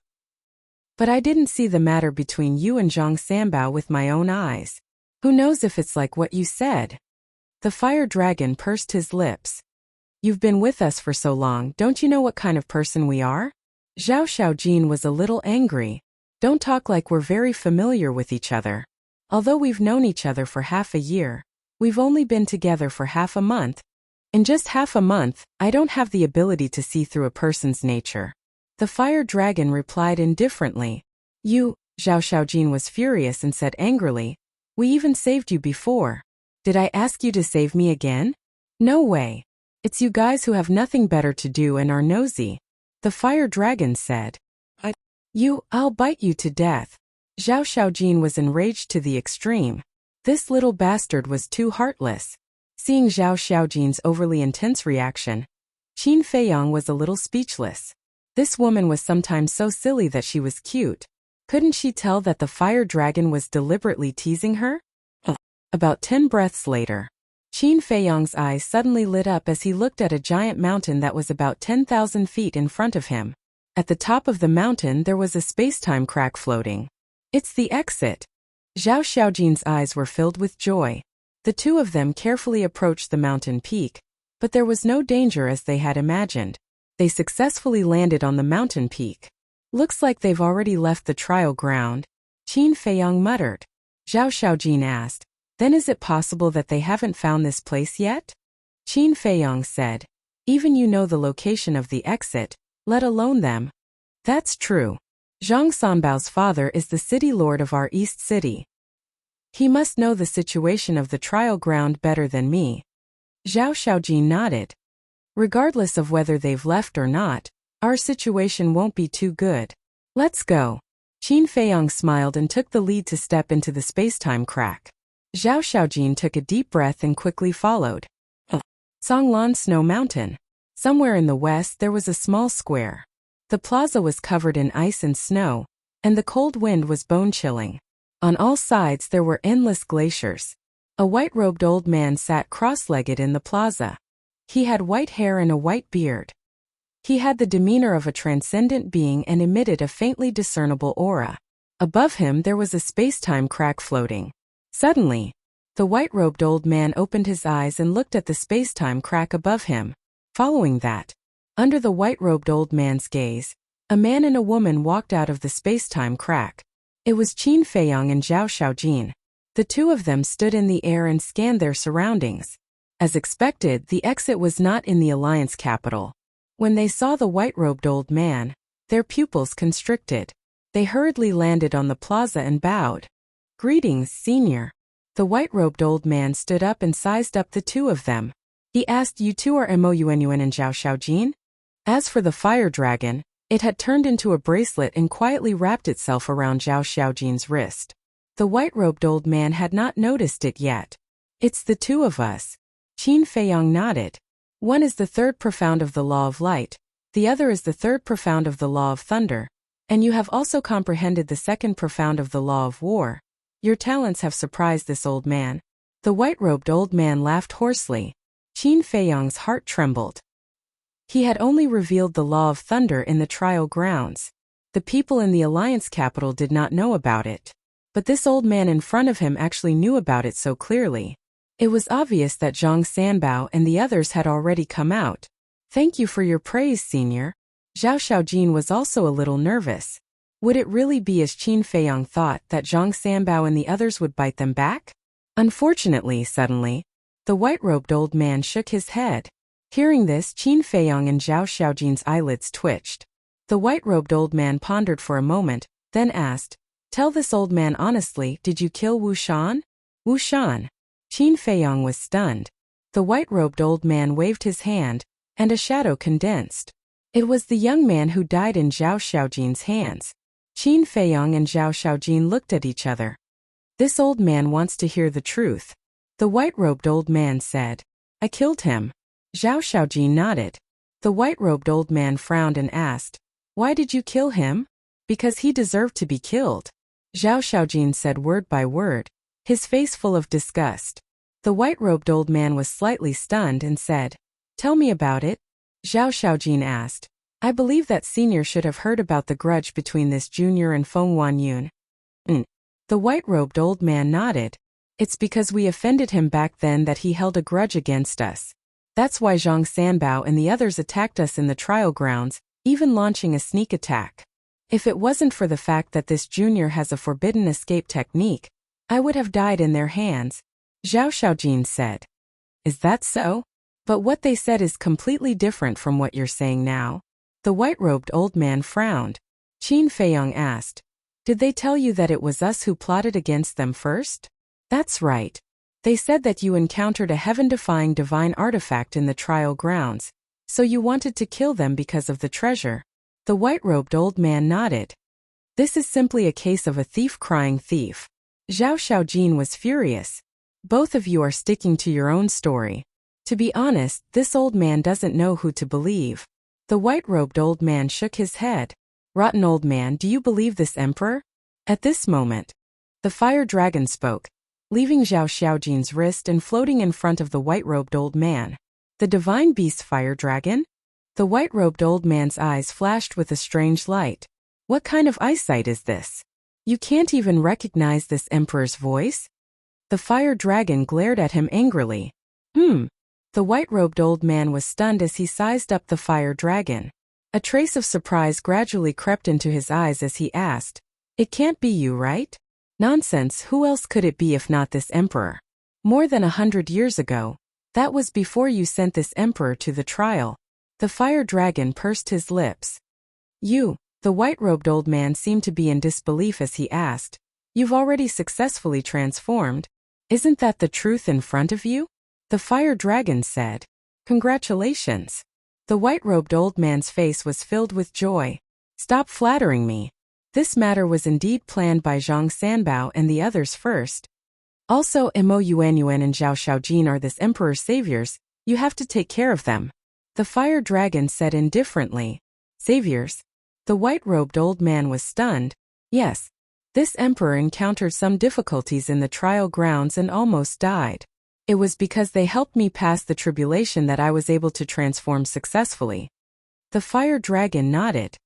But I didn't see the matter between you and Zhang Sanbao with my own eyes. Who knows if it's like what you said? The fire dragon pursed his lips. You've been with us for so long, don't you know what kind of person we are? Zhao Xiaojin was a little angry. Don't talk like we're very familiar with each other. Although we've known each other for half a year, we've only been together for half a month. In just half a month, I don't have the ability to see through a person's nature. The fire dragon replied indifferently. You, Zhao Xiaojin was furious and said angrily. We even saved you before. Did I ask you to save me again? No way. It's you guys who have nothing better to do and are nosy. The fire dragon said. I'll bite you to death. Zhao Xiaojin was enraged to the extreme. This little bastard was too heartless. Seeing Zhao Xiaojin's overly intense reaction, Qin Feiyang was a little speechless. This woman was sometimes so silly that she was cute. Couldn't she tell that the fire dragon was deliberately teasing her? About 10 breaths later, Qin Feiyang's eyes suddenly lit up as he looked at a giant mountain that was about 10,000 feet in front of him. At the top of the mountain there was a space-time crack floating. It's the exit. Zhao Xiaojin's eyes were filled with joy. The two of them carefully approached the mountain peak, but there was no danger as they had imagined. They successfully landed on the mountain peak. Looks like they've already left the trial ground, Qin Feiyang muttered. Zhao Xiaojin asked, Then is it possible that they haven't found this place yet? Qin Feiyang said. Even you know the location of the exit, let alone them. That's true. Zhang Sanbao's father is the city lord of our East City. He must know the situation of the trial ground better than me. Zhao Xiaojin nodded. Regardless of whether they've left or not, our situation won't be too good. Let's go. Qin Feiyang smiled and took the lead to step into the space-time crack. Zhao Xiaojin took a deep breath and quickly followed. Songlan Snow Mountain. Somewhere in the west there was a small square. The plaza was covered in ice and snow, and the cold wind was bone-chilling. On all sides there were endless glaciers. A white-robed old man sat cross-legged in the plaza. He had white hair and a white beard. He had the demeanor of a transcendent being and emitted a faintly discernible aura. Above him there was a space-time crack floating. Suddenly, the white-robed old man opened his eyes and looked at the space-time crack above him. Following that, under the white-robed old man's gaze, a man and a woman walked out of the space-time crack. It was Qin Feiyang and Zhao Xiaojin. The two of them stood in the air and scanned their surroundings. As expected, the exit was not in the Alliance capital. When they saw the white-robed old man, their pupils constricted. They hurriedly landed on the plaza and bowed. Greetings, senior. The white-robed old man stood up and sized up the two of them. He asked, you two are Moyuanyuan and Zhao Xiaojin? As for the fire dragon, it had turned into a bracelet and quietly wrapped itself around Zhao Xiaojin's wrist. The white-robed old man had not noticed it yet. It's the two of us. Qin Feiyang nodded. One is the third profound of the law of light, the other is the third profound of the law of thunder, and you have also comprehended the second profound of the law of war. Your talents have surprised this old man. The white-robed old man laughed hoarsely. Qin Feiyang's heart trembled. He had only revealed the law of thunder in the trial grounds. The people in the Alliance capital did not know about it. But this old man in front of him actually knew about it so clearly. It was obvious that Zhang Sanbao and the others had already come out. Thank you for your praise, senior. Zhao Xiaojin was also a little nervous. Would it really be as Qin Feiyang thought that Zhang Sanbao and the others would bite them back? Unfortunately, suddenly, the white-robed old man shook his head. Hearing this, Qin Feiyang and Zhao Xiaojin's eyelids twitched. The white-robed old man pondered for a moment, then asked, Tell this old man honestly, did you kill Wu Shan? Wu Shan. Qin Feiyang was stunned. The white-robed old man waved his hand, and a shadow condensed. It was the young man who died in Zhao Xiaojin's hands. Qin Feiyang and Zhao Xiaojin looked at each other. This old man wants to hear the truth. The white-robed old man said, I killed him. Zhao Xiaojin nodded. The white-robed old man frowned and asked, Why did you kill him? Because he deserved to be killed. Zhao Xiaojin said word by word, his face full of disgust. The white-robed old man was slightly stunned and said, Tell me about it. Zhao Xiaojin asked, I believe that senior should have heard about the grudge between this junior and Feng Wanyun. The white-robed old man nodded. It's because we offended him back then that he held a grudge against us. That's why Zhang Sanbao and the others attacked us in the trial grounds, even launching a sneak attack. If it wasn't for the fact that this junior has a forbidden escape technique, I would have died in their hands, Zhao Xiaojin said. Is that so? But what they said is completely different from what you're saying now. The white-robed old man frowned. Qin Feiyang asked, Did they tell you that it was us who plotted against them first? That's right. They said that you encountered a heaven-defying divine artifact in the trial grounds, so you wanted to kill them because of the treasure. The white-robed old man nodded. This is simply a case of a thief crying thief. Zhao Xiaojin was furious. Both of you are sticking to your own story. To be honest, this old man doesn't know who to believe. The white-robed old man shook his head. Rotten old man, do you believe this emperor? At this moment, the fire dragon spoke, leaving Zhao Xiaojin's wrist and floating in front of the white-robed old man. The divine beast fire dragon? The white-robed old man's eyes flashed with a strange light. What kind of eyesight is this? You can't even recognize this emperor's voice? The fire dragon glared at him angrily. The white-robed old man was stunned as he sized up the fire dragon. A trace of surprise gradually crept into his eyes as he asked, It can't be you, right? Nonsense, who else could it be if not this emperor? More than 100 years ago. That was before you sent this emperor to the trial. The fire dragon pursed his lips. You, the white-robed old man seemed to be in disbelief as he asked, you've already successfully transformed. Isn't that the truth in front of you? The fire dragon said. Congratulations. The white-robed old man's face was filled with joy. Stop flattering me. This matter was indeed planned by Zhang Sanbao and the others first. Also, Mo Yuanyuan and Zhao Xiaojin are this emperor's saviors. You have to take care of them. The fire dragon said indifferently. Saviors? The white-robed old man was stunned. Yes. This emperor encountered some difficulties in the trial grounds and almost died. It was because they helped me pass the tribulation that I was able to transform successfully. The fire dragon nodded.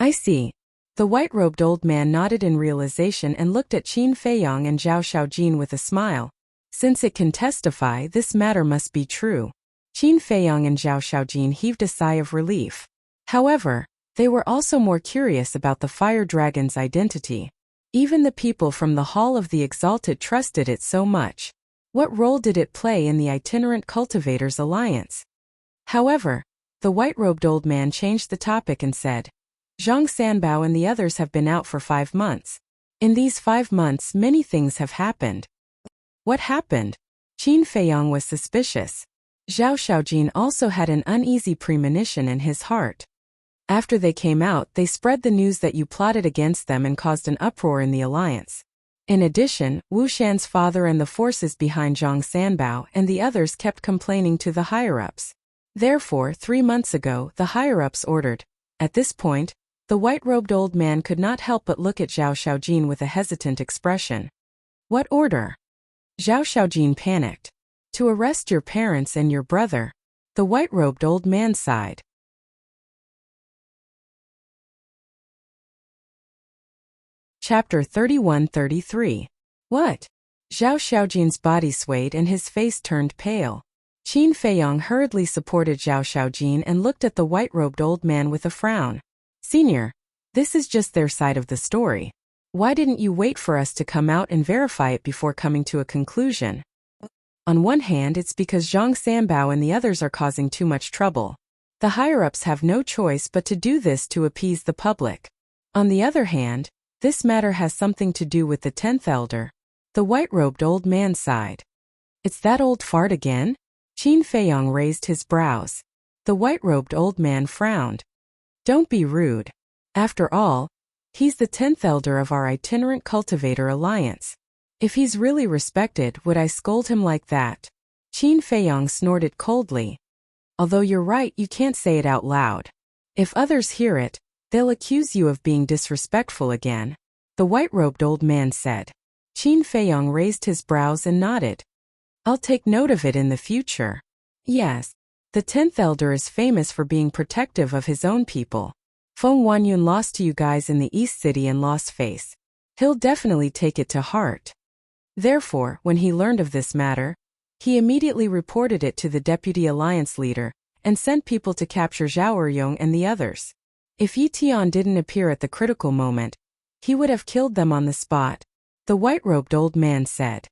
I see. The white-robed old man nodded in realization and looked at Qin Feiyang and Zhao Xiaojin with a smile. Since it can testify, this matter must be true. Qin Feiyang and Zhao Xiaojin heaved a sigh of relief. However, they were also more curious about the fire dragon's identity. Even the people from the Hall of the Exalted trusted it so much. What role did it play in the itinerant cultivators' alliance? However, the white-robed old man changed the topic and said, Zhang Sanbao and the others have been out for 5 months. In these 5 months, many things have happened. What happened? Qin Feiyang was suspicious. Zhao Xiaojin also had an uneasy premonition in his heart. After they came out, they spread the news that you plotted against them and caused an uproar in the alliance. In addition, Wu Shan's father and the forces behind Zhang Sanbao and the others kept complaining to the higher-ups. Therefore, 3 months ago, the higher-ups ordered. At this point, the white-robed old man could not help but look at Zhao Xiaojin with a hesitant expression. What order? Zhao Xiaojin panicked. To arrest your parents and your brother. The white-robed old man sighed. Chapter 31-33. What? Zhao Xiaojin's body swayed and his face turned pale. Qin Feiyang hurriedly supported Zhao Xiaojin and looked at the white-robed old man with a frown. Senior, this is just their side of the story. Why didn't you wait for us to come out and verify it before coming to a conclusion? On one hand, it's because Zhang Sanbao and the others are causing too much trouble. The higher-ups have no choice but to do this to appease the public. On the other hand, this matter has something to do with the 10th elder. The white-robed old man sighed. It's that old fart again? Qin Feiyang raised his brows. The white-robed old man frowned. Don't be rude. After all, he's the 10th elder of our itinerant cultivator alliance. If he's really respected, would I scold him like that? Qin Feiyang snorted coldly. Although you're right, you can't say it out loud. If others hear it, they'll accuse you of being disrespectful again. The white-robed old man said. Qin Feiyang raised his brows and nodded. I'll take note of it in the future. Yes. The 10th elder is famous for being protective of his own people. Feng Wanyun lost to you guys in the East City and lost face. He'll definitely take it to heart. Therefore, when he learned of this matter, he immediately reported it to the deputy alliance leader and sent people to capture Zhao Eryong and the others. If Yi Tian didn't appear at the critical moment, he would have killed them on the spot, the white-robed old man said.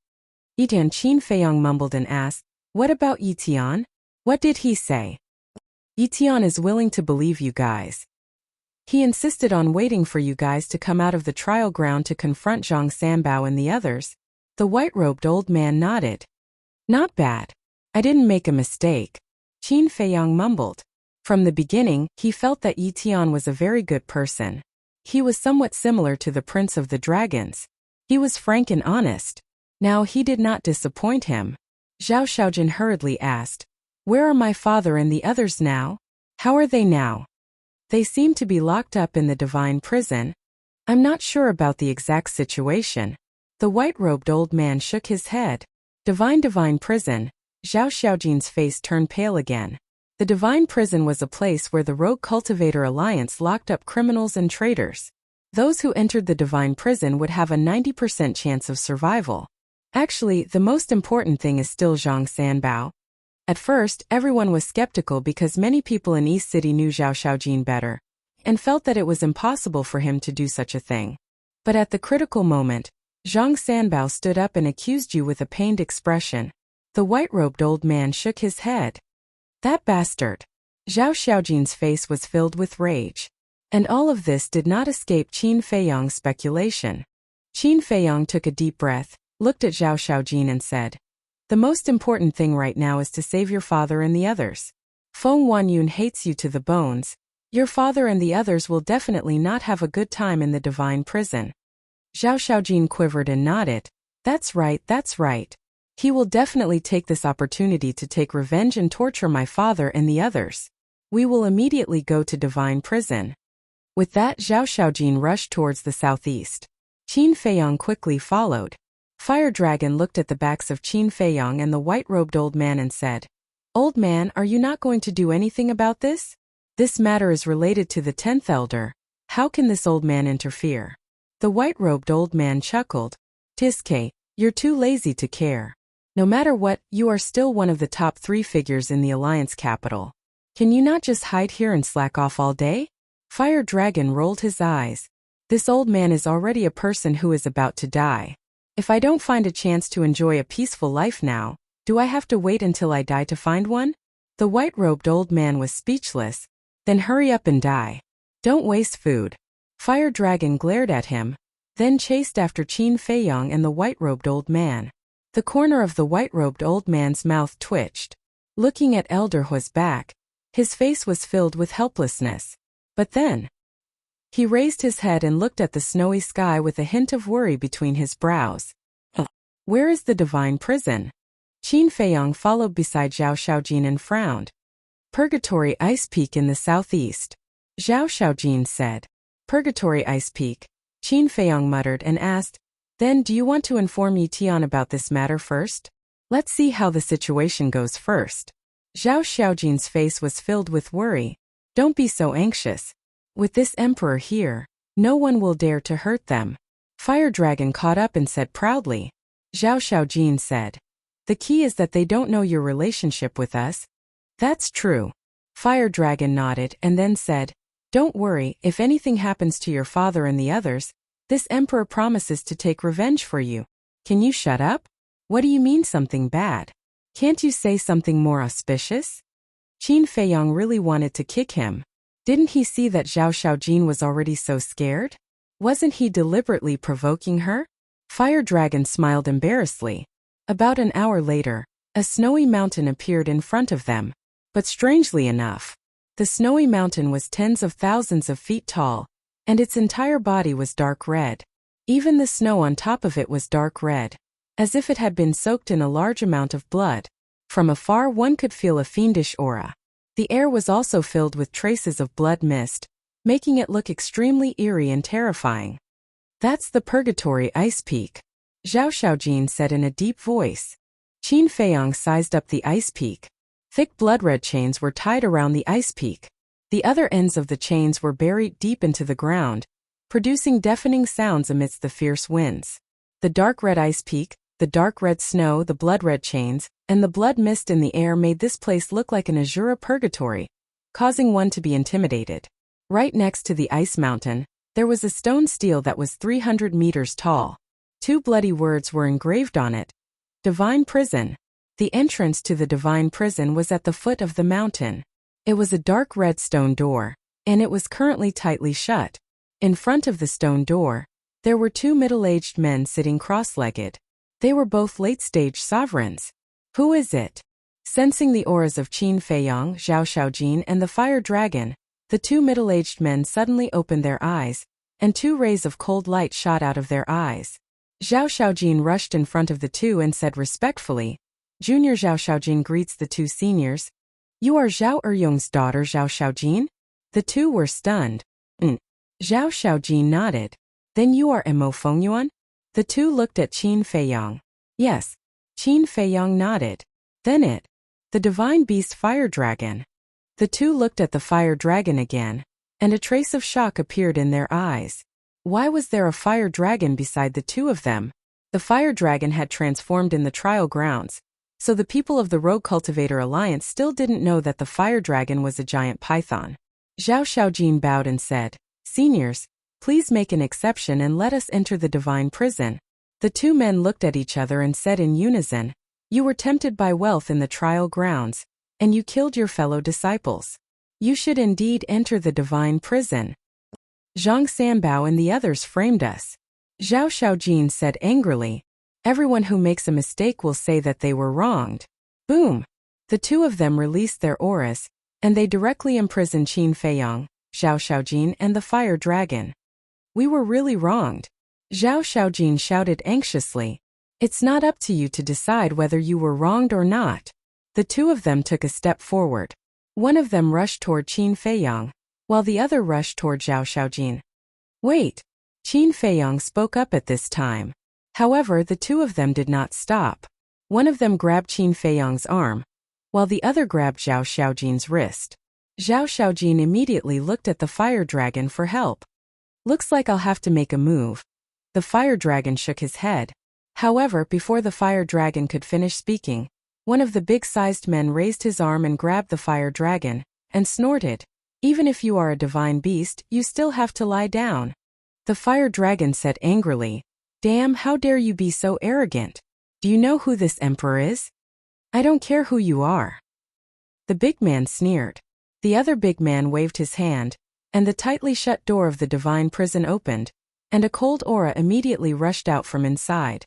Yi Tian. Qin Feiyang mumbled and asked, what about Yi Tian? What did he say? Yi Tian is willing to believe you guys. He insisted on waiting for you guys to come out of the trial ground to confront Zhang Sanbao and the others. The white-robed old man nodded. Not bad. I didn't make a mistake. Qin Feiyang mumbled. From the beginning, he felt that Yi Tian was a very good person. He was somewhat similar to the Prince of the Dragons. He was frank and honest. Now he did not disappoint him. Zhao Xiaojin hurriedly asked, where are my father and the others now? How are they now? They seem to be locked up in the divine prison. I'm not sure about the exact situation. The white-robed old man shook his head. Divine prison. Zhao Xiaojin's face turned pale again. The divine prison was a place where the Rogue Cultivator Alliance locked up criminals and traitors. Those who entered the divine prison would have a 90% chance of survival. Actually, the most important thing is still Zhang Sanbao. At first, everyone was skeptical because many people in East City knew Zhao Xiaojin better, and felt that it was impossible for him to do such a thing. But at the critical moment, Zhang Sanbao stood up and accused you with a pained expression. The white-robed old man shook his head. That bastard. Zhao Xiaojin's face was filled with rage. And all of this did not escape Qin Feiyang's speculation. Qin Feiyang took a deep breath, looked at Zhao Xiaojin and said, "The most important thing right now is to save your father and the others. Feng Wanyun hates you to the bones. Your father and the others will definitely not have a good time in the divine prison." Zhao Xiaojin quivered and nodded. That's right. He will definitely take this opportunity to take revenge and torture my father and the others. We will immediately go to divine prison. With that, Zhao Xiaojin rushed towards the southeast. Qin Feiyang quickly followed. Fire Dragon looked at the backs of Qin Feiyang and the white-robed old man and said, "Old man, are you not going to do anything about this? This matter is related to the 10th elder. How can this old man interfere?" The white-robed old man chuckled. "Tiske, you're too lazy to care. No matter what, you are still one of the top 3 figures in the Alliance capital. Can you not just hide here and slack off all day?" Fire Dragon rolled his eyes. This old man is already a person who is about to die. If I don't find a chance to enjoy a peaceful life now, do I have to wait until I die to find one? The white-robed old man was speechless. Then hurry up and die. Don't waste food. Fire Dragon glared at him, then chased after Qin Feiyang and the white-robed old man. The corner of the white-robed old man's mouth twitched. Looking at Elder Hua's back, his face was filled with helplessness. But then, he raised his head and looked at the snowy sky with a hint of worry between his brows. Where is the divine prison? Qin Feiyang followed beside Zhao Xiaojin and frowned. Purgatory Ice Peak in the southeast. Zhao Xiaojin said. Purgatory Ice Peak. Qin Feiyang muttered and asked, "Then do you want to inform Yi Tian about this matter first? Let's see how the situation goes first." Zhao Xiaojin's face was filled with worry. Don't be so anxious. With this emperor here, no one will dare to hurt them. Fire Dragon caught up and said proudly. Zhao Xiaojin said, "The key is that they don't know your relationship with us." That's true. Fire Dragon nodded and then said, "Don't worry, if anything happens to your father and the others, this emperor promises to take revenge for you. Can you shut up? What do you mean something bad? Can't you say something more auspicious?" Qin Feiyang really wanted to kick him. Didn't he see that Zhao Xiaojin was already so scared? Wasn't he deliberately provoking her? Fire Dragon smiled embarrassedly. About an hour later, a snowy mountain appeared in front of them. But strangely enough, the snowy mountain was tens of thousands of feet tall, and its entire body was dark red. Even the snow on top of it was dark red, as if it had been soaked in a large amount of blood. From afar one could feel a fiendish aura. The air was also filled with traces of blood mist, making it look extremely eerie and terrifying. That's the Purgatory Ice Peak, Zhao Xiaojin said in a deep voice. Qin Feiyang sized up the ice peak. Thick blood-red chains were tied around the ice peak. The other ends of the chains were buried deep into the ground, producing deafening sounds amidst the fierce winds. The dark red ice peak, the dark red snow, the blood-red chains, and the blood mist in the air made this place look like an azure purgatory, causing one to be intimidated. Right next to the ice mountain, there was a stone stele that was 300 meters tall. 2 bloody words were engraved on it. Divine Prison. The entrance to the divine prison was at the foot of the mountain. It was a dark red stone door, and it was currently tightly shut. In front of the stone door, there were 2 middle-aged men sitting cross-legged. They were both late-stage sovereigns. Who is it? Sensing the auras of Qin Feiyang, Zhao Xiaojin, and the Fire Dragon, the 2 middle-aged men suddenly opened their eyes, and 2 rays of cold light shot out of their eyes. Zhao Xiaojin rushed in front of the 2 and said respectfully, "Junior Zhao Xiaojin greets the 2 seniors. You are Zhao Eryong's daughter, Zhao Xiaojin?" The 2 were stunned. Zhao Xiaojin nodded. "Then you are Mo Fengyuan?" The 2 looked at Qin Feiyang. "Yes." Qin Feiyang nodded. "Then it. The divine beast Fire Dragon." The 2 looked at the Fire Dragon again, and a trace of shock appeared in their eyes. Why was there a Fire Dragon beside the 2 of them? The Fire Dragon had transformed in the trial grounds, so the people of the Rogue Cultivator Alliance still didn't know that the Fire Dragon was a giant python. Zhao Xiaojin bowed and said, "Seniors, please make an exception and let us enter the divine prison. The two men looked at each other and said in unison, "You were tempted by wealth in the trial grounds, and you killed your fellow disciples. You should indeed enter the divine prison." Zhang Sanbao and the others framed us. Zhao Xiaojin said angrily, "Everyone who makes a mistake will say that they were wronged." Boom! The two of them released their auras, and they directly imprisoned Qin Feiyang, Zhao Xiaojin, and the fire dragon. "We were really wronged," Zhao Xiaojin shouted anxiously. "It's not up to you to decide whether you were wronged or not." The two of them took a step forward. One of them rushed toward Qin Feiyang, while the other rushed toward Zhao Xiaojin. "Wait!" Qin Feiyang spoke up at this time. However, the two of them did not stop. One of them grabbed Qin Feiyang's arm, while the other grabbed Zhao Xiaojin's wrist. Zhao Xiaojin immediately looked at the fire dragon for help. "Looks like I'll have to make a move." The fire dragon shook his head. However, before the fire dragon could finish speaking, one of the big-sized men raised his arm and grabbed the fire dragon, and snorted, "Even if you are a divine beast, you still have to lie down." The fire dragon said angrily, "Damn, how dare you be so arrogant? Do you know who this emperor is?" "I don't care who you are." The big man sneered. The other big man waved his hand, and the tightly shut door of the divine prison opened, and a cold aura immediately rushed out from inside.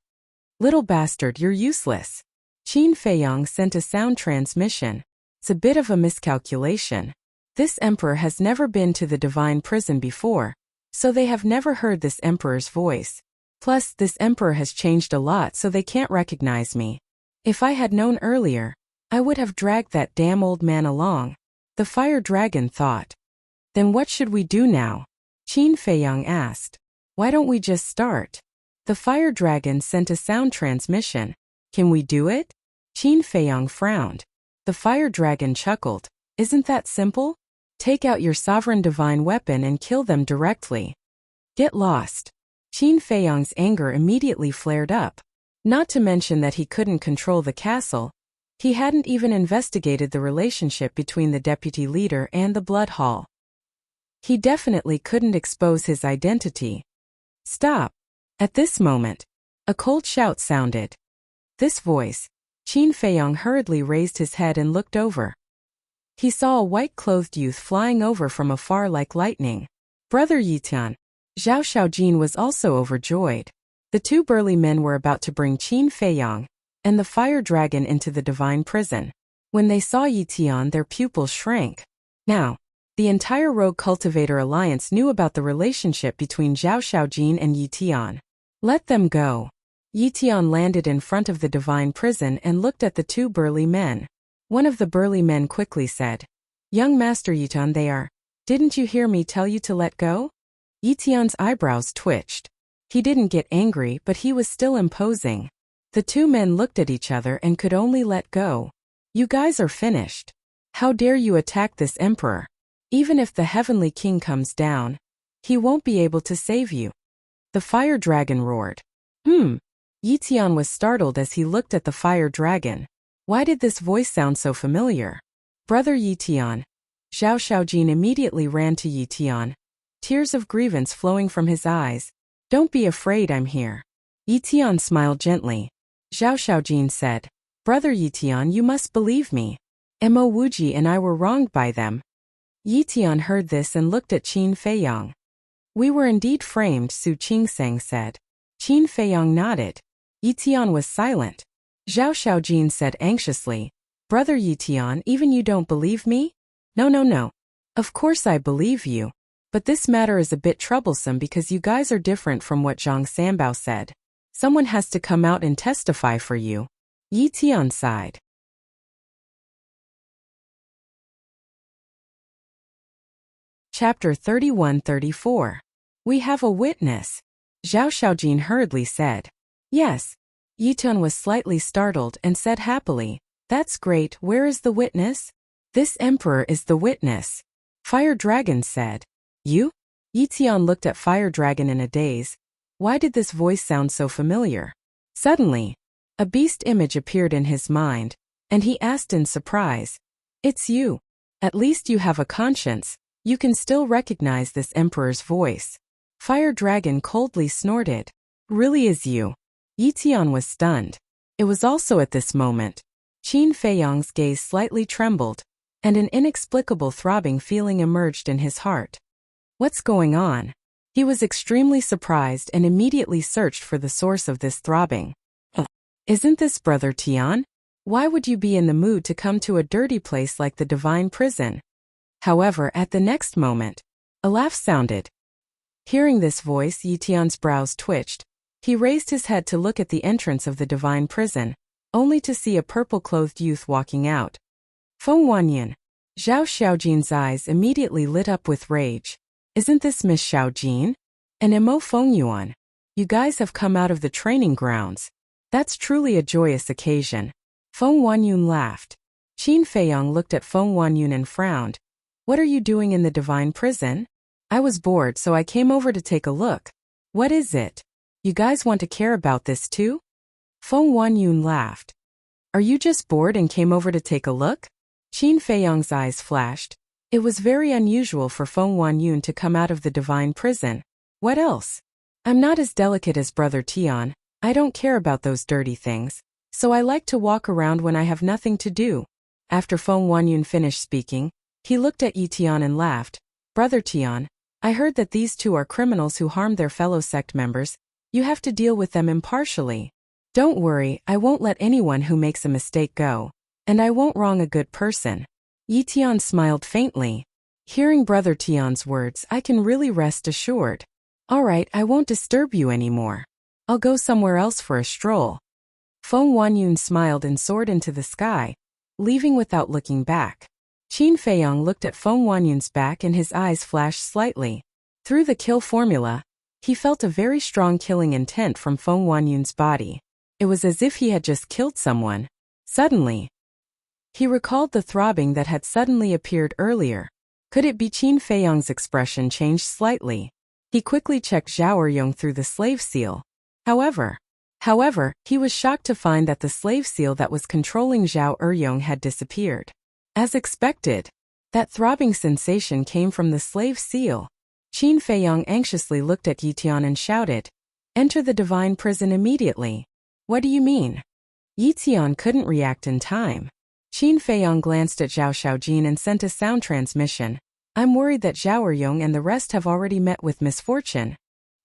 "Little bastard, you're useless." Qin Feiyang sent a sound transmission. "It's a bit of a miscalculation. This emperor has never been to the divine prison before, so they have never heard this emperor's voice. Plus, this emperor has changed a lot, so they can't recognize me. If I had known earlier, I would have dragged that damn old man along." The fire dragon thought. "Then what should we do now?" Qin Feiyang asked. "Why don't we just start?" The fire dragon sent a sound transmission. "Can we do it?" Qin Feiyang frowned. The fire dragon chuckled. "Isn't that simple? Take out your sovereign divine weapon and kill them directly." "Get lost." Qin Feiyang's anger immediately flared up. Not to mention that he couldn't control the castle. He hadn't even investigated the relationship between the deputy leader and the blood hall. He definitely couldn't expose his identity. "Stop." At this moment, a cold shout sounded. This voice, Qin Feiyang hurriedly raised his head and looked over. He saw a white-clothed youth flying over from afar like lightning. "Brother Yitian." Zhao Xiaojin was also overjoyed. The two burly men were about to bring Qin Feiyang and the fire dragon into the divine prison. When they saw Yitian, their pupils shrank. Now, the entire Rogue Cultivator Alliance knew about the relationship between Zhao Xiaojin and Yitian. "Let them go." Yitian landed in front of the divine prison and looked at the two burly men. One of the burly men quickly said, "Young Master Yitian, they are. Didn't you hear me tell you to let go?" Yitian's eyebrows twitched. He didn't get angry, but he was still imposing. The two men looked at each other and could only let go. "You guys are finished. How dare you attack this emperor? Even if the heavenly king comes down, he won't be able to save you." The fire dragon roared. Yitian was startled as he looked at the fire dragon. Why did this voice sound so familiar? "Brother Yitian." Zhao Xiaojin immediately ran to Yitian, tears of grievance flowing from his eyes. "Don't be afraid, I'm here." Yitian smiled gently. Zhao Xiaojin said, "Brother Yitian, you must believe me. Mo Wuji and I were wronged by them." Yitian heard this and looked at Qin Feiyang. "We were indeed framed," Su Qingseng said. Qin Feiyang nodded. Yitian was silent. Zhao Xiaojin said anxiously, "Brother Yitian, even you don't believe me?" No. Of course I believe you. But this matter is a bit troublesome because you guys are different from what Zhang Sanbao said. Someone has to come out and testify for you." Yitian sighed. Chapter 31-34. We have a witness. Zhao Xiaojin hurriedly said. "Yes." Yitian was slightly startled and said happily, "That's great, where is the witness?" "This emperor is the witness." Fire Dragon said. "You?" Yitian looked at Fire Dragon in a daze. Why did this voice sound so familiar? Suddenly, a beast image appeared in his mind, and he asked in surprise, "It's you. At least you have a conscience. You can still recognize this emperor's voice." Fire Dragon coldly snorted. "Really is you. Yi Tian was stunned. It was also at this moment. Qin Feiyang's gaze slightly trembled, and an inexplicable throbbing feeling emerged in his heart. What's going on? He was extremely surprised and immediately searched for the source of this throbbing. Isn't this Brother Tian? Why would you be in the mood to come to a dirty place like the divine prison? However, at the next moment, a laugh sounded. Hearing this voice, Yi Tian's brows twitched. He raised his head to look at the entrance of the divine prison, only to see a purple-clothed youth walking out. Feng Huanyun. Zhao Xiaojin's eyes immediately lit up with rage. Isn't this Miss Xiaojin? And Mo Fengyuan? You guys have come out of the training grounds. That's truly a joyous occasion. Feng Huanyun laughed. Qin Feiyang looked at Feng Huanyun and frowned. What are you doing in the divine prison? I was bored, so I came over to take a look. What is it? You guys want to care about this too? Feng Huanyun laughed. Are you just bored and came over to take a look? Qin Feiyang's eyes flashed. It was very unusual for Feng Huanyun to come out of the divine prison. What else? I'm not as delicate as Brother Tian. I don't care about those dirty things, so I like to walk around when I have nothing to do. After Feng Huanyun finished speaking, he looked at Yi Tian and laughed. Brother Tian, I heard that these two are criminals who harmed their fellow sect members. You have to deal with them impartially. Don't worry, I won't let anyone who makes a mistake go, and I won't wrong a good person. Yi Tian smiled faintly. Hearing Brother Tian's words, I can really rest assured. All right, I won't disturb you anymore. I'll go somewhere else for a stroll. Feng Huanyun smiled and soared into the sky, leaving without looking back. Qin Feiyang looked at Feng Huanyun's back and his eyes flashed slightly. Through the kill formula, he felt a very strong killing intent from Feng Huanyun's body. It was as if he had just killed someone. Suddenly, he recalled the throbbing that had suddenly appeared earlier. Could it be? Qin Feiyang's expression changed slightly. He quickly checked Zhao Eryong through the slave seal. However, he was shocked to find that the slave seal that was controlling Zhao Eryong had disappeared. As expected, that throbbing sensation came from the slave seal. Qin Feiyang anxiously looked at Yi Tian and shouted, "Enter the divine prison immediately." What do you mean? Yi Tian couldn't react in time. Qin Feiyang glanced at Zhao Xiaojin and sent a sound transmission. I'm worried that Zhao Eryong and the rest have already met with misfortune.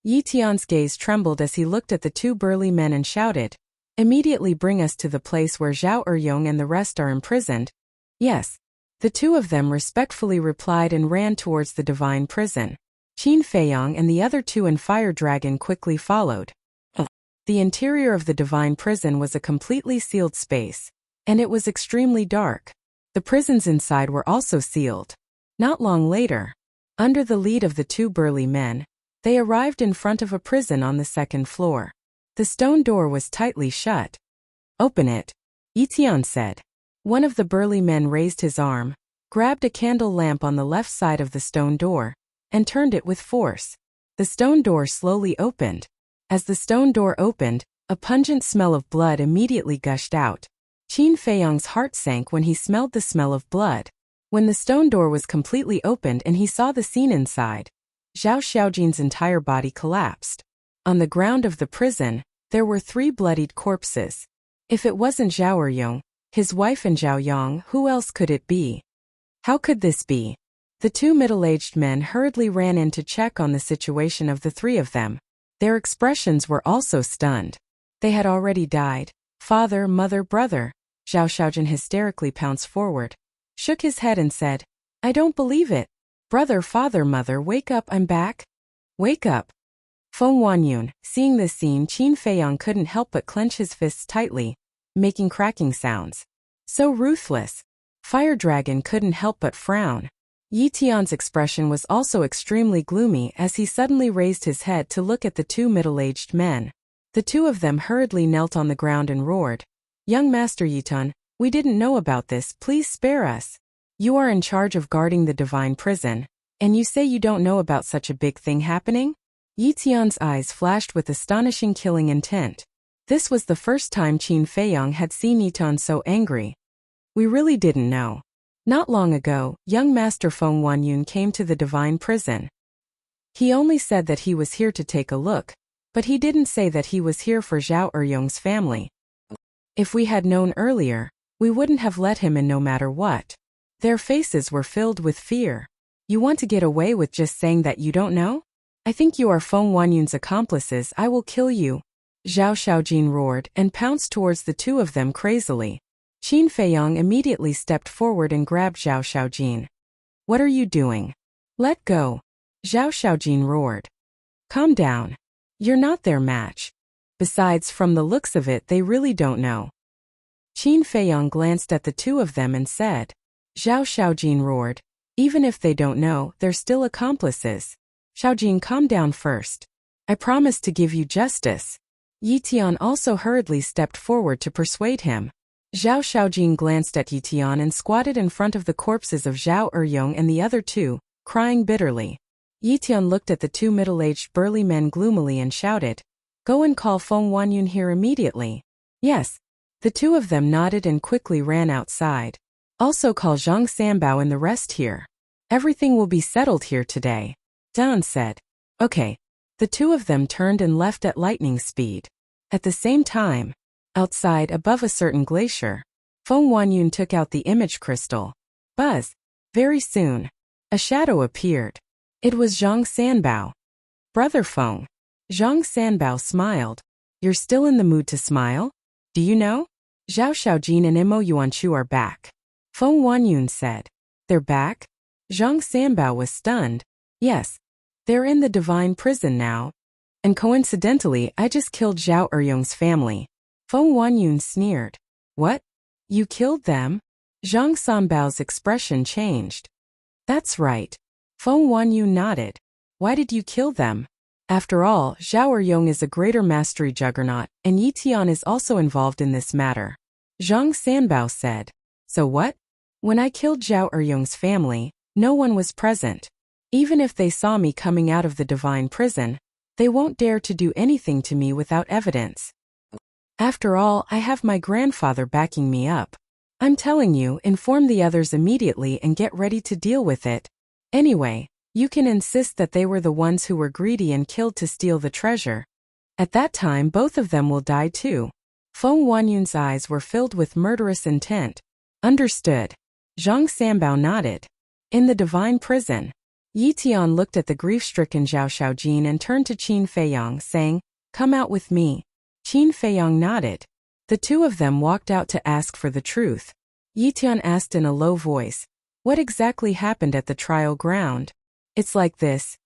Yi Tian's gaze trembled as he looked at the two burly men and shouted, "Immediately bring us to the place where Zhao Eryong and the rest are imprisoned." Yes. The two of them respectfully replied and ran towards the divine prison. Qin Feiyang and the other two and Fire Dragon quickly followed. The interior of the divine prison was a completely sealed space, and it was extremely dark. The prisons inside were also sealed. Not long later, under the lead of the two burly men, they arrived in front of a prison on the second floor. The stone door was tightly shut. Open it, Yi Tian said. One of the burly men raised his arm, grabbed a candle lamp on the left side of the stone door, and turned it with force. The stone door slowly opened. As the stone door opened, a pungent smell of blood immediately gushed out. Qin Feiyang's heart sank when he smelled the smell of blood. When the stone door was completely opened and he saw the scene inside, Zhao Xiaojin's entire body collapsed. On the ground of the prison, there were 3 bloodied corpses. If it wasn't Zhao Eryong, his wife and Zhao Yang, who else could it be? How could this be? The 2 middle-aged men hurriedly ran in to check on the situation of the 3 of them. Their expressions were also stunned. They had already died. Father, mother, brother. Zhao Xiaojin hysterically pounced forward, shook his head and said, "I don't believe it. Brother, father, mother, wake up, I'm back. Wake up." Feng Huanyun, seeing this scene, Qin Feiyang couldn't help but clench his fists tightly, making cracking sounds. So ruthless. Fire Dragon couldn't help but frown. Yi Tian's expression was also extremely gloomy as he suddenly raised his head to look at the 2 middle-aged men. The 2 of them hurriedly knelt on the ground and roared, "Young Master Yitan, we didn't know about this, please spare us. You are in charge of guarding the divine prison, and you say you don't know about such a big thing happening?" Yi Tian's eyes flashed with astonishing killing intent. This was the first time Qin Feiyang had seen Yitan so angry. "We really didn't know. Not long ago, young Master Feng Huanyun came to the divine prison. He only said that he was here to take a look, But he didn't say that he was here for Zhao Eryong's family. If we had known earlier, we wouldn't have let him in no matter what. Their faces were filled with fear. You want to get away with just saying that you don't know? I think you are Feng Wanyun's accomplices. I will kill you. Zhao Xiaojin roared and pounced towards the two of them crazily. Qin Feiyang immediately stepped forward and grabbed Zhao Xiaojin. What are you doing? Let go. Zhao Xiaojin roared. Calm down. You're not their match. Besides, from the looks of it, they really don't know. Qin Feiyang glanced at the two of them and said. Zhao Xiaojin roared. Even if they don't know, they're still accomplices. Xiaojin, calm down first. I promise to give you justice. Yi Tian also hurriedly stepped forward to persuade him. Zhao Xiaojin glanced at Yi Tian and squatted in front of the corpses of Zhao Eryong and the other two, crying bitterly. Yi Tian looked at the two middle-aged burly men gloomily and shouted, Go and call Feng Wanyun here immediately. Yes. The two of them nodded and quickly ran outside. Also call Zhang Sanbao and the rest here. Everything will be settled here today. Dan said. Okay. The two of them turned and left at lightning speed. At the same time, outside above a certain glacier, Feng Wanyun took out the image crystal. Buzz. Very soon, a shadow appeared. It was Zhang Sanbao. Brother Feng. Zhang Sanbao smiled. You're still in the mood to smile? Do you know? Zhao Xiaojin and Mo Yuanchu are back. Feng Wanyun said. They're back? Zhang Sanbao was stunned. Yes. They're in the divine prison now. And coincidentally, I just killed Zhao Eryong's family. Feng Wanyun sneered. What? You killed them? Zhang Sanbao's expression changed. That's right. Feng Wanyun nodded. Why did you kill them? After all, Zhao Eryong is a greater mastery juggernaut, and Yi Tian is also involved in this matter. Zhang Sanbao said. So what? When I killed Zhao Eryong's family, no one was present. Even if they saw me coming out of the divine prison, they won't dare to do anything to me without evidence. After all, I have my grandfather backing me up. I'm telling you, inform the others immediately and get ready to deal with it. Anyway, you can insist that they were the ones who were greedy and killed to steal the treasure. At that time, both of them will die too. Feng Wanyun's eyes were filled with murderous intent. Understood. Zhang Sanbao nodded. In the divine prison. Yi Tian looked at the grief-stricken Zhao Xiaojin and turned to Qin Feiyang, saying, Come out with me. Qin Feiyang nodded. The two of them walked out to ask for the truth. Yi Tian asked in a low voice, What exactly happened at the trial ground? It's like this.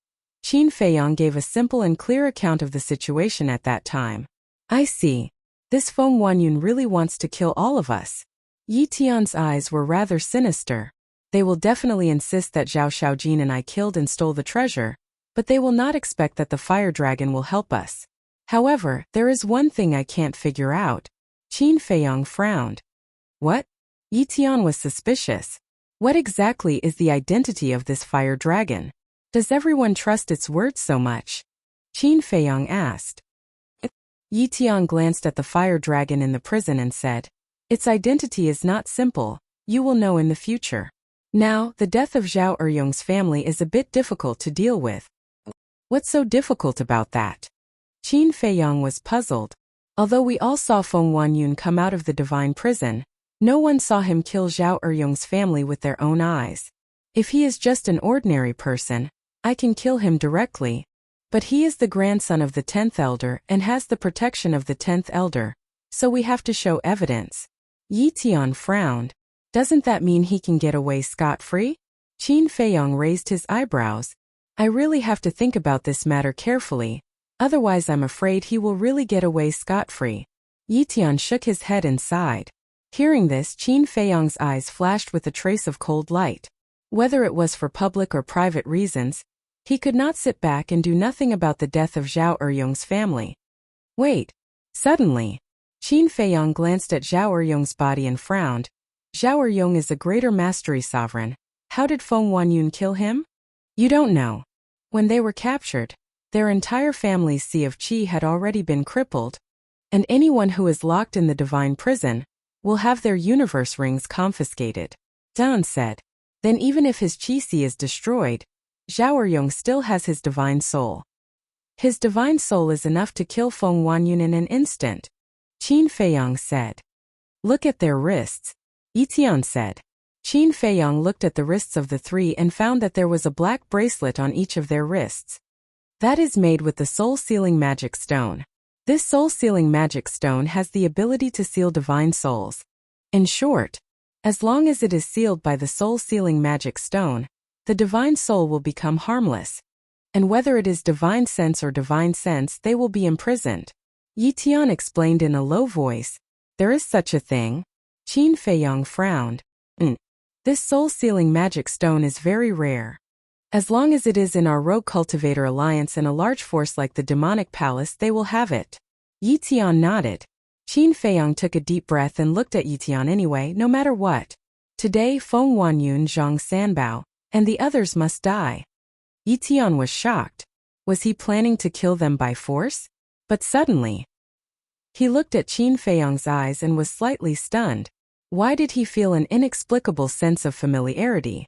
Qin Feiyang gave a simple and clear account of the situation at that time. I see. This Feng Wanyun really wants to kill all of us. Yi Tian's eyes were rather sinister. They will definitely insist that Zhao Xiaojin and I killed and stole the treasure, but they will not expect that the fire dragon will help us. However, there is one thing I can't figure out. Qin Feiyang frowned. What? Yi Tian was suspicious. What exactly is the identity of this fire dragon? Does everyone trust its words so much? Qin Feiyang asked. Yi Tian glanced at the fire dragon in the prison and said, Its identity is not simple. You will know in the future. Now, the death of Zhao Eryong's family is a bit difficult to deal with. What's so difficult about that? Qin Feiyang was puzzled. Although we all saw Feng Wanyun come out of the divine prison, no one saw him kill Zhao Eryong's family with their own eyes. If he is just an ordinary person, I can kill him directly. But he is the grandson of the 10th elder and has the protection of the 10th elder, so we have to show evidence. Yi Tian frowned. Doesn't that mean he can get away scot-free? Qin Feiyang raised his eyebrows. I really have to think about this matter carefully, otherwise I'm afraid he will really get away scot-free. Yi Tian shook his head and sighed. Hearing this, Qin Feiyang's eyes flashed with a trace of cold light. Whether it was for public or private reasons, he could not sit back and do nothing about the death of Zhao Eryong's family. Wait. Suddenly, Qin Feiyang glanced at Zhao Eryong's body and frowned. Zhao Eryong is a greater mastery sovereign. How did Feng Wanyun kill him? You don't know. When they were captured, their entire family's sea of qi had already been crippled, and anyone who is locked in the divine prison will have their universe rings confiscated. Dan said. Then even if his qi sea is destroyed, Zhao Eryong still has his divine soul. His divine soul is enough to kill Feng Huanyun in an instant, Qin Feiyang said. Look at their wrists, Yitian said. Qin Feiyang looked at the wrists of the three and found that there was a black bracelet on each of their wrists. That is made with the soul-sealing magic stone. This soul-sealing magic stone has the ability to seal divine souls. In short, as long as it is sealed by the soul-sealing magic stone, the divine soul will become harmless. And whether it is divine sense or divine sense, they will be imprisoned. Yitian explained in a low voice. There is such a thing? Qin Feiyang frowned. This soul-sealing magic stone is very rare. As long as it is in our rogue cultivator alliance and a large force like the demonic palace, they will have it. Yitian nodded. Qin Feiyang took a deep breath and looked at Yitian anyway, no matter what. Today Feng Huanyun, Zhang Sanbao, and the others must die. Yitian was shocked. Was he planning to kill them by force? But suddenly, he looked at Qin Feiyang's eyes and was slightly stunned. Why did he feel an inexplicable sense of familiarity?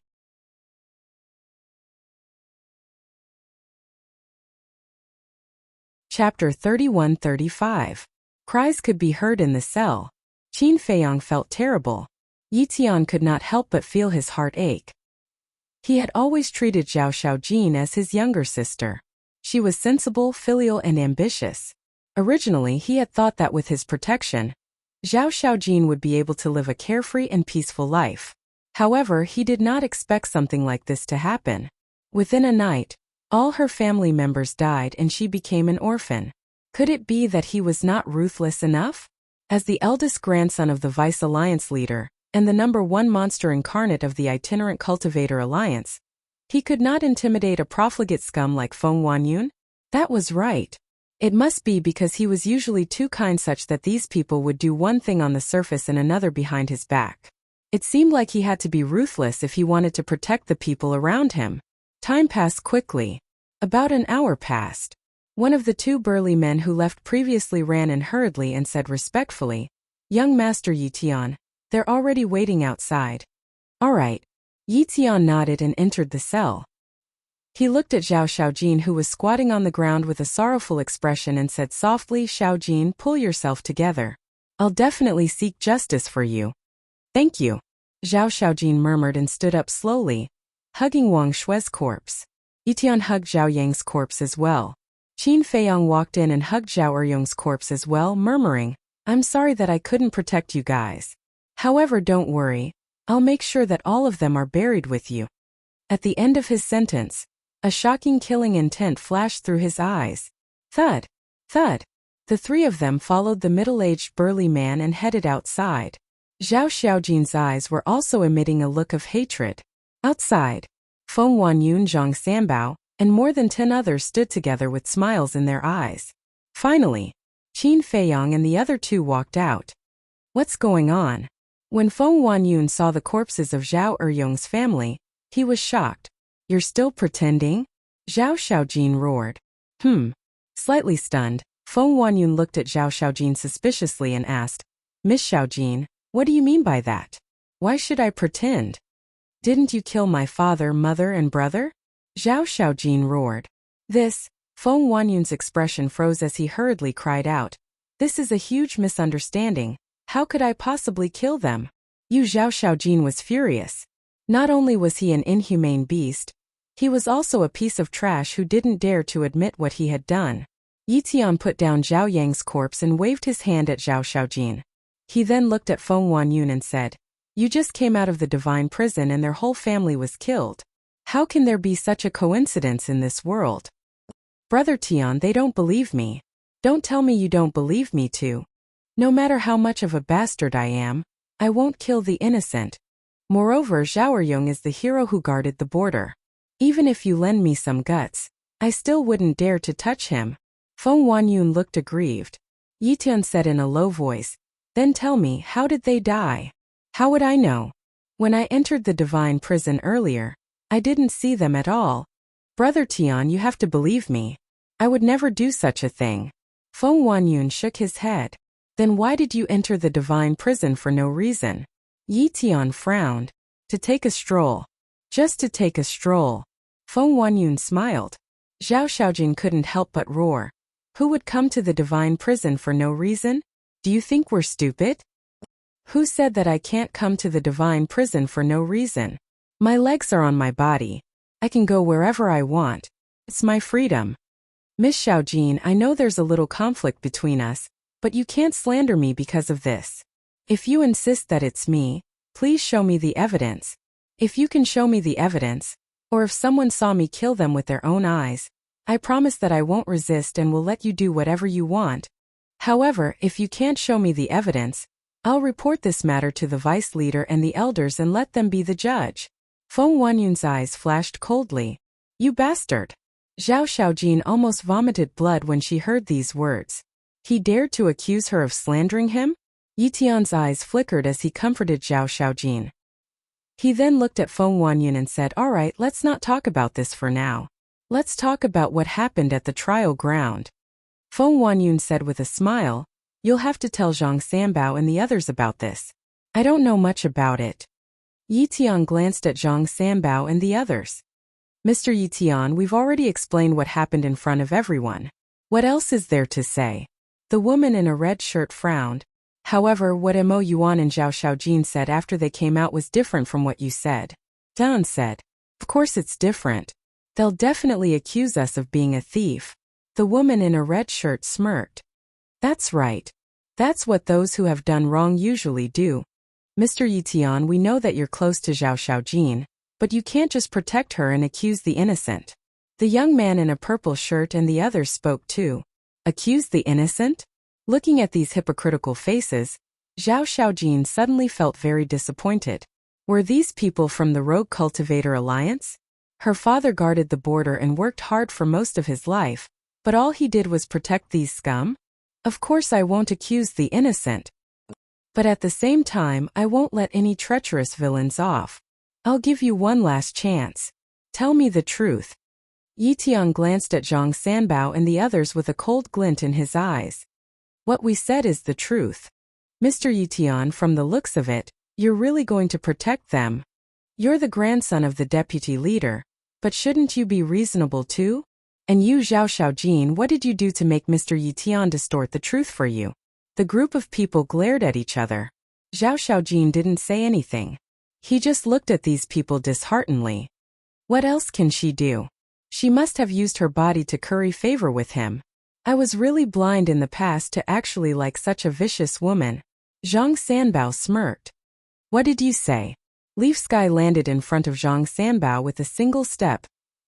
Chapter 31-35. Cries could be heard in the cell. Qin Feiyang felt terrible. Yitian could not help but feel his heart ache. He had always treated Zhao Xiaojin as his younger sister. She was sensible, filial, and ambitious. Originally, he had thought that with his protection, Zhao Xiaojin would be able to live a carefree and peaceful life. However, he did not expect something like this to happen. Within a night, all her family members died and she became an orphan. Could it be that he was not ruthless enough? As the eldest grandson of the Vice Alliance leader, and the #1 monster incarnate of the itinerant cultivator alliance, he could not intimidate a profligate scum like Feng Huanyun? That was right. It must be because he was usually too kind, such that these people would do one thing on the surface and another behind his back. It seemed like he had to be ruthless if he wanted to protect the people around him. Time passed quickly. About an hour passed. One of the two burly men who left previously ran in hurriedly and said respectfully, "Young Master Yitian, they're already waiting outside." "All right." Yitian nodded and entered the cell. He looked at Zhao Xiaojin, who was squatting on the ground with a sorrowful expression, and said softly, "Xiaojin, pull yourself together. I'll definitely seek justice for you." "Thank you." Zhao Xiaojin murmured and stood up slowly, hugging Wang Shui's corpse. Yitian hugged Zhao Yang's corpse as well. Qin Feiyang walked in and hugged Zhao Eryong's corpse as well, murmuring, "I'm sorry that I couldn't protect you guys. However, don't worry. I'll make sure that all of them are buried with you." At the end of his sentence, a shocking killing intent flashed through his eyes. Thud! Thud! The three of them followed the middle-aged burly man and headed outside. Zhao Xiaojin's eyes were also emitting a look of hatred. Outside, Feng Huanyun, Zhang Sanbao, and more than 10 others stood together with smiles in their eyes. Finally, Qin Feiyang and the other two walked out. What's going on? When Feng Huanyun saw the corpses of Zhao Eryong's family, he was shocked. "You're still pretending?" Zhao Xiaojin roared. Slightly stunned, Feng Huanyun looked at Zhao Xiaojin suspiciously and asked, "Miss Xiaojin, what do you mean by that? Why should I pretend? Didn't you kill my father, mother, and brother?" Zhao Xiaojin roared. Feng Huanyun's expression froze as he hurriedly cried out, "This is a huge misunderstanding. How could I possibly kill them?" Zhao Xiaojin was furious. Not only was he an inhumane beast, he was also a piece of trash who didn't dare to admit what he had done. Yitian put down Zhao Yang's corpse and waved his hand at Zhao Xiaojin. He then looked at Feng Huanyun and said, "You just came out of the divine prison and their whole family was killed. How can there be such a coincidence in this world?" "Brother Tian, they don't believe me. Don't tell me you don't believe me too. No matter how much of a bastard I am, I won't kill the innocent. Moreover, Zhao Eryong is the hero who guarded the border. Even if you lend me some guts, I still wouldn't dare to touch him." Feng Huanyun looked aggrieved. Yitian said in a low voice, "Then tell me, how did they die?" "How would I know? When I entered the divine prison earlier, I didn't see them at all. Brother Tian, you have to believe me. I would never do such a thing." Feng Huanyun shook his head. "Then why did you enter the divine prison for no reason?" Yitian frowned. "To take a stroll. Just to take a stroll." Feng Huanyun smiled. Zhao Xiaojin couldn't help but roar. Who would come to the divine prison for no reason? Do you think we're stupid? Who said that I can't come to the divine prison for no reason? My legs are on my body. I can go wherever I want. It's my freedom. Miss Xiaojin, I know there's a little conflict between us, but you can't slander me because of this. If you insist that it's me, please show me the evidence. If you can show me the evidence, or if someone saw me kill them with their own eyes, I promise that I won't resist and will let you do whatever you want. However, if you can't show me the evidence, I'll report this matter to the vice leader and the elders and let them be the judge. Feng Wanyun's eyes flashed coldly. You bastard! Zhao Xiaojin almost vomited blood when she heard these words. He dared to accuse her of slandering him? Yi Tian's eyes flickered as he comforted Zhao Xiaojin. He then looked at Feng Wanyun and said, all right, let's not talk about this for now. Let's talk about what happened at the trial ground. Feng Wanyun said with a smile, you'll have to tell Zhang Sanbao and the others about this. I don't know much about it. Yi Tian glanced at Zhang Sanbao and the others. Mr. Yi Tian, we've already explained what happened in front of everyone. What else is there to say? The woman in a red shirt frowned. However, what Mo Yuan and Zhao Xiaojin said after they came out was different from what you said. Dan said. Of course it's different. They'll definitely accuse us of being a thief. The woman in a red shirt smirked. That's right. That's what those who have done wrong usually do. Mr. Yi Tian, we know that you're close to Zhao Xiaojin, but you can't just protect her and accuse the innocent. The young man in a purple shirt and the others spoke too. Accuse the innocent? Looking at these hypocritical faces, Zhao Xiaojin suddenly felt very disappointed. Were these people from the Rogue Cultivator Alliance? Her father guarded the border and worked hard for most of his life, but all he did was protect these scum? Of course I won't accuse the innocent. But at the same time, I won't let any treacherous villains off. I'll give you one last chance. Tell me the truth. Yi Tian glanced at Zhang Sanbao and the others with a cold glint in his eyes. What we said is the truth. Mr. Yi Tian, from the looks of it, you're really going to protect them. You're the grandson of the deputy leader, but shouldn't you be reasonable too? And you, Zhao Xiaojin, what did you do to make Mr. Yi Tian distort the truth for you? The group of people glared at each other. Zhao Xiaojin didn't say anything. He just looked at these people disheartenedly. What else can she do? She must have used her body to curry favor with him. I was really blind in the past to actually like such a vicious woman. Zhang Sanbao smirked. What did you say? Leaf Sky landed in front of Zhang Sanbao with a single step,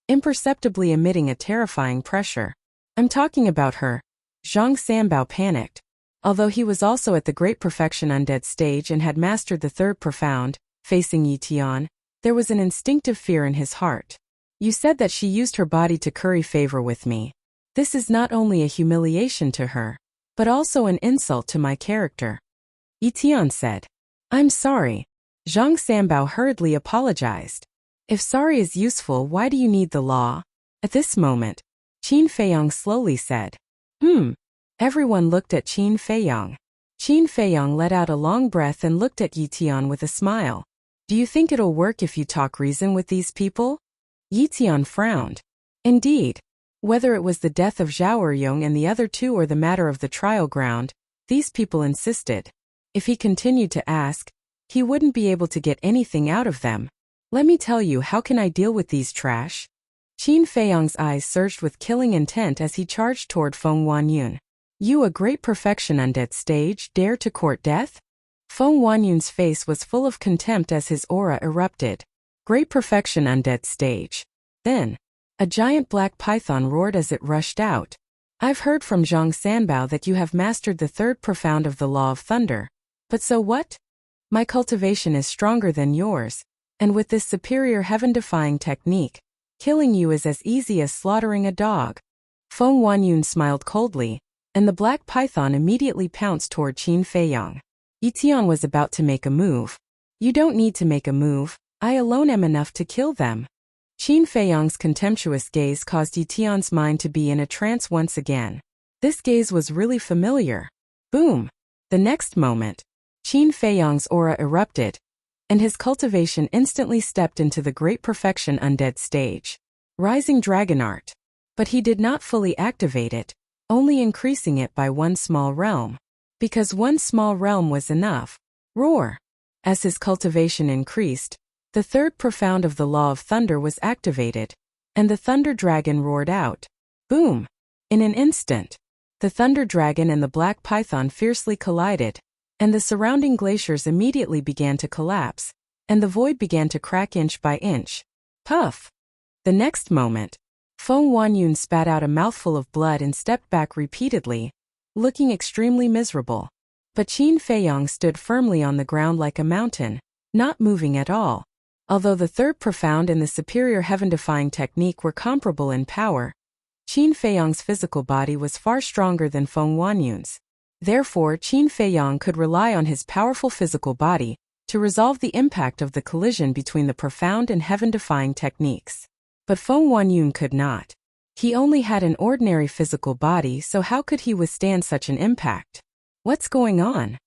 imperceptibly emitting a terrifying pressure. I'm talking about her. Zhang Sanbao panicked. Although he was also at the Great Perfection Undead stage and had mastered the third profound, facing Yi Tian, there was an instinctive fear in his heart. You said that she used her body to curry favor with me. This is not only a humiliation to her, but also an insult to my character. Yi Tian said. I'm sorry. Zhang Sanbao hurriedly apologized. If sorry is useful, why do you need the law? At this moment, Qin Feiyang slowly said. Everyone looked at Qin Feiyang. Qin Feiyang let out a long breath and looked at Yi Tian with a smile. Do you think it'll work if you talk reason with these people? Yi Tian frowned. Indeed. Whether it was the death of Zhao Eryong and the other two or the matter of the trial ground, these people insisted. If he continued to ask, he wouldn't be able to get anything out of them. Let me tell you, how can I deal with these trash? Qin Feiyang's eyes surged with killing intent as he charged toward Feng Wanyun. You, a great perfection undead stage, dare to court death? Feng Wanyun's face was full of contempt as his aura erupted. Great perfection undead stage. Then, a giant black python roared as it rushed out. I've heard from Zhang Sanbao that you have mastered the third profound of the Law of Thunder. But so what? My cultivation is stronger than yours, and with this superior heaven-defying technique, killing you is as easy as slaughtering a dog. Feng Wanyun smiled coldly, and the black python immediately pounced toward Qin Feiyang. Yi Tian was about to make a move. You don't need to make a move, I alone am enough to kill them. Qin Feiyang's contemptuous gaze caused Yi Tian's mind to be in a trance once again. This gaze was really familiar. Boom! The next moment, Qin Feiyang's aura erupted, and his cultivation instantly stepped into the Great Perfection Undead stage. Rising Dragon Art. But he did not fully activate it, only increasing it by one small realm. Because one small realm was enough. Roar! As his cultivation increased, the third profound of the law of thunder was activated, and the thunder dragon roared out. Boom! In an instant, the thunder dragon and the black python fiercely collided, and the surrounding glaciers immediately began to collapse, and the void began to crack inch by inch. Puff! The next moment, Feng Huanyun spat out a mouthful of blood and stepped back repeatedly, looking extremely miserable. But Qin Feiyang stood firmly on the ground like a mountain, not moving at all. Although the third profound and the superior heaven-defying technique were comparable in power, Qin Feiyang's physical body was far stronger than Feng Huanyun's. Therefore, Qin Feiyang could rely on his powerful physical body to resolve the impact of the collision between the profound and heaven-defying techniques. But Feng Huanyun could not. He only had an ordinary physical body, so how could he withstand such an impact? What's going on?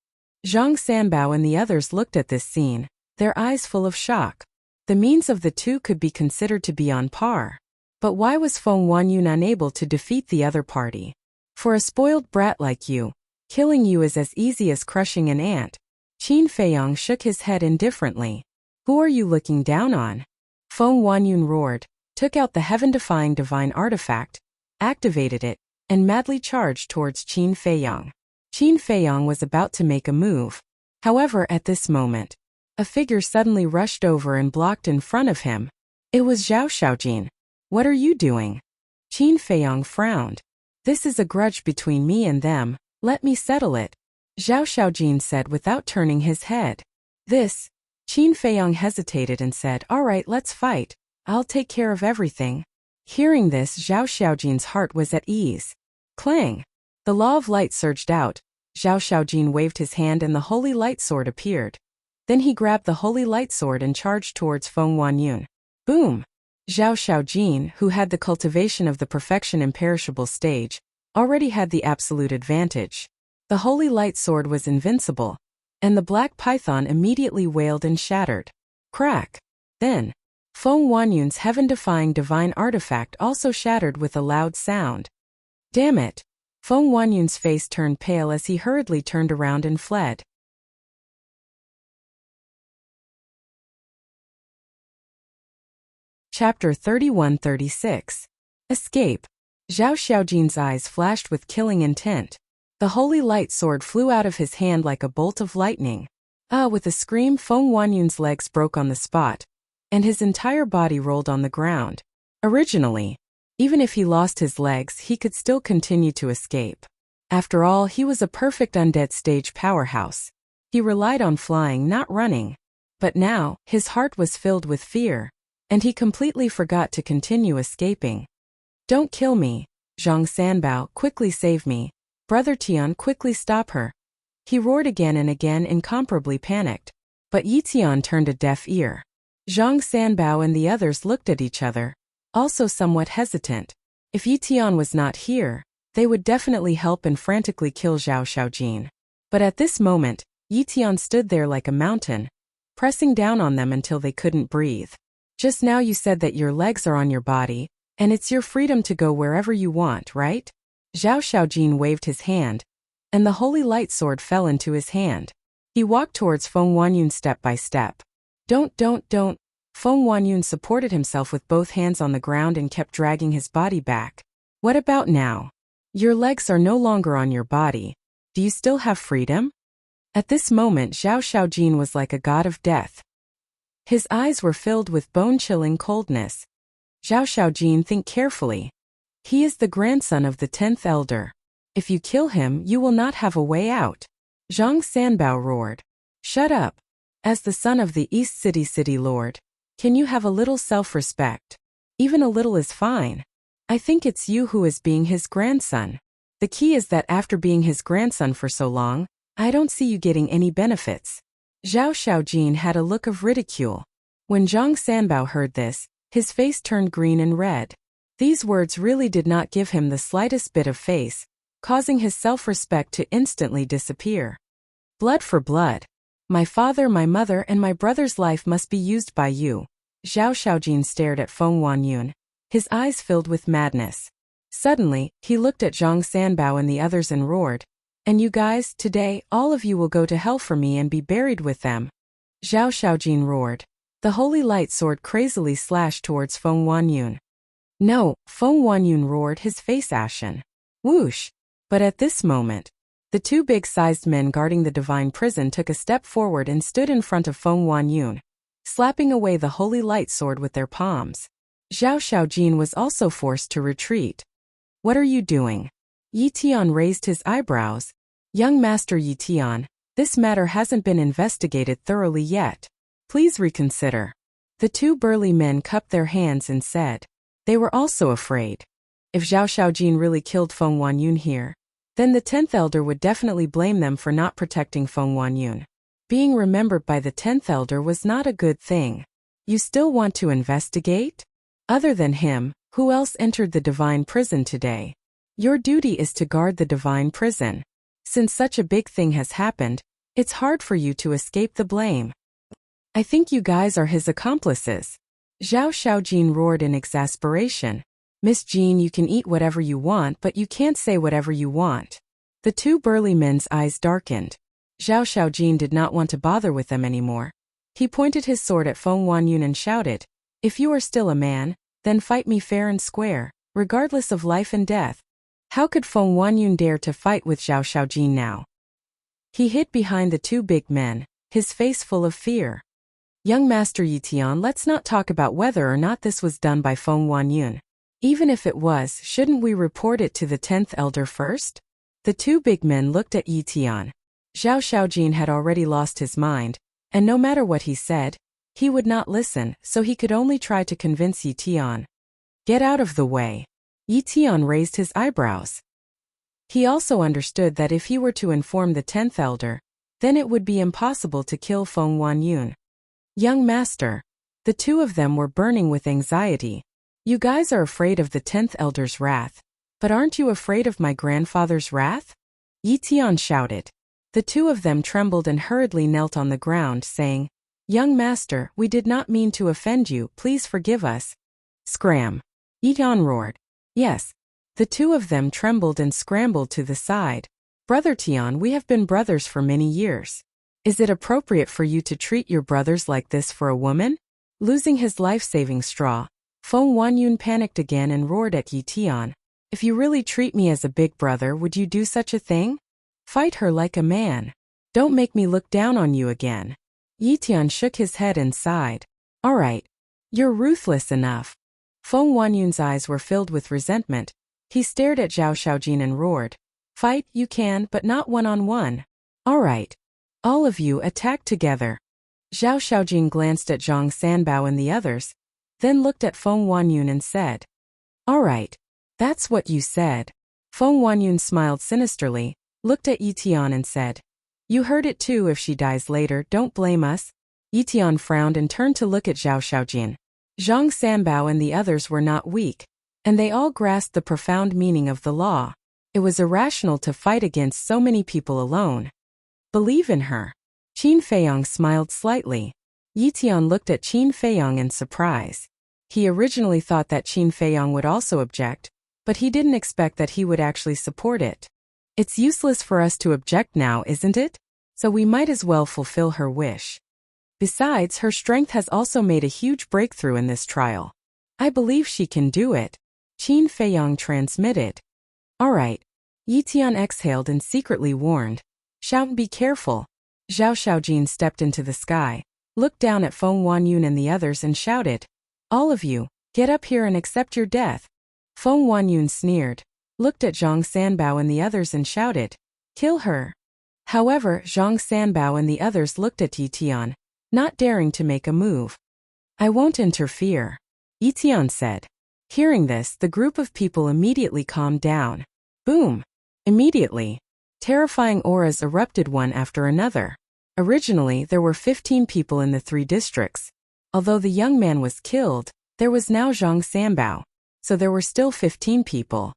Zhang Sanbao and the others looked at this scene, their eyes full of shock. The means of the two could be considered to be on par. But why was Feng Huanyun unable to defeat the other party? For a spoiled brat like you, killing you is as easy as crushing an ant. Qin Feiyang shook his head indifferently. Who are you looking down on? Feng Huanyun roared, took out the heaven-defying divine artifact, activated it, and madly charged towards Qin Feiyang. Qin Feiyang was about to make a move. However, at this moment, a figure suddenly rushed over and blocked in front of him. It was Zhao Xiaojin. What are you doing? Qin Feiyang frowned. This is a grudge between me and them, let me settle it. Zhao Xiaojin said without turning his head. This? Qin Feiyang hesitated and said, all right, let's fight. I'll take care of everything. Hearing this, Zhao Xiaojin's heart was at ease. Clang! The law of light surged out. Zhao Xiaojin waved his hand and the holy light sword appeared. Then he grabbed the holy light sword and charged towards Feng Huanyun. Boom! Zhao Xiaojin, who had the cultivation of the perfection imperishable stage, already had the absolute advantage. The holy light sword was invincible, and the black python immediately wailed and shattered. Crack! Then, Feng Huanyun's heaven-defying divine artifact also shattered with a loud sound. Damn it! Feng Huanyun's face turned pale as he hurriedly turned around and fled. Chapter 31-36. Escape. Zhao Xiaojin's eyes flashed with killing intent. The holy light sword flew out of his hand like a bolt of lightning. With a scream, Feng Huanyun's legs broke on the spot, and his entire body rolled on the ground. Originally, even if he lost his legs, he could still continue to escape. After all, he was a perfect undead stage powerhouse. He relied on flying, not running. But now, his heart was filled with fear, and he completely forgot to continue escaping. Don't kill me, Zhang Sanbao, quickly save me. Brother Tian, quickly stop her. He roared again and again, incomparably panicked. But Yi Tian turned a deaf ear. Zhang Sanbao and the others looked at each other, also somewhat hesitant. If Yi Tian was not here, they would definitely help and frantically kill Zhao Xiaojin. But at this moment, Yi Tian stood there like a mountain, pressing down on them until they couldn't breathe. Just now you said that your legs are on your body, and it's your freedom to go wherever you want, right? Zhao Xiaojin waved his hand, and the holy light sword fell into his hand. He walked towards Feng Huanyun step by step. Don't. Feng Huanyun supported himself with both hands on the ground and kept dragging his body back. What about now? Your legs are no longer on your body. Do you still have freedom? At this moment, Zhao Xiaojin was like a god of death. His eyes were filled with bone-chilling coldness. Zhao Xiaojin, think carefully. He is the grandson of the 10th elder. If you kill him, you will not have a way out. Zhang Sanbao roared. Shut up. As the son of the East City Lord, can you have a little self-respect? Even a little is fine. I think it's you who is being his grandson. The key is that after being his grandson for so long, I don't see you getting any benefits. Zhao Xiaojin had a look of ridicule. When Zhang Sanbao heard this, his face turned green and red. These words really did not give him the slightest bit of face, causing his self-respect to instantly disappear. Blood for blood. My father, my mother, and my brother's life must be used by you. Zhao Xiaojin stared at Feng Huanyun, his eyes filled with madness. Suddenly, he looked at Zhang Sanbao and the others and roared, "And you guys, today, all of you will go to hell for me and be buried with them." Zhao Xiaojin roared. The holy light sword crazily slashed towards Feng Wanyun. "No," Feng Wanyun roared, his face ashen. Whoosh! But at this moment, the two big-sized men guarding the divine prison took a step forward and stood in front of Feng Wanyun, slapping away the holy light sword with their palms. Zhao Xiaojin was also forced to retreat. "What are you doing?" Yi Tian raised his eyebrows. "Young Master Yi Tian, this matter hasn't been investigated thoroughly yet. Please reconsider." The two burly men cupped their hands and said. They were also afraid. If Zhao Xiaojin really killed Feng Wanyun here, then the 10th elder would definitely blame them for not protecting Feng Wanyun. Being remembered by the 10th elder was not a good thing. You still want to investigate? Other than him, who else entered the divine prison today? Your duty is to guard the divine prison. Since such a big thing has happened, it's hard for you to escape the blame. I think you guys are his accomplices. Zhao Xiaojin roared in exasperation. Miss Jean, you can eat whatever you want, but you can't say whatever you want. The two burly men's eyes darkened. Zhao Xiaojin did not want to bother with them anymore. He pointed his sword at Feng Wanyun and shouted, "If you are still a man, then fight me fair and square, regardless of life and death." How could Feng Wanyun dare to fight with Zhao Xiaojin now? He hid behind the two big men, his face full of fear. "Young Master Yi Tian, let's not talk about whether or not this was done by Feng Wanyun. Even if it was, shouldn't we report it to the 10th elder first?" The two big men looked at Yi Tian. Zhao Xiaojin had already lost his mind, and no matter what he said, he would not listen, so he could only try to convince Yi Tian. "Get out of the way." Yi Tian raised his eyebrows. He also understood that if he were to inform the 10th elder, then it would be impossible to kill Feng Wanyun. "Young master." The two of them were burning with anxiety. "You guys are afraid of the 10th elder's wrath, but aren't you afraid of my grandfather's wrath?" Yi Tian shouted. The two of them trembled and hurriedly knelt on the ground, saying, "Young master, we did not mean to offend you, please forgive us." Scram! Yi Tian roared. Yes. The two of them trembled and scrambled to the side. "Brother Tian, we have been brothers for many years. Is it appropriate for you to treat your brothers like this for a woman?" Losing his life-saving straw, Feng Wanyun panicked again and roared at Yi Tian. "If you really treat me as a big brother, would you do such a thing? Fight her like a man. Don't make me look down on you again." Yi Tian shook his head and sighed. "All right. You're ruthless enough." Feng Wanyun's eyes were filled with resentment. He stared at Zhao Xiaojin and roared. "Fight, you can, but not one-on-one. All right. All of you attack together." Zhao Xiaojin glanced at Zhang Sanbao and the others, then looked at Feng Wanyun and said, "All right. That's what you said." Feng Wanyun smiled sinisterly, looked at Yi Tian and said, "You heard it too. If she dies later, don't blame us." Yi Tian frowned and turned to look at Zhao Xiaojin. Zhang Sanbao and the others were not weak, and they all grasped the profound meaning of the law. It was irrational to fight against so many people alone. "Believe in her." Qin Feiyang smiled slightly. Yi Tian looked at Qin Feiyang in surprise. He originally thought that Qin Feiyang would also object, but he didn't expect that he would actually support it. "It's useless for us to object now, isn't it? So we might as well fulfill her wish. Besides, her strength has also made a huge breakthrough in this trial. I believe she can do it," Qin Feiyang transmitted. "All right." Yi Tian exhaled and secretly warned. "Shout, be careful." Zhao Xiaojin stepped into the sky, looked down at Feng Wanyun and the others and shouted, "All of you, get up here and accept your death." Feng Wanyun sneered, looked at Zhang Sanbao and the others and shouted, "Kill her." However, Zhang Sanbao and the others looked at Yi Tian, not daring to make a move. "I won't interfere," Yi Tian said. Hearing this, the group of people immediately calmed down. Boom! Immediately, terrifying auras erupted one after another. Originally, there were 15 people in the 3 districts. Although the young man was killed, there was now Zhang Sanbao, so there were still 15 people.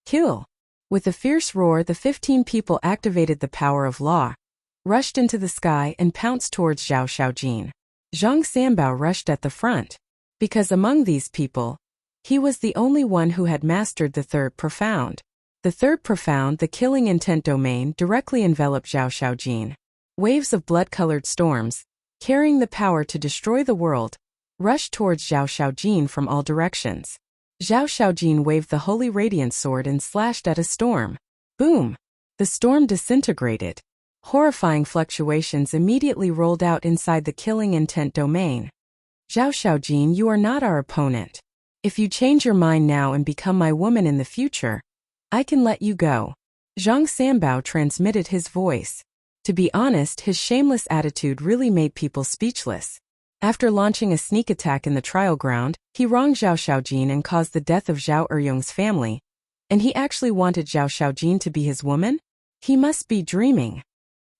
Kill! With a fierce roar, the 15 people activated the power of law, rushed into the sky and pounced towards Zhao Xiaojin. Zhang Sanbao rushed at the front, because among these people, He was the only one who had mastered the third profound. The third profound, the killing intent domain, directly enveloped Zhao Xiaojin. Waves of blood-colored storms, carrying the power to destroy the world, rushed towards Zhao Xiaojin from all directions. Zhao Xiaojin waved the holy radiant sword and slashed at a storm. Boom! The storm disintegrated. Horrifying fluctuations immediately rolled out inside the killing intent domain. Zhao Xiaojin, you are not our opponent. If you change your mind now and become my woman in the future, I can let you go. Zhang Sanbao transmitted his voice. To be honest, his shameless attitude really made people speechless. After launching a sneak attack in the trial ground, he wronged Zhao Xiaojin and caused the death of Zhao Eryong's family. And he actually wanted Zhao Xiaojin to be his woman? He must be dreaming.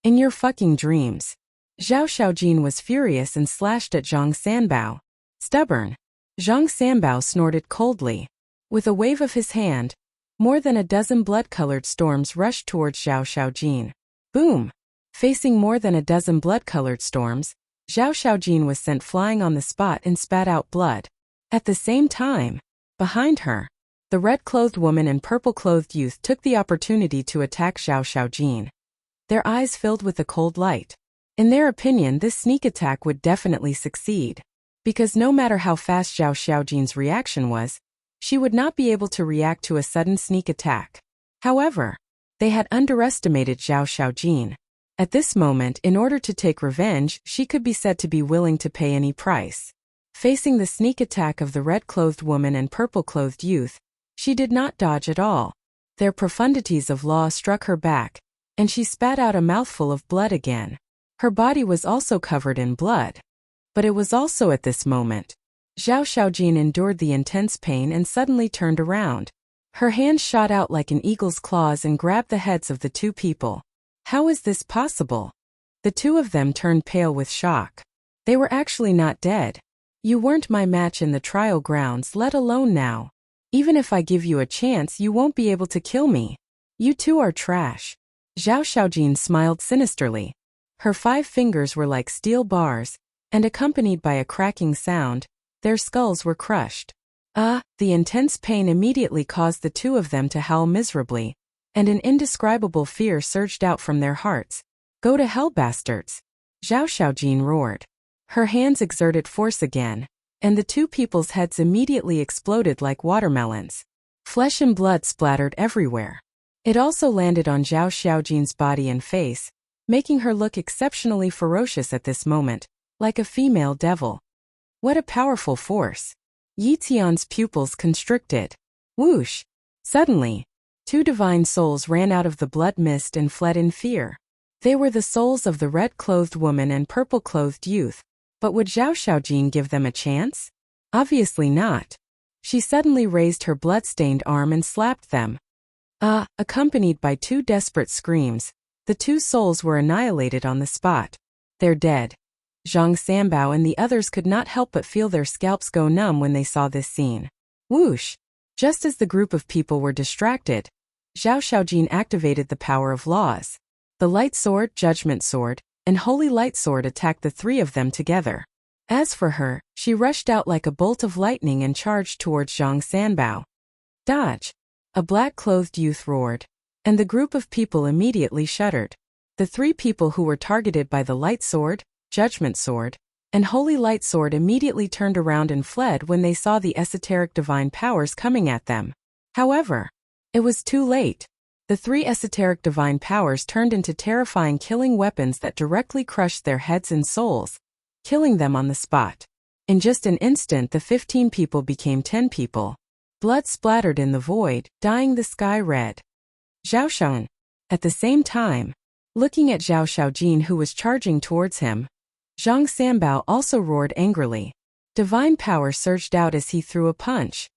In your fucking dreams. Zhao Xiaojin was furious and slashed at Zhang Sanbao. Stubborn. Zhang Sanbao snorted coldly. With a wave of his hand, more than a dozen blood-colored storms rushed towards Zhao Xiaojin. Boom! Facing more than a dozen blood-colored storms, Zhao Xiaojin was sent flying on the spot and spat out blood. At the same time, behind her, the red-clothed woman and purple-clothed youth took the opportunity to attack Zhao Xiaojin. Their eyes filled with a cold light. In their opinion, this sneak attack would definitely succeed. Because no matter how fast Zhao Xiaojin's reaction was, she would not be able to react to a sudden sneak attack. However, they had underestimated Zhao Xiaojin. At this moment, in order to take revenge, she could be said to be willing to pay any price. Facing the sneak attack of the red-clothed woman and purple-clothed youth, she did not dodge at all. Their profundities of law struck her back, and she spat out a mouthful of blood again. Her body was also covered in blood. But it was also at this moment. Zhao Xiaojin endured the intense pain and suddenly turned around. Her hands shot out like an eagle's claws and grabbed the heads of the two people. How is this possible? The two of them turned pale with shock. They were actually not dead. You weren't my match in the trial grounds, let alone now. Even if I give you a chance, you won't be able to kill me. You two are trash. Zhao Xiaojin smiled sinisterly. Her 5 fingers were like steel bars, and accompanied by a cracking sound, their skulls were crushed. The intense pain immediately caused the two of them to howl miserably, and an indescribable fear surged out from their hearts. Go to hell, bastards! Zhao Xiaojin roared. Her hands exerted force again, and the two people's heads immediately exploded like watermelons. Flesh and blood splattered everywhere. It also landed on Zhao Xiaojin's body and face, making her look exceptionally ferocious at this moment, like a female devil. What a powerful force! Yi Tian's pupils constricted. Whoosh! Suddenly, 2 divine souls ran out of the blood mist and fled in fear. They were the souls of the red-clothed woman and purple-clothed youth. But would Zhao Xiaojin give them a chance? Obviously not. She suddenly raised her blood-stained arm and slapped them. Accompanied by 2 desperate screams, the 2 souls were annihilated on the spot. They're dead. Zhang Sanbao and the others could not help but feel their scalps go numb when they saw this scene. Whoosh! Just as the group of people were distracted, Zhao Xiaojin activated the power of laws. The light sword, judgment sword, and holy light sword attacked the 3 of them together. As for her, she rushed out like a bolt of lightning and charged towards Zhang Sanbao. Dodge! A black-clothed youth roared, and the group of people immediately shuddered. The 3 people who were targeted by the light sword, judgment sword, and holy light sword immediately turned around and fled when they saw the esoteric divine powers coming at them. However, it was too late. The 3 esoteric divine powers turned into terrifying killing weapons that directly crushed their heads and souls, killing them on the spot. In just an instant, the 15 people became 10 people. Blood splattered in the void, dyeing the sky red. Zhao Xiaojin. At the same time, looking at Zhao Xiaojin who was charging towards him, Zhang Sanbao also roared angrily. Divine power surged out as he threw a punch.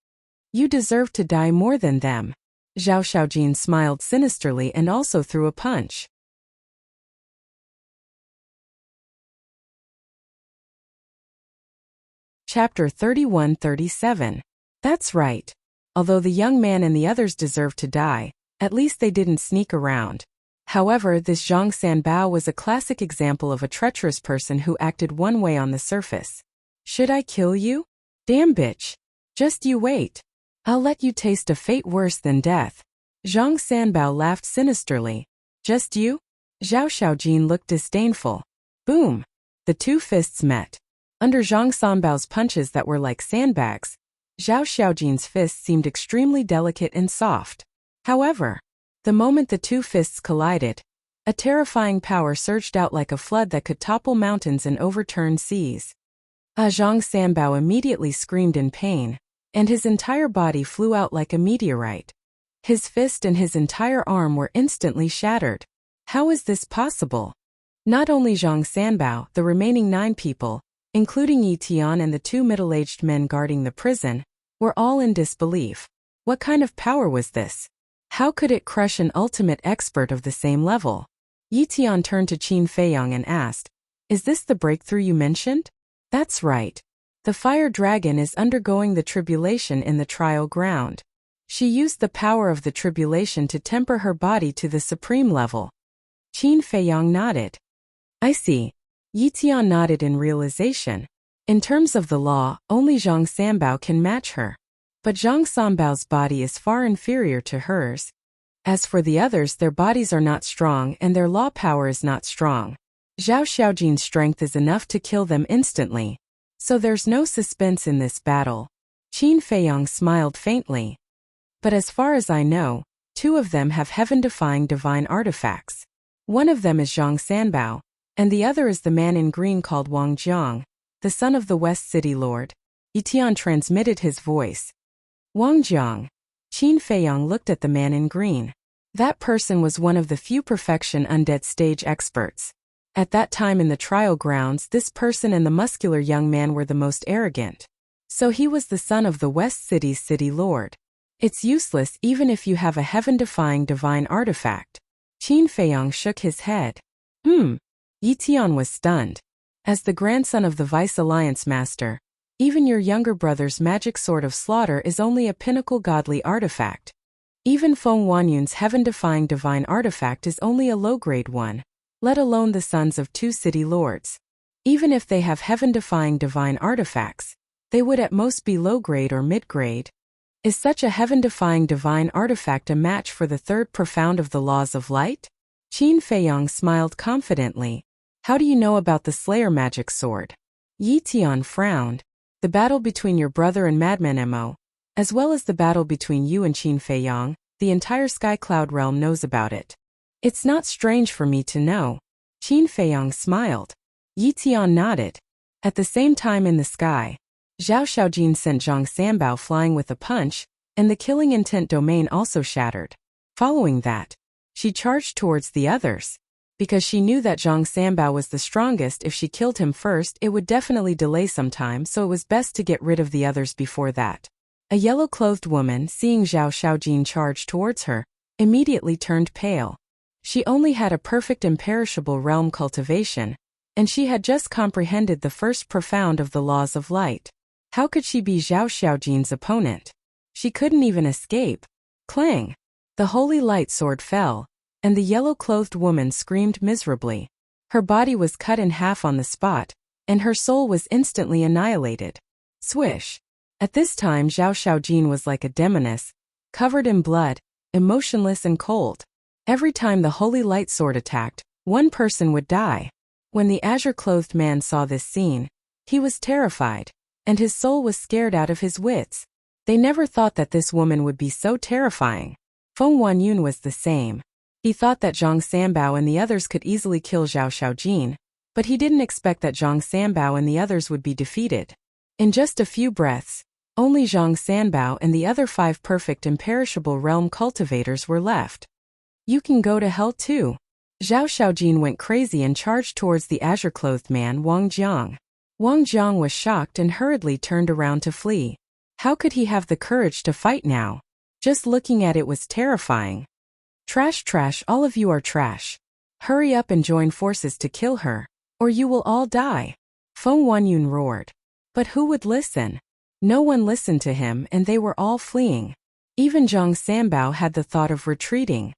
You deserve to die more than them. Zhao Xiaojin smiled sinisterly and also threw a punch. Chapter 31-37. That's right. Although the young man and the others deserved to die, at least they didn't sneak around. However, this Zhang Sanbao was a classic example of a treacherous person who acted one way on the surface. Should I kill you? Damn bitch. Just you wait. I'll let you taste a fate worse than death. Zhang Sanbao laughed sinisterly. Just you? Zhao Xiaojin looked disdainful. Boom! The two fists met. Under Zhang Sanbao's punches that were like sandbags, Zhao Xiaojin's fists seemed extremely delicate and soft. However, the moment the two fists collided, a terrifying power surged out like a flood that could topple mountains and overturn seas. Zhang Sanbao immediately screamed in pain, and his entire body flew out like a meteorite. His fist and his entire arm were instantly shattered. How is this possible? Not only Zhang Sanbao, the remaining 9 people, including Yi Tian and the 2 middle-aged men guarding the prison, were all in disbelief. What kind of power was this? How could it crush an ultimate expert of the same level? Yi Tian turned to Qin Feiyang and asked, "Is this the breakthrough you mentioned?" "That's right. The fire dragon is undergoing the tribulation in the trial ground. She used the power of the tribulation to temper her body to the supreme level." Qin Feiyang nodded. "I see." Yi Tian nodded in realization. In terms of the law, only Zhang Sanbao can match her. But Zhang Sanbao's body is far inferior to hers. As for the others, their bodies are not strong and their law power is not strong. Zhao Xiaojin's strength is enough to kill them instantly. So there's no suspense in this battle. Qin Feiyang smiled faintly. But as far as I know, 2 of them have heaven-defying divine artifacts. One of them is Zhang Sanbao, and the other is the man in green called Wang Jiang, the son of the West City Lord. Yi Tian transmitted his voice. Wang Jiang. Qin Feiyang looked at the man in green. That person was one of the few perfection undead stage experts. At that time in the trial grounds, this person and the muscular young man were the most arrogant. So he was the son of the West City's city lord. It's useless even if you have a heaven-defying divine artifact. Qin Feiyang shook his head. Yi Tian was stunned. As the grandson of the Vice Alliance Master, even your younger brother's magic sword of slaughter is only a pinnacle godly artifact. Even Feng Wanyun's heaven-defying divine artifact is only a low-grade one, let alone the sons of 2 city lords. Even if they have heaven-defying divine artifacts, they would at most be low-grade or mid-grade. Is such a heaven-defying divine artifact a match for the 3rd profound of the laws of light? Qin Feiyang smiled confidently. How do you know about the Slayer magic sword? Yi Tian frowned. The battle between your brother and Madman Mo, as well as the battle between you and Qin Feiyang, the entire Sky Cloud realm knows about it. It's not strange for me to know. Qin Feiyang smiled. Yi Tian nodded. At the same time in the sky, Zhao Xiaojin sent Zhang Sanbao flying with a punch, and the killing intent domain also shattered. Following that, she charged towards the others. Because she knew that Zhang Sanbao was the strongest, if she killed him first it would definitely delay some time, so it was best to get rid of the others before that. A yellow-clothed woman, seeing Zhao Xiaojin charge towards her, immediately turned pale. She only had a perfect imperishable realm cultivation, and she had just comprehended the 1st profound of the laws of light. How could she be Zhao Xiaojin's opponent? She couldn't even escape. Clang! The holy light sword fell, and the yellow-clothed woman screamed miserably. Her body was cut in half on the spot, and her soul was instantly annihilated. Swish! At this time Zhao Xiaojin was like a demoness, covered in blood, emotionless and cold. Every time the holy light sword attacked, one person would die. When the azure-clothed man saw this scene, he was terrified, and his soul was scared out of his wits. They never thought that this woman would be so terrifying. Feng Wanyun was the same. He thought that Zhang Sanbao and the others could easily kill Zhao Xiaojin, but he didn't expect that Zhang Sanbao and the others would be defeated. In just a few breaths, only Zhang Sanbao and the other 5 perfect imperishable realm cultivators were left. You can go to hell too. Zhao Xiaojin went crazy and charged towards the azure-clothed man Wang Jiang. Wang Jiang was shocked and hurriedly turned around to flee. How could he have the courage to fight now? Just looking at it was terrifying. Trash, all of you are trash. Hurry up and join forces to kill her, or you will all die. Feng Wanyun roared. But who would listen? No one listened to him and they were all fleeing. Even Zhang Sanbao had the thought of retreating.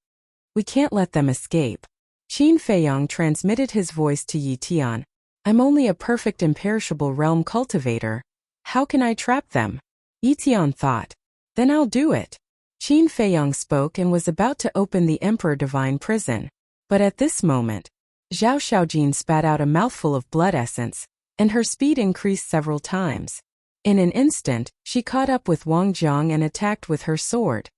We can't let them escape. Qin Feiyang transmitted his voice to Yi Tian. I'm only a perfect imperishable realm cultivator. How can I trap them? Yi Tian thought. Then I'll do it. Qin Feiyang spoke and was about to open the Emperor Divine Prison. But at this moment, Zhao Xiaojin spat out a mouthful of blood essence, and her speed increased several times. In an instant, she caught up with Wang Jiang and attacked with her sword.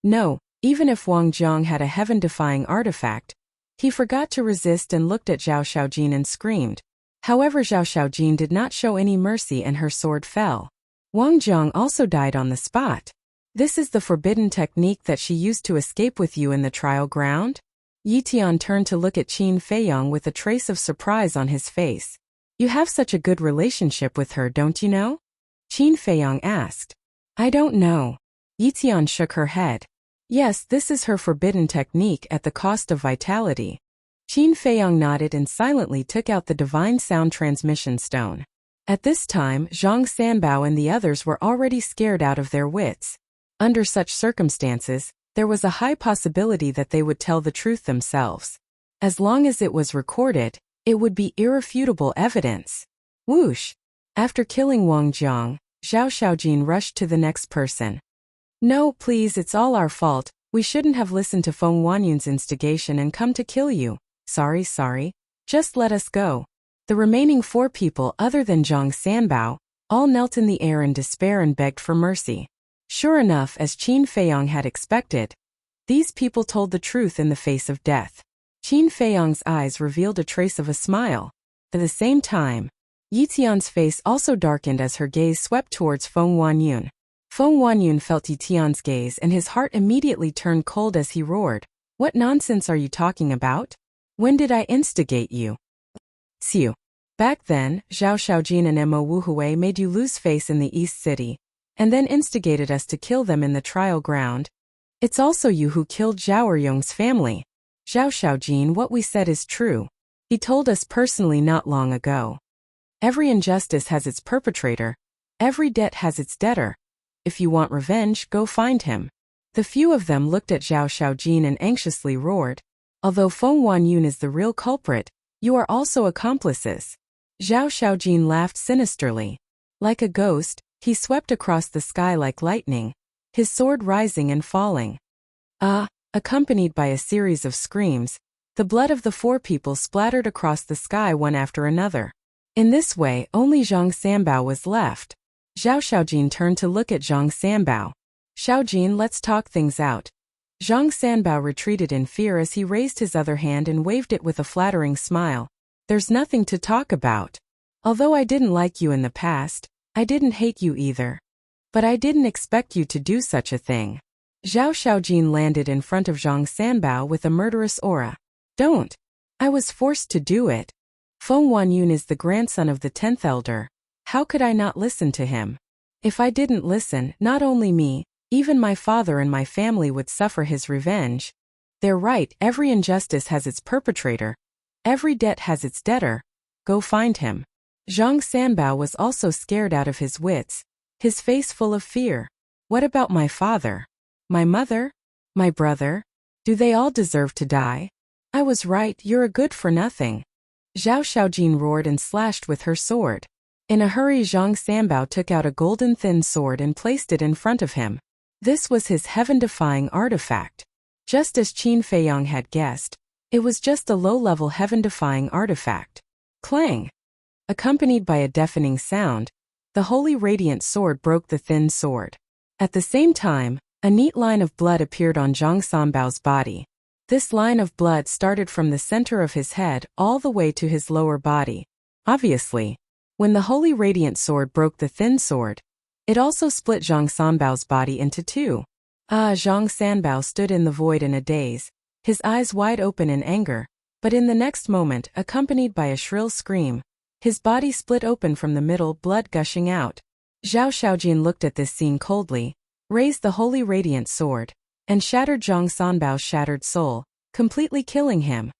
No, even if Wang Jiang had a heaven-defying artifact, he forgot to resist and looked at Zhao Xiaojin and screamed. However, Zhao Xiaojin did not show any mercy and her sword fell. Wang Jiang also died on the spot. This is the forbidden technique that she used to escape with you in the trial ground? Yi Tian turned to look at Qin Feiyang with a trace of surprise on his face. You have such a good relationship with her, don't you know? Qin Feiyang asked. I don't know. Yi Tian shook her head. Yes, this is her forbidden technique at the cost of vitality. Qin Feiyang nodded and silently took out the divine sound transmission stone. At this time, Zhang Sanbao and the others were already scared out of their wits. Under such circumstances, there was a high possibility that they would tell the truth themselves. As long as it was recorded, it would be irrefutable evidence. Whoosh! After killing Wang Jiang, Zhao Xiaojin rushed to the next person. No, please, it's all our fault. We shouldn't have listened to Feng Wanyun's instigation and come to kill you. Sorry. Just let us go. The remaining 4 people other than Zhang Sanbao all knelt in the air in despair and begged for mercy. Sure enough, as Qin Feiyang had expected, these people told the truth in the face of death. Qin Feiyang's eyes revealed a trace of a smile. At the same time, Yi Tian's face also darkened as her gaze swept towards Feng Wanyun. Feng Wanyun felt Yi Tian's gaze and his heart immediately turned cold as he roared. What nonsense are you talking about? When did I instigate you? Xiu. Back then, Zhao Xiaojin and Mo Wuhui made you lose face in the East City, and then instigated us to kill them in the trial ground. It's also you who killed Zhao Eryong's family. Zhao Xiaojin, what we said is true. He told us personally not long ago. Every injustice has its perpetrator. Every debt has its debtor. If you want revenge, go find him. The few of them looked at Zhao Xiaojin and anxiously roared. Although Feng Wanyun is the real culprit, you are also accomplices. Zhao Xiaojin laughed sinisterly. Like a ghost, he swept across the sky like lightning, his sword rising and falling. Accompanied by a series of screams, the blood of the 4 people splattered across the sky one after another. In this way, only Zhang Sanbao was left. Zhao Xiaojin turned to look at Zhang Sanbao. Xiaojin, let's talk things out. Zhang Sanbao retreated in fear as he raised his other hand and waved it with a flattering smile. There's nothing to talk about. Although I didn't like you in the past, I didn't hate you either. But I didn't expect you to do such a thing. Zhao Xiaojin landed in front of Zhang Sanbao with a murderous aura. Don't. I was forced to do it. Feng Wanyun is the grandson of the 10th elder. How could I not listen to him? If I didn't listen, not only me, even my father and my family would suffer his revenge. They're right, every injustice has its perpetrator. Every debt has its debtor. Go find him. Zhang Sanbao was also scared out of his wits, his face full of fear. What about my father? My mother? My brother? Do they all deserve to die? I was right, you're a good for nothing. Zhao Xiaojin roared and slashed with her sword. In a hurry, Zhang Sanbao took out a golden thin sword and placed it in front of him. This was his heaven-defying artifact. Just as Qin Feiyang had guessed, it was just a low-level heaven-defying artifact. Clang! Accompanied by a deafening sound, the holy radiant sword broke the thin sword. At the same time, a neat line of blood appeared on Zhang Sanbao's body. This line of blood started from the center of his head all the way to his lower body. Obviously, when the holy radiant sword broke the thin sword, it also split Zhang Sanbao's body into 2. Zhang Sanbao stood in the void in a daze, his eyes wide open in anger, but in the next moment, accompanied by a shrill scream, his body split open from the middle, blood gushing out. Zhao Xiaojin looked at this scene coldly, raised the holy radiant sword, and shattered Zhang Sanbao's shattered soul, completely killing him.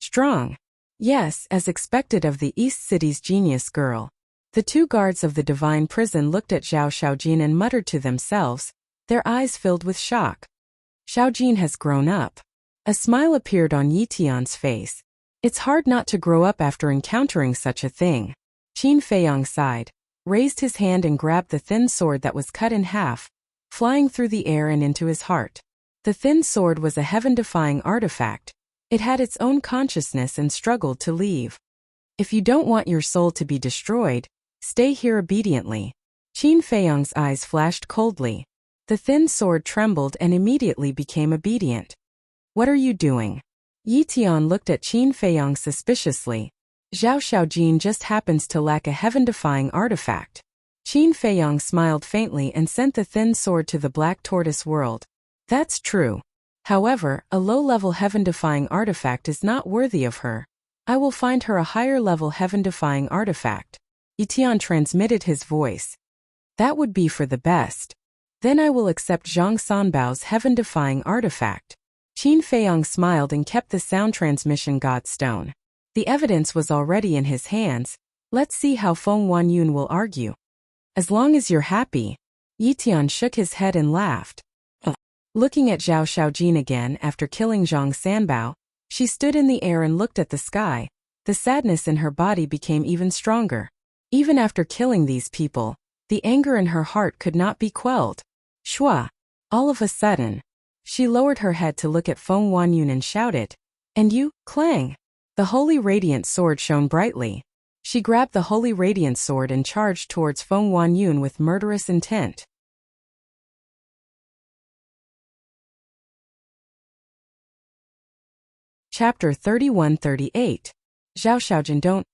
Strong. Yes, as expected of the East City's genius girl. The 2 guards of the divine prison looked at Zhao Xiaojin and muttered to themselves, their eyes filled with shock. Xiaojin has grown up. A smile appeared on Yi Tian's face. It's hard not to grow up after encountering such a thing. Qin Feiyang sighed. raised his hand and grabbed the thin sword that was cut in half, flying through the air and into his heart. The thin sword was a heaven-defying artifact. It had its own consciousness and struggled to leave. If you don't want your soul to be destroyed, stay here obediently. Qin Feiyang's eyes flashed coldly. The thin sword trembled and immediately became obedient. What are you doing? Yi Tian looked at Qin Feiyang suspiciously. Zhao Xiaojin just happens to lack a heaven-defying artifact. Qin Feiyang smiled faintly and sent the thin sword to the Black Tortoise world. That's true. However, a low-level heaven-defying artifact is not worthy of her. I will find her a higher-level heaven-defying artifact. Yi Tian transmitted his voice. That would be for the best. Then I will accept Zhang Sanbao's heaven-defying artifact. Qin Feiyang smiled and kept the sound transmission godstone. The evidence was already in his hands. Let's see how Feng Wanyun will argue. As long as you're happy. Yi Tian shook his head and laughed. Looking at Zhao Xiaojin again after killing Zhang Sanbao, she stood in the air and looked at the sky. The sadness in her body became even stronger. Even after killing these people, the anger in her heart could not be quelled. Shua! All of a sudden, she lowered her head to look at Feng Wanyun and shouted, "And you, Clang!" The holy radiant sword shone brightly. She grabbed the holy radiant sword and charged towards Feng Wanyun with murderous intent. Chapter 31-38. Zhao Xiaojin don't.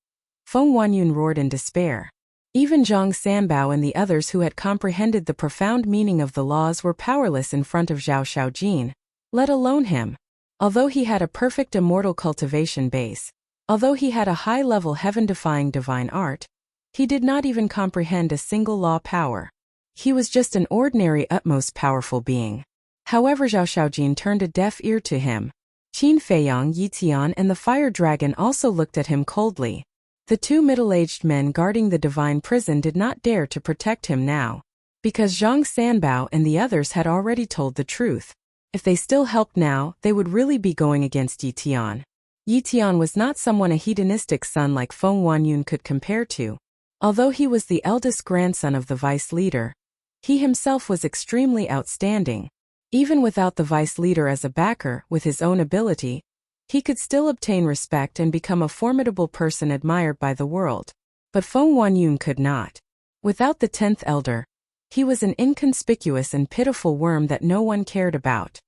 Feng Wanyun roared in despair. Even Zhang Sanbao and the others who had comprehended the profound meaning of the laws were powerless in front of Zhao Xiaojin, let alone him. Although he had a perfect immortal cultivation base, although he had a high-level heaven-defying divine art, he did not even comprehend a single law power. He was just an ordinary utmost powerful being. However, Zhao Xiaojin turned a deaf ear to him. Qin Feiyang, Yi Tian and the fire dragon also looked at him coldly. The two middle-aged men guarding the divine prison did not dare to protect him now, because Zhang Sanbao and the others had already told the truth. If they still helped now, they would really be going against Yi Tian. Yi Tian was not someone a hedonistic son like Feng Wanyun could compare to. Although he was the eldest grandson of the vice leader, he himself was extremely outstanding. Even without the vice leader as a backer with his own ability, he could still obtain respect and become a formidable person admired by the world. But Feng Wanyun could not. Without the 10th elder, he was an inconspicuous and pitiful worm that no one cared about.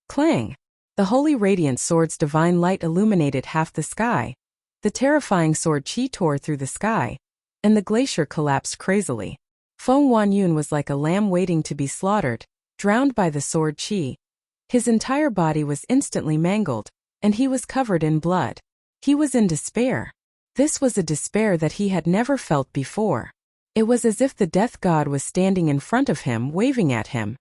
Clang! The holy radiant sword's divine light illuminated half the sky. The terrifying sword Qi tore through the sky, and the glacier collapsed crazily. Feng Wanyun was like a lamb waiting to be slaughtered, drowned by the sword Qi. His entire body was instantly mangled, and he was covered in blood. He was in despair. This was a despair that he had never felt before. It was as if the death god was standing in front of him, waving at him.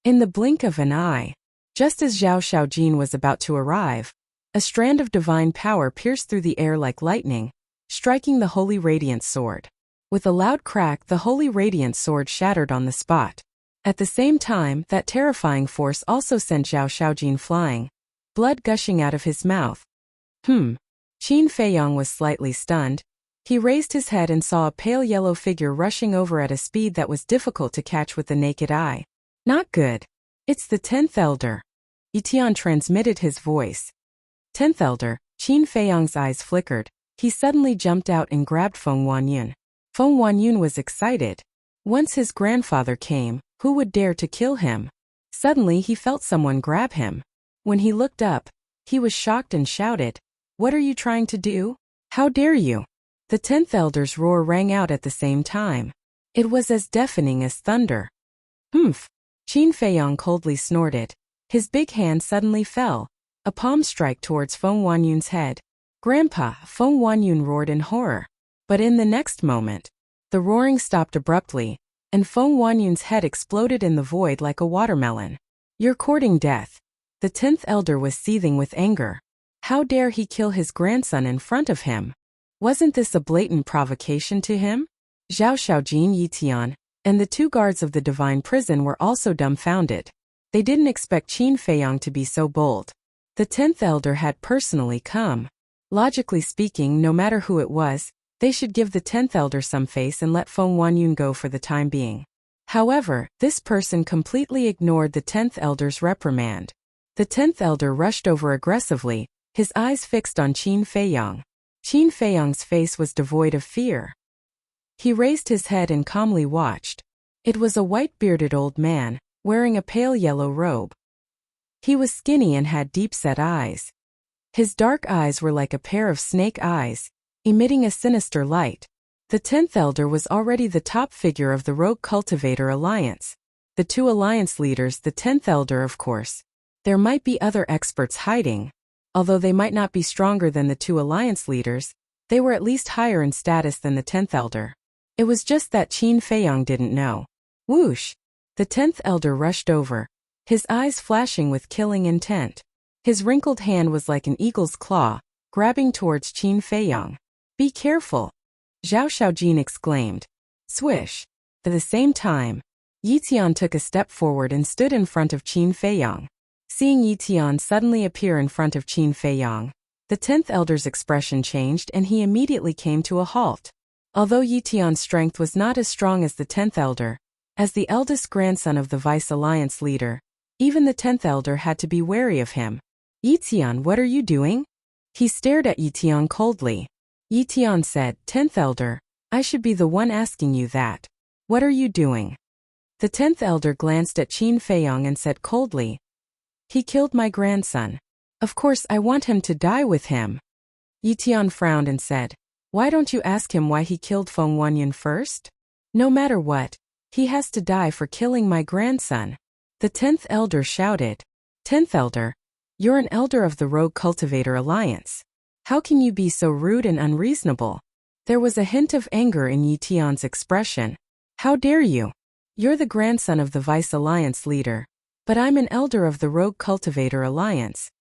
In the blink of an eye, just as Zhao Xiaojin was about to arrive, a strand of divine power pierced through the air like lightning, striking the holy radiant sword. With a loud crack, the holy radiant sword shattered on the spot. At the same time, that terrifying force also sent Zhao Xiaojin flying, blood gushing out of his mouth. Qin Feiyang was slightly stunned. He raised his head and saw a pale yellow figure rushing over at a speed that was difficult to catch with the naked eye. Not good. It's the 10th elder. Yi Tian transmitted his voice. 10th elder. Qin Feiyang's eyes flickered. He suddenly jumped out and grabbed Feng Wanyun. Feng Wanyun was excited. Once his grandfather came, who would dare to kill him? Suddenly he felt someone grab him. When he looked up, he was shocked and shouted, "What are you trying to do? How dare you?" The 10th elder's roar rang out at the same time. It was as deafening as thunder. Humph! Qin Feiyang coldly snorted. His big hand suddenly fell, a palm strike towards Feng Wanyun's head. Grandpa! Feng Wanyun roared in horror. But in the next moment, the roaring stopped abruptly, and Feng Wanyun's head exploded in the void like a watermelon. You're courting death. The 10th elder was seething with anger. How dare he kill his grandson in front of him? Wasn't this a blatant provocation to him? Zhao Xiaojin, Yi Tian, and the two guards of the divine prison were also dumbfounded. They didn't expect Qin Feiyang to be so bold. The 10th elder had personally come. Logically speaking, no matter who it was, They should give the 10th elder some face and let Feng Wanyun go for the time being. However, this person completely ignored the 10th elder's reprimand. The 10th elder rushed over aggressively, his eyes fixed on Qin Feiyang. Qin Feiyang's face was devoid of fear. He raised his head and calmly watched. It was a white-bearded old man, wearing a pale yellow robe. He was skinny and had deep-set eyes. His dark eyes were like a pair of snake eyes, emitting a sinister light. The 10th elder was already the top figure of the Rogue Cultivator Alliance. The two alliance leaders, the 10th elder of course. There might be other experts hiding. Although they might not be stronger than the two alliance leaders, they were at least higher in status than the 10th elder. It was just that Qin Feiyang didn't know. Whoosh! The 10th elder rushed over, his eyes flashing with killing intent. His wrinkled hand was like an eagle's claw, grabbing towards Qin Feiyang. Be careful! Zhao Xiaojin exclaimed. Swish! At the same time, Yi Tian took a step forward and stood in front of Qin Feiyang. Seeing Yi Tian suddenly appear in front of Qin Feiyang, the 10th elder's expression changed and he immediately came to a halt. Although Yi Tian's strength was not as strong as the 10th elder, as the eldest grandson of the Vice Alliance leader, even the 10th elder had to be wary of him. Yi Tian, what are you doing? He stared at Yi Tian coldly. Yi Tian said, 10th elder, I should be the one asking you that. What are you doing? The 10th elder glanced at Qin Feiyang and said coldly, he killed my grandson. Of course I want him to die with him. Yi Tian frowned and said, why don't you ask him why he killed Feng Wanyun first? No matter what, he has to die for killing my grandson. The 10th elder shouted. 10th elder, you're an elder of the Rogue Cultivator Alliance. How can you be so rude and unreasonable? There was a hint of anger in Yi Tian's expression. How dare you? You're the grandson of the Vice Alliance leader. But I'm an elder of the Rogue Cultivator Alliance.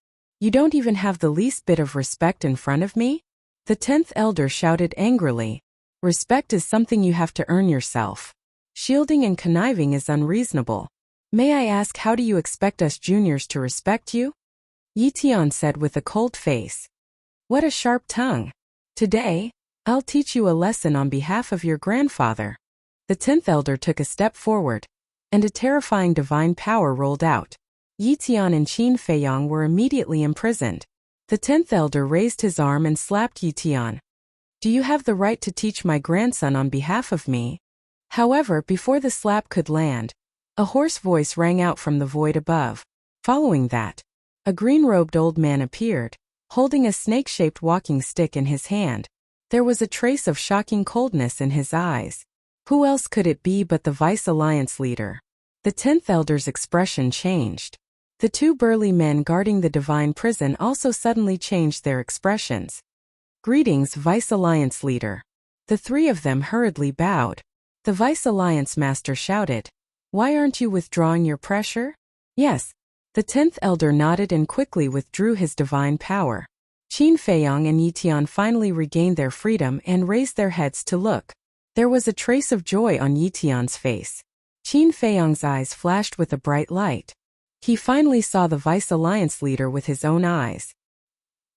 You don't even have the least bit of respect in front of me? The 10th elder shouted angrily. Respect is something you have to earn yourself. Shielding and conniving is unreasonable. May I ask, how do you expect us juniors to respect you? Yi Tian said with a cold face. What a sharp tongue. Today, I'll teach you a lesson on behalf of your grandfather. The 10th elder took a step forward, and a terrifying divine power rolled out. Yi Tian and Qin Feiyang were immediately imprisoned. The 10th elder raised his arm and slapped Yi Tian. Do you have the right to teach my grandson on behalf of me? However, before the slap could land, a hoarse voice rang out from the void above. Following that, a green-robed old man appeared, holding a snake-shaped walking stick in his hand. There was a trace of shocking coldness in his eyes. Who else could it be but the Vice Alliance leader? The 10th elder's expression changed. The two burly men guarding the divine prison also suddenly changed their expressions. Greetings, Vice Alliance leader. The three of them hurriedly bowed. The Vice Alliance master shouted, why aren't you withdrawing your pressure? Yes. The 10th elder nodded and quickly withdrew his divine power. Qin Feiyang and Yi Tian finally regained their freedom and raised their heads to look. There was a trace of joy on Yi Tian's face. Qin Feiyang's eyes flashed with a bright light. He finally saw the Vice Alliance leader with his own eyes.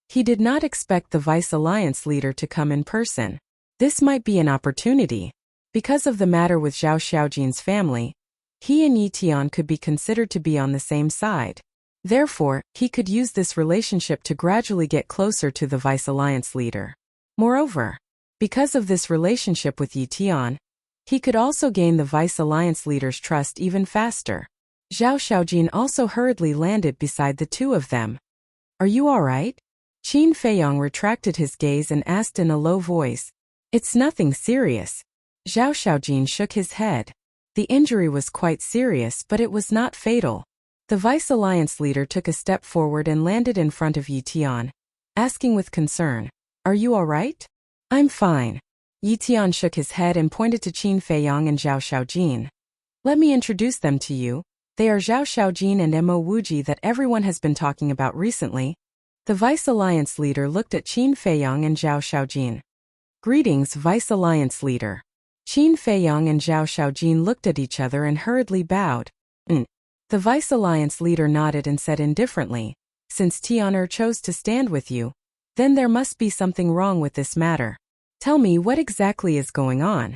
He did not expect the Vice Alliance leader to come in person. This might be an opportunity. Because of the matter with Zhao Xiaojin's family, he and Yi Tian could be considered to be on the same side. Therefore, he could use this relationship to gradually get closer to the Vice Alliance leader. Moreover, because of this relationship with Yi Tian, he could also gain the Vice Alliance leader's trust even faster. Zhao Xiaojin also hurriedly landed beside the two of them. Are you all right? Qin Feiyang retracted his gaze and asked in a low voice. It's nothing serious. Zhao Xiaojin shook his head. The injury was quite serious, but it was not fatal. The Vice Alliance leader took a step forward and landed in front of Yi Tian, asking with concern, are you all right? I'm fine. Yi Tian shook his head and pointed to Qin Feiyang and Zhao Xiaojin. Let me introduce them to you. They are Zhao Xiaojin and Mo Wuji that everyone has been talking about recently. The Vice Alliance leader looked at Qin Feiyang and Zhao Xiaojin. Greetings, Vice Alliance leader. Qin Feiyang and Zhao Xiaojin looked at each other and hurriedly bowed. The Vice Alliance leader nodded and said indifferently, since Tianer chose to stand with you, then there must be something wrong with this matter. Tell me what exactly is going on.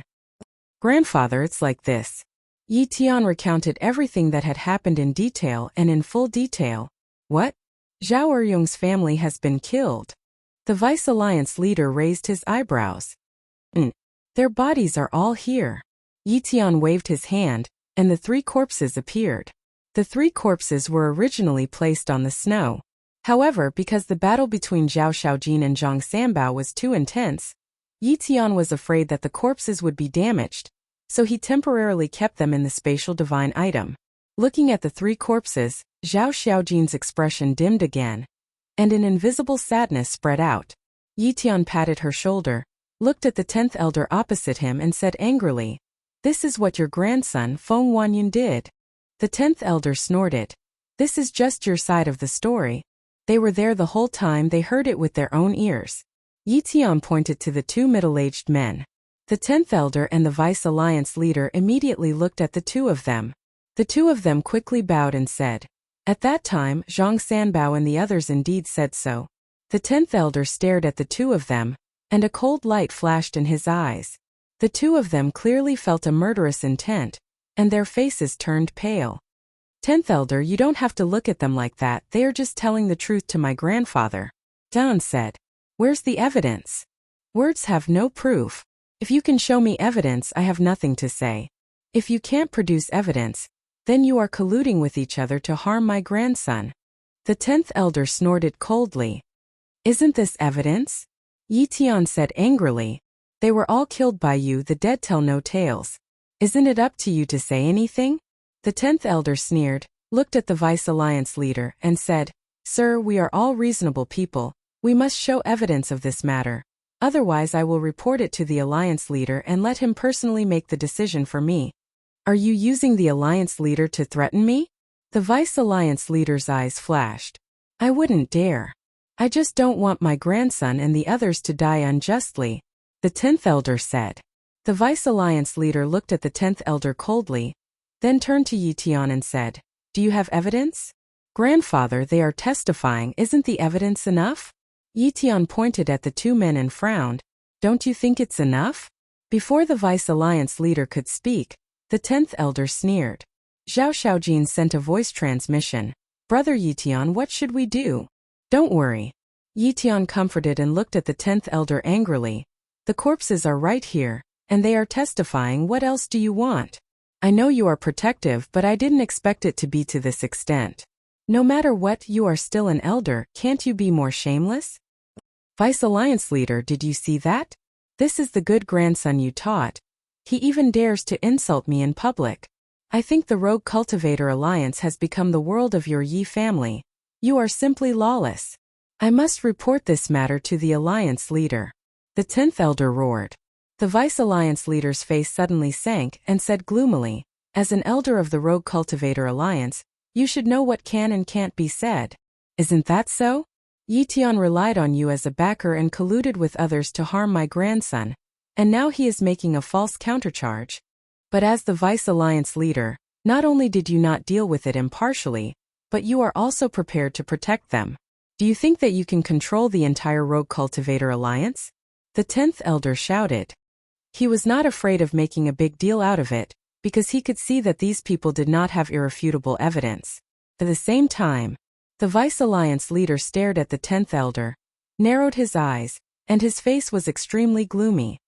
Grandfather, it's like this. Yi Tian recounted everything that had happened in detail and in full detail. What? Zhao Eryong's family has been killed. The Vice Alliance leader raised his eyebrows. Their bodies are all here. Yi Tian waved his hand, and the 3 corpses appeared. The 3 corpses were originally placed on the snow. However, because the battle between Zhao Xiaojin and Zhang Sanbao was too intense, Yi Tian was afraid that the corpses would be damaged, so he temporarily kept them in the spatial divine item. Looking at the 3 corpses, Zhao Xiaojin's expression dimmed again, and an invisible sadness spread out. Yi Tian patted her shoulder, looked at the 10th elder opposite him and said angrily, "This is what your grandson Feng Wanyun did." The 10th elder snorted. "This is just your side of the story. They were there the whole time, they heard it with their own ears." Yi Tian pointed to the 2 middle-aged men. The 10th elder and the Vice Alliance leader immediately looked at the 2 of them. The 2 of them quickly bowed and said, "At that time, Zhang Sanbao and the others indeed said so." The 10th elder stared at the 2 of them, and a cold light flashed in his eyes. The 2 of them clearly felt a murderous intent, and their faces turned pale. "10th elder, you don't have to look at them like that, they are just telling the truth to my grandfather," Dan said. "Where's the evidence?" "Words have no proof. If you can show me evidence, I have nothing to say. If you can't produce evidence, then you are colluding with each other to harm my grandson." The 10th elder snorted coldly. "Isn't this evidence?" Yi Tian said angrily. "They were all killed by you, the dead tell no tales. Isn't it up to you to say anything?" The 10th elder sneered, looked at the Vice Alliance leader, and said, "Sir, we are all reasonable people. We must show evidence of this matter. Otherwise I will report it to the Alliance leader and let him personally make the decision for me." "Are you using the Alliance leader to threaten me?" The Vice Alliance leader's eyes flashed. "I wouldn't dare. I just don't want my grandson and the others to die unjustly," the 10th elder said. The Vice Alliance leader looked at the 10th elder coldly, then turned to Yi Tian and said, "Do you have evidence?" "Grandfather, they are testifying, isn't the evidence enough?" Yi Tian pointed at the 2 men and frowned. "Don't you think it's enough?" Before the Vice Alliance leader could speak, the 10th elder sneered. Zhao Xiaojin sent a voice transmission. "Brother Yi Tian, what should we do?" "Don't worry." Yi Tian comforted and looked at the 10th elder angrily. "The corpses are right here, and they are testifying. What else do you want? I know you are protective, but I didn't expect it to be to this extent. No matter what, you are still an elder, can't you be more shameless?" "Vice Alliance leader, did you see that? This is the good grandson you taught. He even dares to insult me in public. I think the Rogue Cultivator Alliance has become the world of your Yi family. You are simply lawless. I must report this matter to the Alliance leader." The 10th elder roared. The Vice Alliance leader's face suddenly sank and said gloomily, "As an elder of the Rogue Cultivator Alliance, you should know what can and can't be said. Isn't that so? Yi Tian relied on you as a backer and colluded with others to harm my grandson, and now he is making a false countercharge. But as the Vice Alliance leader, not only did you not deal with it impartially, but you are also prepared to protect them. Do you think that you can control the entire Rogue Cultivator Alliance?" The 10th elder shouted. He was not afraid of making a big deal out of it, because he could see that these people did not have irrefutable evidence. At the same time, the Vice Alliance leader stared at the 10th elder, narrowed his eyes, and his face was extremely gloomy.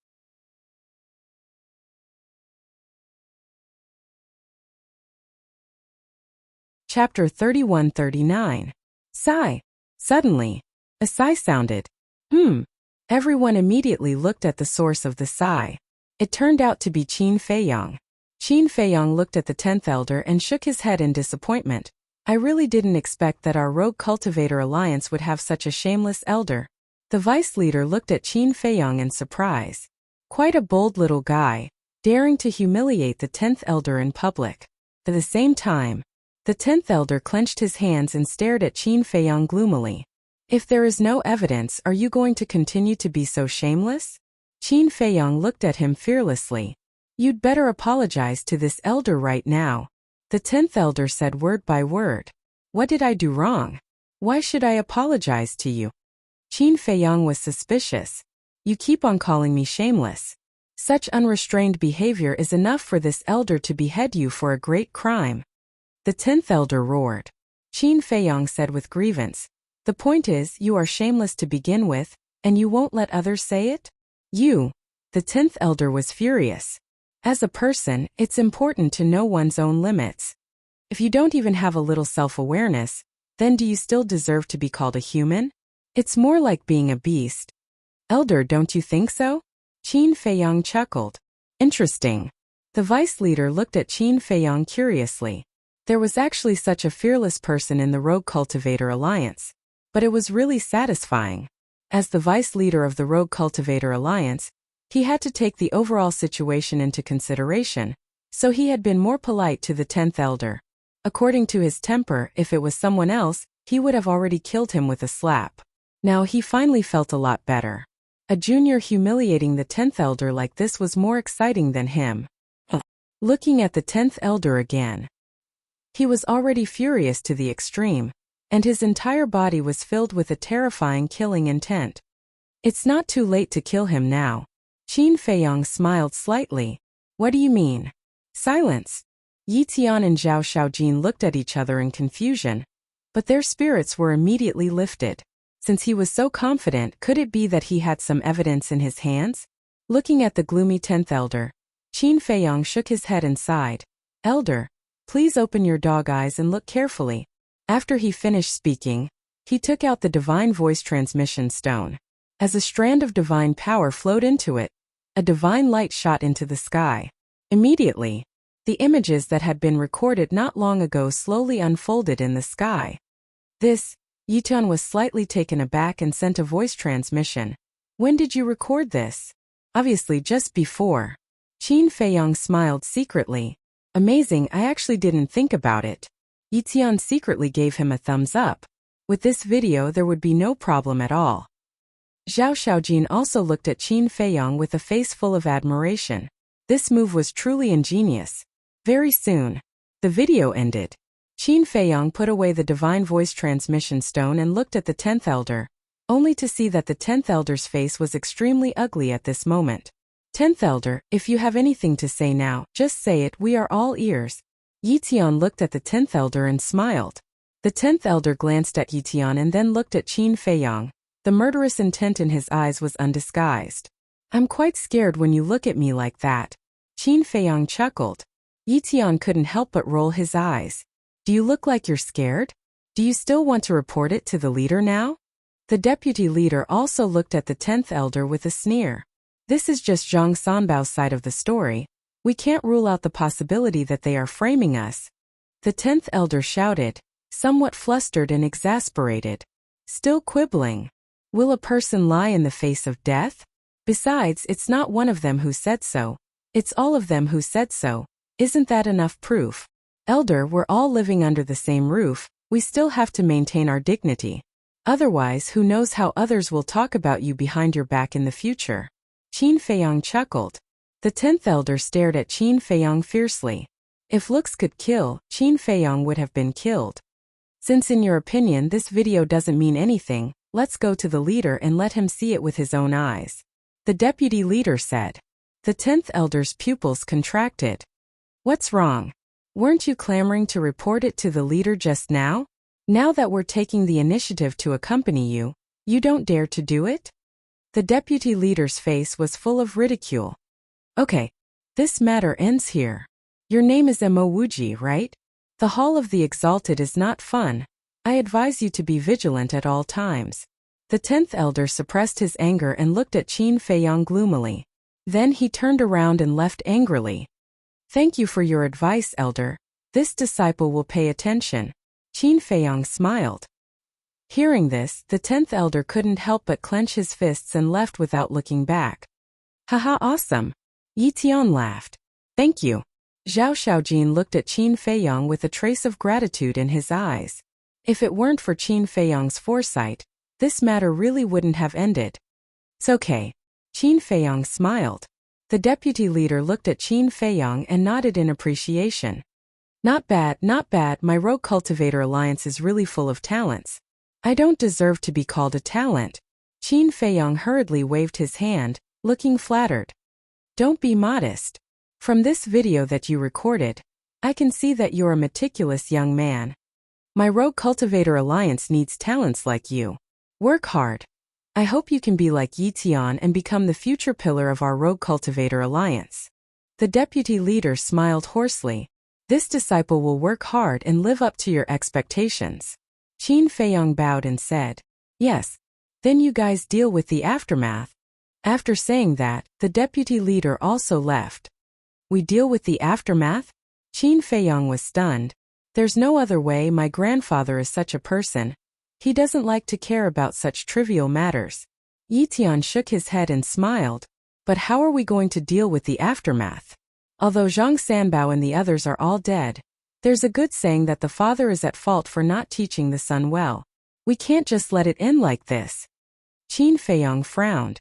Chapter 31-39. Sigh. Suddenly, a sigh sounded. Everyone immediately looked at the source of the sigh. It turned out to be Qin Feiyang. Qin Feiyang looked at the 10th elder and shook his head in disappointment. "I really didn't expect that our Rogue Cultivator Alliance would have such a shameless elder." The vice leader looked at Qin Feiyang in surprise. Quite a bold little guy, daring to humiliate the 10th elder in public. At the same time, the 10th elder clenched his hands and stared at Qin Feiyang gloomily. "If there is no evidence, are you going to continue to be so shameless?" Qin Feiyang looked at him fearlessly. "You'd better apologize to this elder right now." The 10th elder said word by word. "What did I do wrong? Why should I apologize to you?" Qin Feiyang was suspicious. You keep on calling me shameless. Such unrestrained behavior is enough for this elder to behead you for a great crime." The 10th elder roared. Qin Feiyang said with grievance, "The point is, you are shameless to begin with, and you won't let others say it? You." The 10th elder was furious. As a person, it's important to know one's own limits. If you don't even have a little self-awareness, then do you still deserve to be called a human? It's more like being a beast. Elder, don't you think so? Qin Feiyang chuckled. Interesting. The vice leader looked at Qin Feiyang curiously. There was actually such a fearless person in the Rogue Cultivator Alliance. But it was really satisfying. As the vice leader of the Rogue Cultivator Alliance, he had to take the overall situation into consideration, so he had been more polite to the 10th elder. According to his temper, if it was someone else, he would have already killed him with a slap. Now he finally felt a lot better. A junior humiliating the 10th elder like this was more exciting than him. Looking at the 10th elder again. He was already furious to the extreme, and his entire body was filled with a terrifying killing intent. It's not too late to kill him now. Qin Feiyang smiled slightly. What do you mean? Silence. Yi Tian and Zhao Shaojin looked at each other in confusion, but their spirits were immediately lifted. Since he was so confident, could it be that he had some evidence in his hands? Looking at the gloomy 10th elder, Qin Feiyang shook his head and sighed. Elder, please open your dog eyes and look carefully. After he finished speaking, he took out the divine voice transmission stone. As a strand of divine power flowed into it, a divine light shot into the sky. Immediately, the images that had been recorded not long ago slowly unfolded in the sky. Yitan was slightly taken aback and sent a voice transmission. When did you record this? Obviously just before. Qin Feiyang smiled secretly. Amazing, I actually didn't think about it. Yitan secretly gave him a thumbs up. With this video there would be no problem at all. Zhao Shaojin also looked at Qin Feiyang with a face full of admiration. This move was truly ingenious. Very soon, the video ended. Qin Feiyang put away the divine voice transmission stone and looked at the 10th elder, only to see that the 10th elder's face was extremely ugly at this moment. 10th elder, if you have anything to say now, just say it, we are all ears. Yi Tian looked at the 10th elder and smiled. The 10th elder glanced at Yi Tian and then looked at Qin Feiyang. The murderous intent in his eyes was undisguised. I'm quite scared when you look at me like that. Qin Feiyang chuckled. Yi Tian couldn't help but roll his eyes. Do you look like you're scared? Do you still want to report it to the leader now? The deputy leader also looked at the 10th elder with a sneer. This is just Zhang Sanbao's side of the story. We can't rule out the possibility that they are framing us. The 10th elder shouted, somewhat flustered and exasperated. Still quibbling. Will a person lie in the face of death? Besides, it's not one of them who said so. It's all of them who said so. Isn't that enough proof? Elder, we're all living under the same roof. We still have to maintain our dignity. Otherwise, who knows how others will talk about you behind your back in the future. Qin Feiyang chuckled. The 10th elder stared at Qin Feiyang fiercely. If looks could kill, Qin Feiyang would have been killed. Since in your opinion this video doesn't mean anything, let's go to the leader and let him see it with his own eyes. The deputy leader said. The 10th elder's pupils contracted. What's wrong? Weren't you clamoring to report it to the leader just now? Now that we're taking the initiative to accompany you, you don't dare to do it? The deputy leader's face was full of ridicule. Okay. This matter ends here. Your name is Mo Wuji, right? The Hall of the Exalted is not fun. I advise you to be vigilant at all times. The 10th elder suppressed his anger and looked at Qin Feiyang gloomily. Then he turned around and left angrily. Thank you for your advice, elder. This disciple will pay attention. Qin Feiyang smiled. Hearing this, the 10th elder couldn't help but clench his fists and left without looking back. Haha, awesome. Yi Tian laughed. Thank you. Zhao Shaojin looked at Qin Feiyang with a trace of gratitude in his eyes. If it weren't for Qin Feiyang's foresight, this matter really wouldn't have ended. It's okay. Qin Feiyang smiled. The deputy leader looked at Qin Feiyang and nodded in appreciation. Not bad, my Rogue Cultivator Alliance is really full of talents. I don't deserve to be called a talent. Qin Feiyong hurriedly waved his hand, looking flattered. Don't be modest. From this video that you recorded, I can see that you're a meticulous young man. My Rogue Cultivator Alliance needs talents like you. Work hard. I hope you can be like Yi Tian and become the future pillar of our Rogue Cultivator Alliance. The deputy leader smiled hoarsely. This disciple will work hard and live up to your expectations. Qin Feiyong bowed and said, Yes. Then you guys deal with the aftermath. After saying that, the deputy leader also left. We deal with the aftermath? Qin Feiyong was stunned. There's no other way. My grandfather is such a person. He doesn't like to care about such trivial matters. Yi Tian shook his head and smiled. But how are we going to deal with the aftermath? Although Zhang Sanbao and the others are all dead, there's a good saying that the father is at fault for not teaching the son well. We can't just let it end like this. Qin Feiyong frowned.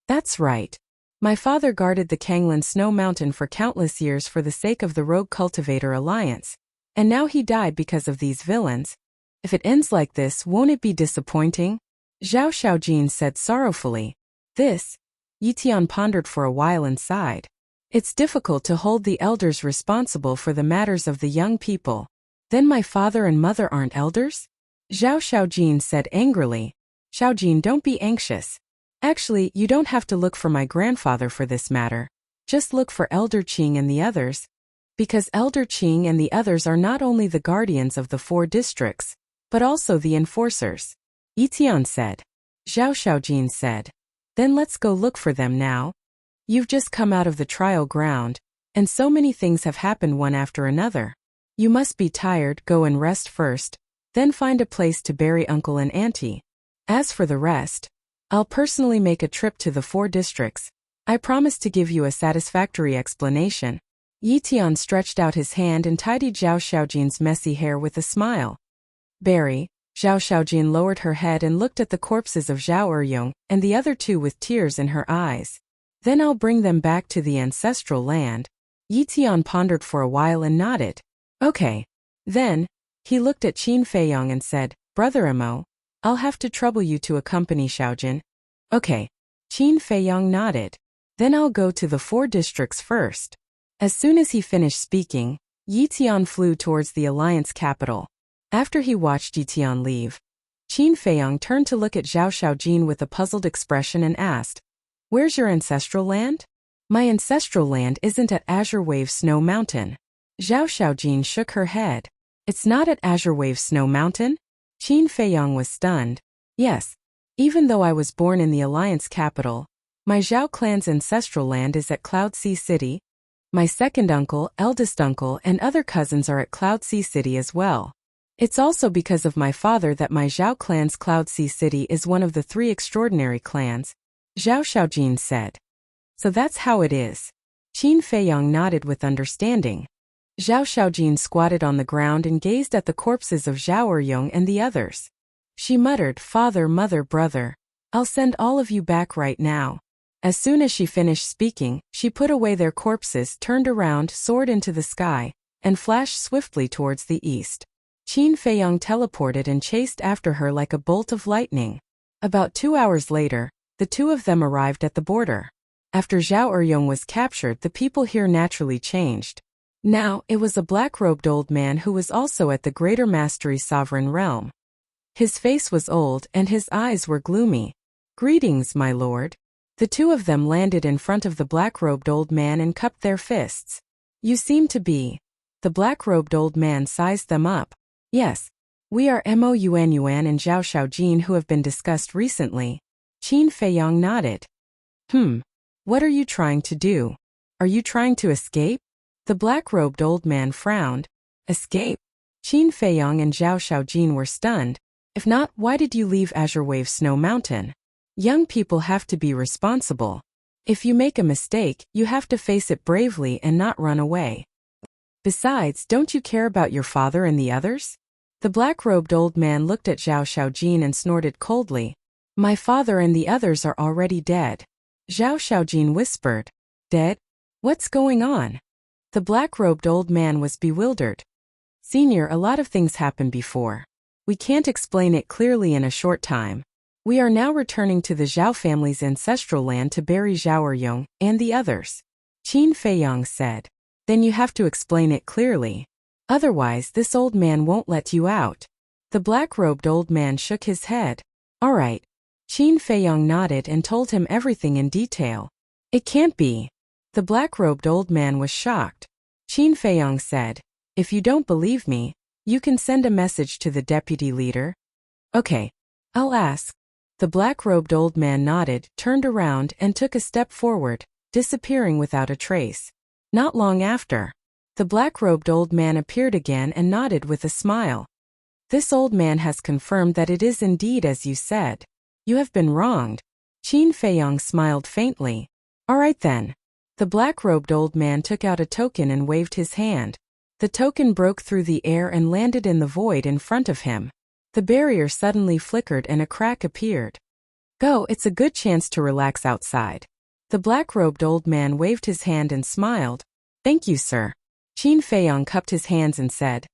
That's right. My father guarded the Kanglan Snow Mountain for countless years for the sake of the Rogue Cultivator Alliance, and now he died because of these villains. If it ends like this, won't it be disappointing? Zhao Xiaojin said sorrowfully. Yi Tian pondered for a while and sighed. It's difficult to hold the elders responsible for the matters of the young people. Then my father and mother aren't elders? Zhao Xiaojin said angrily. Xiaojin, don't be anxious. Actually, you don't have to look for my grandfather for this matter. Just look for Elder Qing and the others. Because Elder Qing and the others are not only the guardians of the 4 districts, but also the enforcers. Yi Tian said. Zhao Xiaojin said. Then let's go look for them now. You've just come out of the trial ground, and so many things have happened one after another. You must be tired. Go and rest first, then find a place to bury uncle and auntie. As for the rest, I'll personally make a trip to the 4 districts. I promise to give you a satisfactory explanation. Yi Tian stretched out his hand and tidied Zhao Xiaojin's messy hair with a smile. Bury. Zhao Xiaojin lowered her head and looked at the corpses of Zhao Eryong and the other 2 with tears in her eyes. Then I'll bring them back to the ancestral land. Yi Tian pondered for a while and nodded. Okay. Then, he looked at Qin Feiyong and said, Brother Mo, I'll have to trouble you to accompany Xiaojin. Okay. Qin Feiyong nodded. Then I'll go to the 4 districts first. As soon as he finished speaking, Yi Tian flew towards the alliance capital. After he watched Yi Tian leave, Qin Feiyong turned to look at Zhao Xiaojin with a puzzled expression and asked, Where's your ancestral land? My ancestral land isn't at Azure Wave Snow Mountain. Zhao Xiaojin shook her head. It's not at Azure Wave Snow Mountain? Qin Feiyong was stunned. Yes. Even though I was born in the Alliance capital, my Zhao clan's ancestral land is at Cloud Sea City. My second uncle, eldest uncle, and other cousins are at Cloud Sea City as well. It's also because of my father that my Zhao clan's Cloud Sea City is one of the 3 extraordinary clans, Zhao Xiaojin said. So that's how it is. Qin Feiyong nodded with understanding. Zhao Xiaojin squatted on the ground and gazed at the corpses of Zhao Eryong and the others. She muttered, Father, mother, brother, I'll send all of you back right now. As soon as she finished speaking, she put away their corpses, turned around, soared into the sky, and flashed swiftly towards the east. Qin Feiyong teleported and chased after her like a bolt of lightning. About 2 hours later, the 2 of them arrived at the border. After Zhao Eryong was captured, the people here naturally changed. Now, it was a black-robed old man who was also at the Greater Mastery Sovereign Realm. His face was old and his eyes were gloomy. Greetings, my lord. The 2 of them landed in front of the black-robed old man and cupped their fists. You seem to be. The black-robed old man sized them up. Yes. We are Mo Yuan Yuan and Zhao Xiaojin who have been discussed recently. Qin Feiyong nodded. What are you trying to do? Are you trying to escape? The black-robed old man frowned. Escape? Qin Feiyong and Zhao Xiaojin were stunned. If not, why did you leave Azure Wave Snow Mountain? Young people have to be responsible. If you make a mistake, you have to face it bravely and not run away. Besides, don't you care about your father and the others? The black-robed old man looked at Zhao Xiaojin and snorted coldly. My father and the others are already dead. Zhao Xiaojin whispered. Dead? What's going on? The black-robed old man was bewildered. Senior, a lot of things happened before. We can't explain it clearly in a short time. We are now returning to the Zhao family's ancestral land to bury Zhao Eryong and the others. Qin Feiyang said. Then you have to explain it clearly. Otherwise, this old man won't let you out. The black-robed old man shook his head. All right. Qin Feiyang nodded and told him everything in detail. It can't be. The black-robed old man was shocked. Qin Feiyang said, if you don't believe me, you can send a message to the deputy leader. Okay. I'll ask. The black-robed old man nodded, turned around and took a step forward, disappearing without a trace. Not long after, the black-robed old man appeared again and nodded with a smile. This old man has confirmed that it is indeed as you said. You have been wronged. Qin Feiyang smiled faintly. All right then. The black-robed old man took out a token and waved his hand. The token broke through the air and landed in the void in front of him. The barrier suddenly flickered and a crack appeared. Go, it's a good chance to relax outside. The black-robed old man waved his hand and smiled. Thank you, sir. Qin Feiyang cupped his hands and said,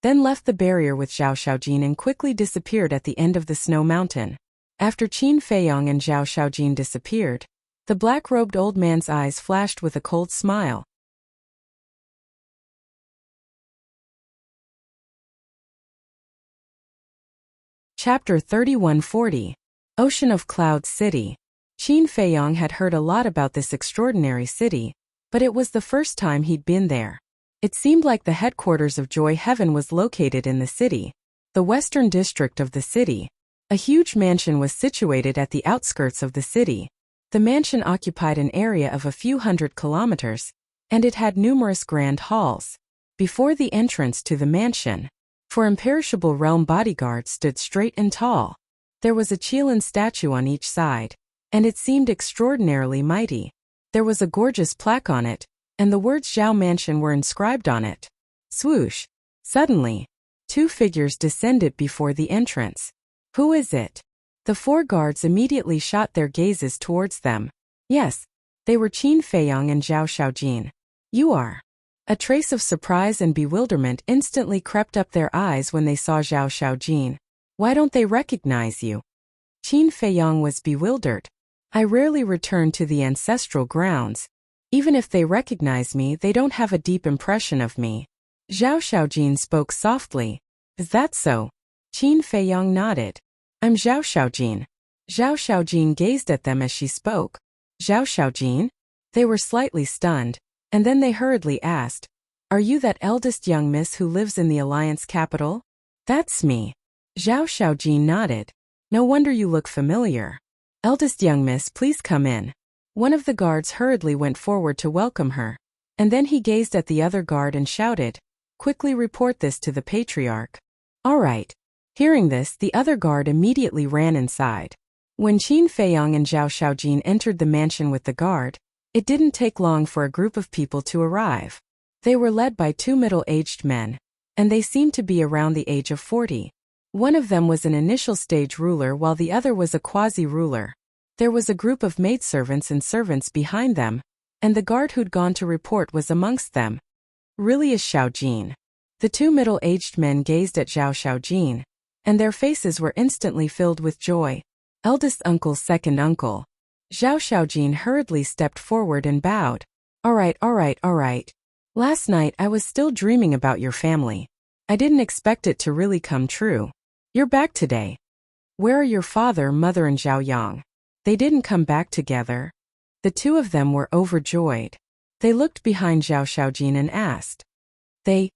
then left the barrier with Zhao Xiaojin and quickly disappeared at the end of the snow mountain. After Qin Feiyang and Zhao Xiaojin disappeared, the black-robed old man's eyes flashed with a cold smile. Chapter 3140. Ocean of Clouds City. Qin Feiyang had heard a lot about this extraordinary city, but it was the first time he'd been there. It seemed like the headquarters of Joy Heaven was located in the city, the western district of the city. A huge mansion was situated at the outskirts of the city. The mansion occupied an area of a few hundred kilometers, and it had numerous grand halls. Before the entrance to the mansion, four imperishable realm bodyguards stood straight and tall. There was a Qilin statue on each side, and it seemed extraordinarily mighty. There was a gorgeous plaque on it, and the words Zhao Mansion were inscribed on it. Swoosh! Suddenly, two figures descended before the entrance. Who is it? The four guards immediately shot their gazes towards them. Yes, they were Qin Feiyang and Zhao Xiaojin. You are. A trace of surprise and bewilderment instantly crept up their eyes when they saw Zhao Xiaojin. Why don't they recognize you? Qin Feiyang was bewildered. I rarely return to the ancestral grounds. Even if they recognize me, they don't have a deep impression of me. Zhao Xiaojin spoke softly. Is that so? Qin Feiyang nodded. I'm Zhao Xiaojin. Zhao Xiaojin gazed at them as she spoke. Zhao Xiaojin? They were slightly stunned, and then they hurriedly asked, are you that eldest young miss who lives in the Alliance capital? That's me. Zhao Xiaojin nodded. No wonder you look familiar. Eldest young miss, please come in. One of the guards hurriedly went forward to welcome her, and then he gazed at the other guard and shouted, quickly report this to the patriarch. All right. Hearing this, the other guard immediately ran inside. When Qin Feiyang and Zhao Xiaojin entered the mansion with the guard, it didn't take long for a group of people to arrive. They were led by two middle-aged men, and they seemed to be around the age of 40. One of them was an initial stage ruler while the other was a quasi-ruler. There was a group of maidservants and servants behind them, and the guard who'd gone to report was amongst them. Really is Xiaojin. The two middle-aged men gazed at Zhao Xiaojin, and their faces were instantly filled with joy. Eldest uncle's second uncle. Zhao Xiaojin hurriedly stepped forward and bowed. All right. Last night I was still dreaming about your family. I didn't expect it to really come true. You're back today. Where are your father, mother and Zhao Yang? They didn't come back together. The two of them were overjoyed. They looked behind Zhao Xiaojin and asked. Zhao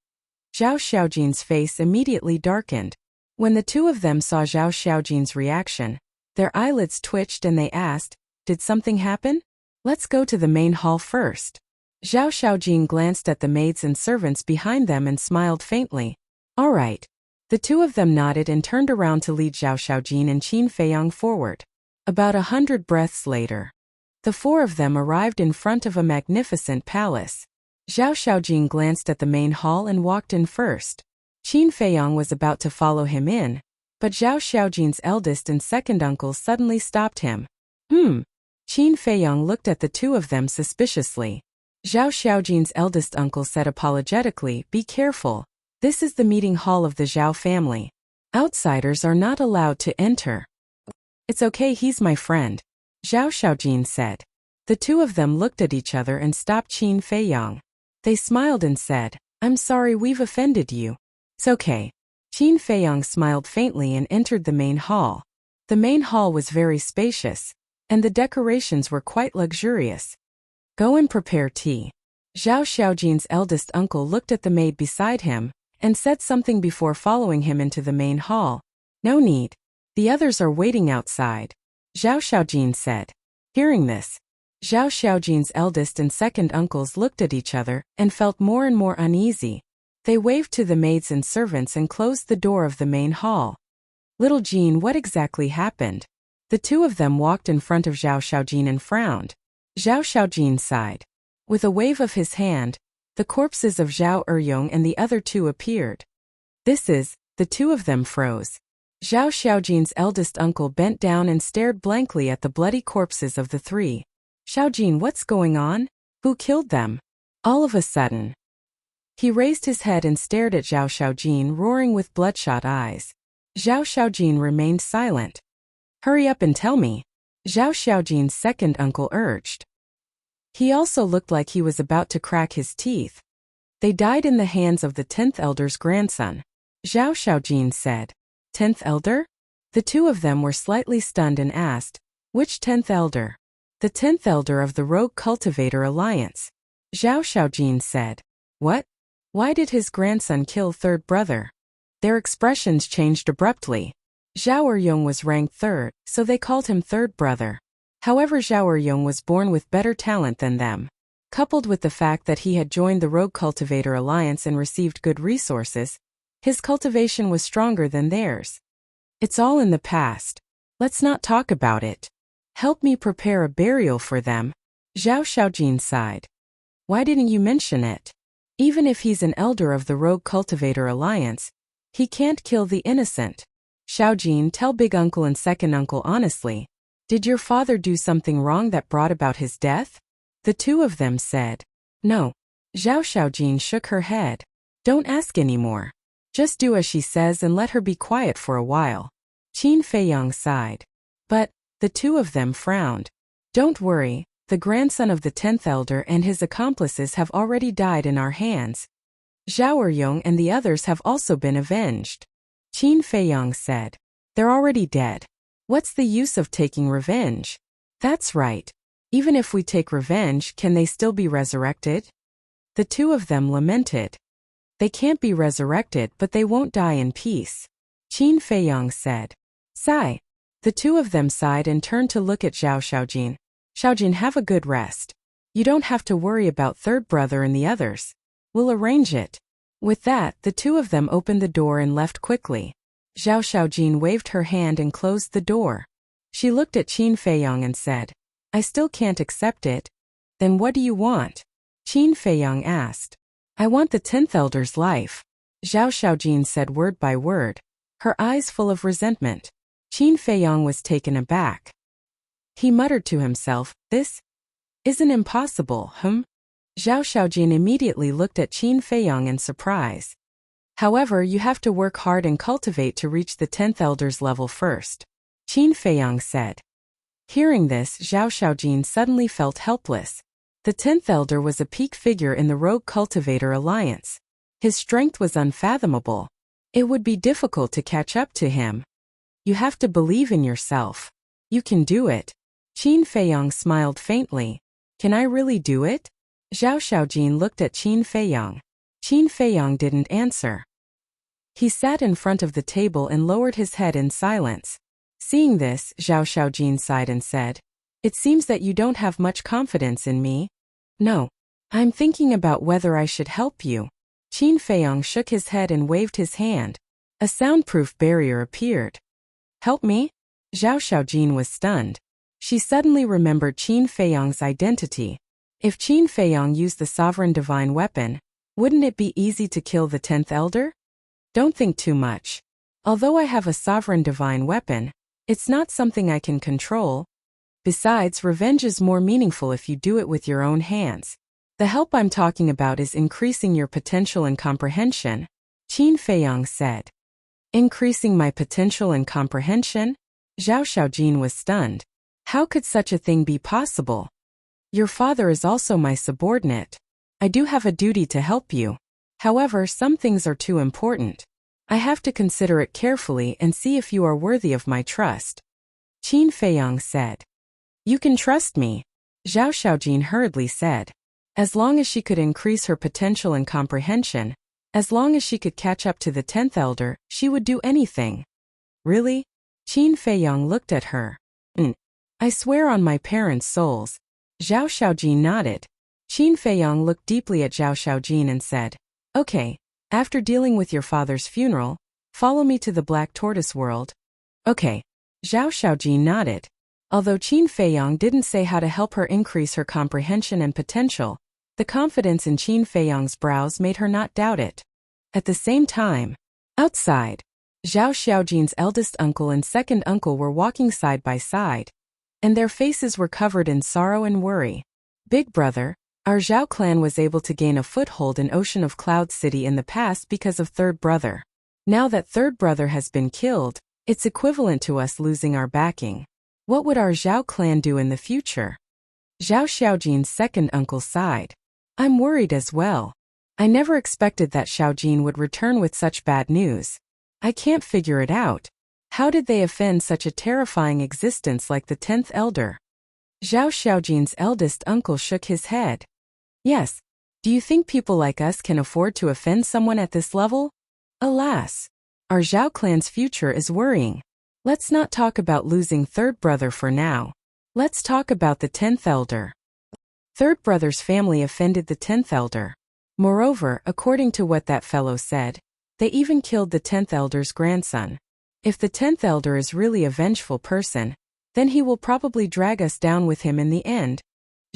Xiaojin's face immediately darkened. When the two of them saw Zhao Xiaojin's reaction, their eyelids twitched and they asked, did something happen? Let's go to the main hall first. Zhao Xiaojin glanced at the maids and servants behind them and smiled faintly. All right. The two of them nodded and turned around to lead Zhao Xiaojin and Qin Feiyang forward. About 100 breaths later, the four of them arrived in front of a magnificent palace. Zhao Xiaojin glanced at the main hall and walked in first. Qin Feiyang was about to follow him in, but Zhao Xiaojin's eldest and second uncle suddenly stopped him. Qin Feiyang looked at the two of them suspiciously. Zhao Xiaojin's eldest uncle said apologetically, be careful. This is the meeting hall of the Zhao family. Outsiders are not allowed to enter. It's okay, he's my friend, Zhao Xiaojin said. The two of them looked at each other and stopped Qin Feiyang. They smiled and said, I'm sorry we've offended you. It's okay. Qin Feiyang smiled faintly and entered the main hall. The main hall was very spacious, and the decorations were quite luxurious. Go and prepare tea. Zhao Xiaojin's eldest uncle looked at the maid beside him and said something before following him into the main hall. No need. The others are waiting outside, Zhao Xiaojin said. Hearing this, Zhao Xiaojin's eldest and second uncles looked at each other and felt more and more uneasy. They waved to the maids and servants and closed the door of the main hall. Little Jean, what exactly happened? The two of them walked in front of Zhao Xiaojin and frowned. Zhao Xiaojin sighed. With a wave of his hand, the corpses of Zhao Eryong and the other two appeared. The two of them froze. Zhao Xiaojin's eldest uncle bent down and stared blankly at the bloody corpses of the three. Xiaojin, what's going on? Who killed them? All of a sudden, he raised his head and stared at Zhao Xiaojin, roaring with bloodshot eyes. Zhao Xiaojin remained silent. Hurry up and tell me, Zhao Xiaojin's second uncle urged. He also looked like he was about to crack his teeth. They died in the hands of the 10th elder's grandson, Zhao Xiaojin said. 10th elder? The two of them were slightly stunned and asked, which 10th elder? The 10th elder of the Rogue Cultivator Alliance, Zhao Xiaojin said. What? Why did his grandson kill third brother? Their expressions changed abruptly. Zhao Eryong was ranked third, so they called him third brother. However, Zhao Eryong was born with better talent than them. Coupled with the fact that he had joined the Rogue Cultivator Alliance and received good resources, his cultivation was stronger than theirs. It's all in the past. Let's not talk about it. Help me prepare a burial for them, Zhao Xiaojin sighed. Why didn't you mention it? Even if he's an elder of the Rogue Cultivator Alliance, he can't kill the innocent. Xiaojin, tell big uncle and second uncle honestly. Did your father do something wrong that brought about his death? The two of them said. No. Zhao Xiaojin shook her head. Don't ask anymore. Just do as she says and let her be quiet for a while. Qin Feiyang sighed. But, the two of them frowned. Don't worry, the grandson of the 10th elder and his accomplices have already died in our hands. Zhao Eryong and the others have also been avenged. Qin Feiyang said. They're already dead. What's the use of taking revenge? That's right. Even if we take revenge, can they still be resurrected? The two of them lamented. They can't be resurrected, but they won't die in peace. Qin Feiyang said. Sigh. The two of them sighed and turned to look at Zhao Xiaojin. Xiaojin, have a good rest. You don't have to worry about third brother and the others. We'll arrange it. With that, the two of them opened the door and left quickly. Zhao Xiaojin waved her hand and closed the door. She looked at Qin Feiyang and said, I still can't accept it. Then what do you want? Qin Feiyang asked. I want the 10th elder's life. Zhao Xiaojin said word by word, her eyes full of resentment. Qin Feiyang was taken aback. He muttered to himself, this isn't impossible, Zhao Xiaojin immediately looked at Qin Feiyang in surprise. However, you have to work hard and cultivate to reach the 10th elder's level first, Qin Feiyang said. Hearing this, Zhao Xiaojin suddenly felt helpless. The 10th elder was a peak figure in the Rogue Cultivator Alliance. His strength was unfathomable. It would be difficult to catch up to him. You have to believe in yourself. You can do it. Qin Feiyang smiled faintly. Can I really do it? Zhao Xiaojin looked at Qin Feiyang. Qin Feiyang didn't answer. He sat in front of the table and lowered his head in silence. Seeing this, Zhao Xiaojin sighed and said, It seems that you don't have much confidence in me. No. I'm thinking about whether I should help you. Qin Feiyang shook his head and waved his hand. A soundproof barrier appeared. Help me? Zhao Xiaojin was stunned. She suddenly remembered Qin Feiyang's identity. If Qin Feiyang used the sovereign divine weapon, wouldn't it be easy to kill the 10th elder? Don't think too much. Although I have a sovereign divine weapon, it's not something I can control. Besides, revenge is more meaningful if you do it with your own hands. The help I'm talking about is increasing your potential and comprehension, Qin Feiyang said. Increasing my potential and comprehension? Zhao Xiaojin was stunned. How could such a thing be possible? Your father is also my subordinate. I do have a duty to help you. However, some things are too important. I have to consider it carefully and see if you are worthy of my trust. Qin Feiyang said. You can trust me, Zhao Xiaojin hurriedly said. As long as she could increase her potential and comprehension, as long as she could catch up to the 10th elder, she would do anything. Really? Qin Feiyang looked at her. I swear on my parents' souls. Zhao Xiaojin nodded. Qin Feiyang looked deeply at Zhao Xiaojin and said, Okay, after dealing with your father's funeral, follow me to the Black Tortoise world. Okay. Zhao Xiaojin nodded. Although Qin Feiyang didn't say how to help her increase her comprehension and potential, the confidence in Qin Feiyang's brows made her not doubt it. At the same time, outside, Zhao Xiaojin's eldest uncle and second uncle were walking side by side, and their faces were covered in sorrow and worry. Big brother, our Zhao clan was able to gain a foothold in Ocean of Cloud City in the past because of third brother. Now that third brother has been killed, it's equivalent to us losing our backing. What would our Zhao clan do in the future? Zhao Xiaojin's second uncle sighed. I'm worried as well. I never expected that Xiaojin would return with such bad news. I can't figure it out. How did they offend such a terrifying existence like the 10th elder? Zhao Xiaojin's eldest uncle shook his head. Yes. Do you think people like us can afford to offend someone at this level? Alas. Our Zhao clan's future is worrying. Let's not talk about losing third brother for now. Let's talk about the 10th elder. Third brother's family offended the 10th elder. Moreover, according to what that fellow said, they even killed the 10th elder's grandson. If the 10th elder is really a vengeful person, then he will probably drag us down with him in the end.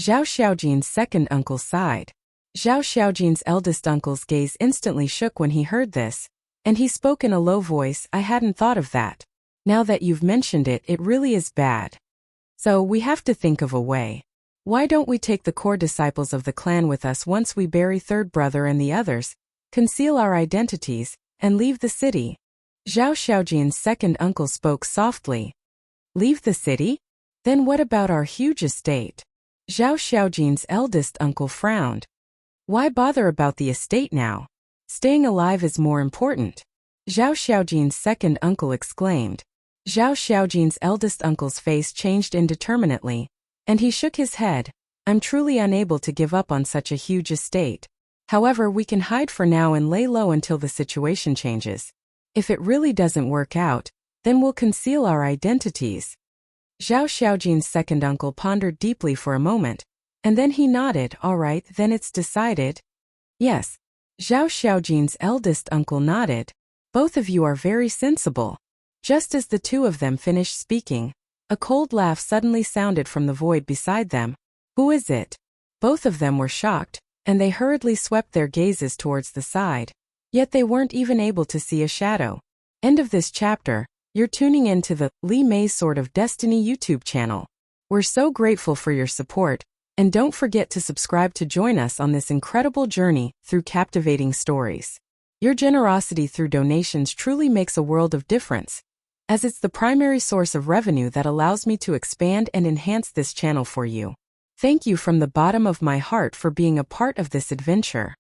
Zhao Xiaojin's second uncle sighed. Zhao Xiaojin's eldest uncle's gaze instantly shook when he heard this, and he spoke in a low voice. I hadn't thought of that. Now that you've mentioned it, it really is bad. So we have to think of a way. Why don't we take the core disciples of the clan with us once we bury third brother and the others, conceal our identities, and leave the city? Zhao Xiaojin's second uncle spoke softly. Leave the city? Then what about our huge estate? Zhao Xiaojin's eldest uncle frowned. Why bother about the estate now? Staying alive is more important. Zhao Xiaojin's second uncle exclaimed. Zhao Xiaojin's eldest uncle's face changed indeterminately, and he shook his head. I'm truly unable to give up on such a huge estate. However, we can hide for now and lay low until the situation changes. If it really doesn't work out, then we'll conceal our identities. Zhao Xiaojin's second uncle pondered deeply for a moment, and then he nodded. All right, then it's decided. Yes. Zhao Xiaojin's eldest uncle nodded. Both of you are very sensible. Just as the two of them finished speaking, a cold laugh suddenly sounded from the void beside them. Who is it? Both of them were shocked, and they hurriedly swept their gazes towards the side. Yet they weren't even able to see a shadow. End of this chapter. You're tuning in to the Li Mei's Sword of Destiny YouTube channel. We're so grateful for your support, and don't forget to subscribe to join us on this incredible journey through captivating stories. Your generosity through donations truly makes a world of difference, as it's the primary source of revenue that allows me to expand and enhance this channel for you. Thank you from the bottom of my heart for being a part of this adventure.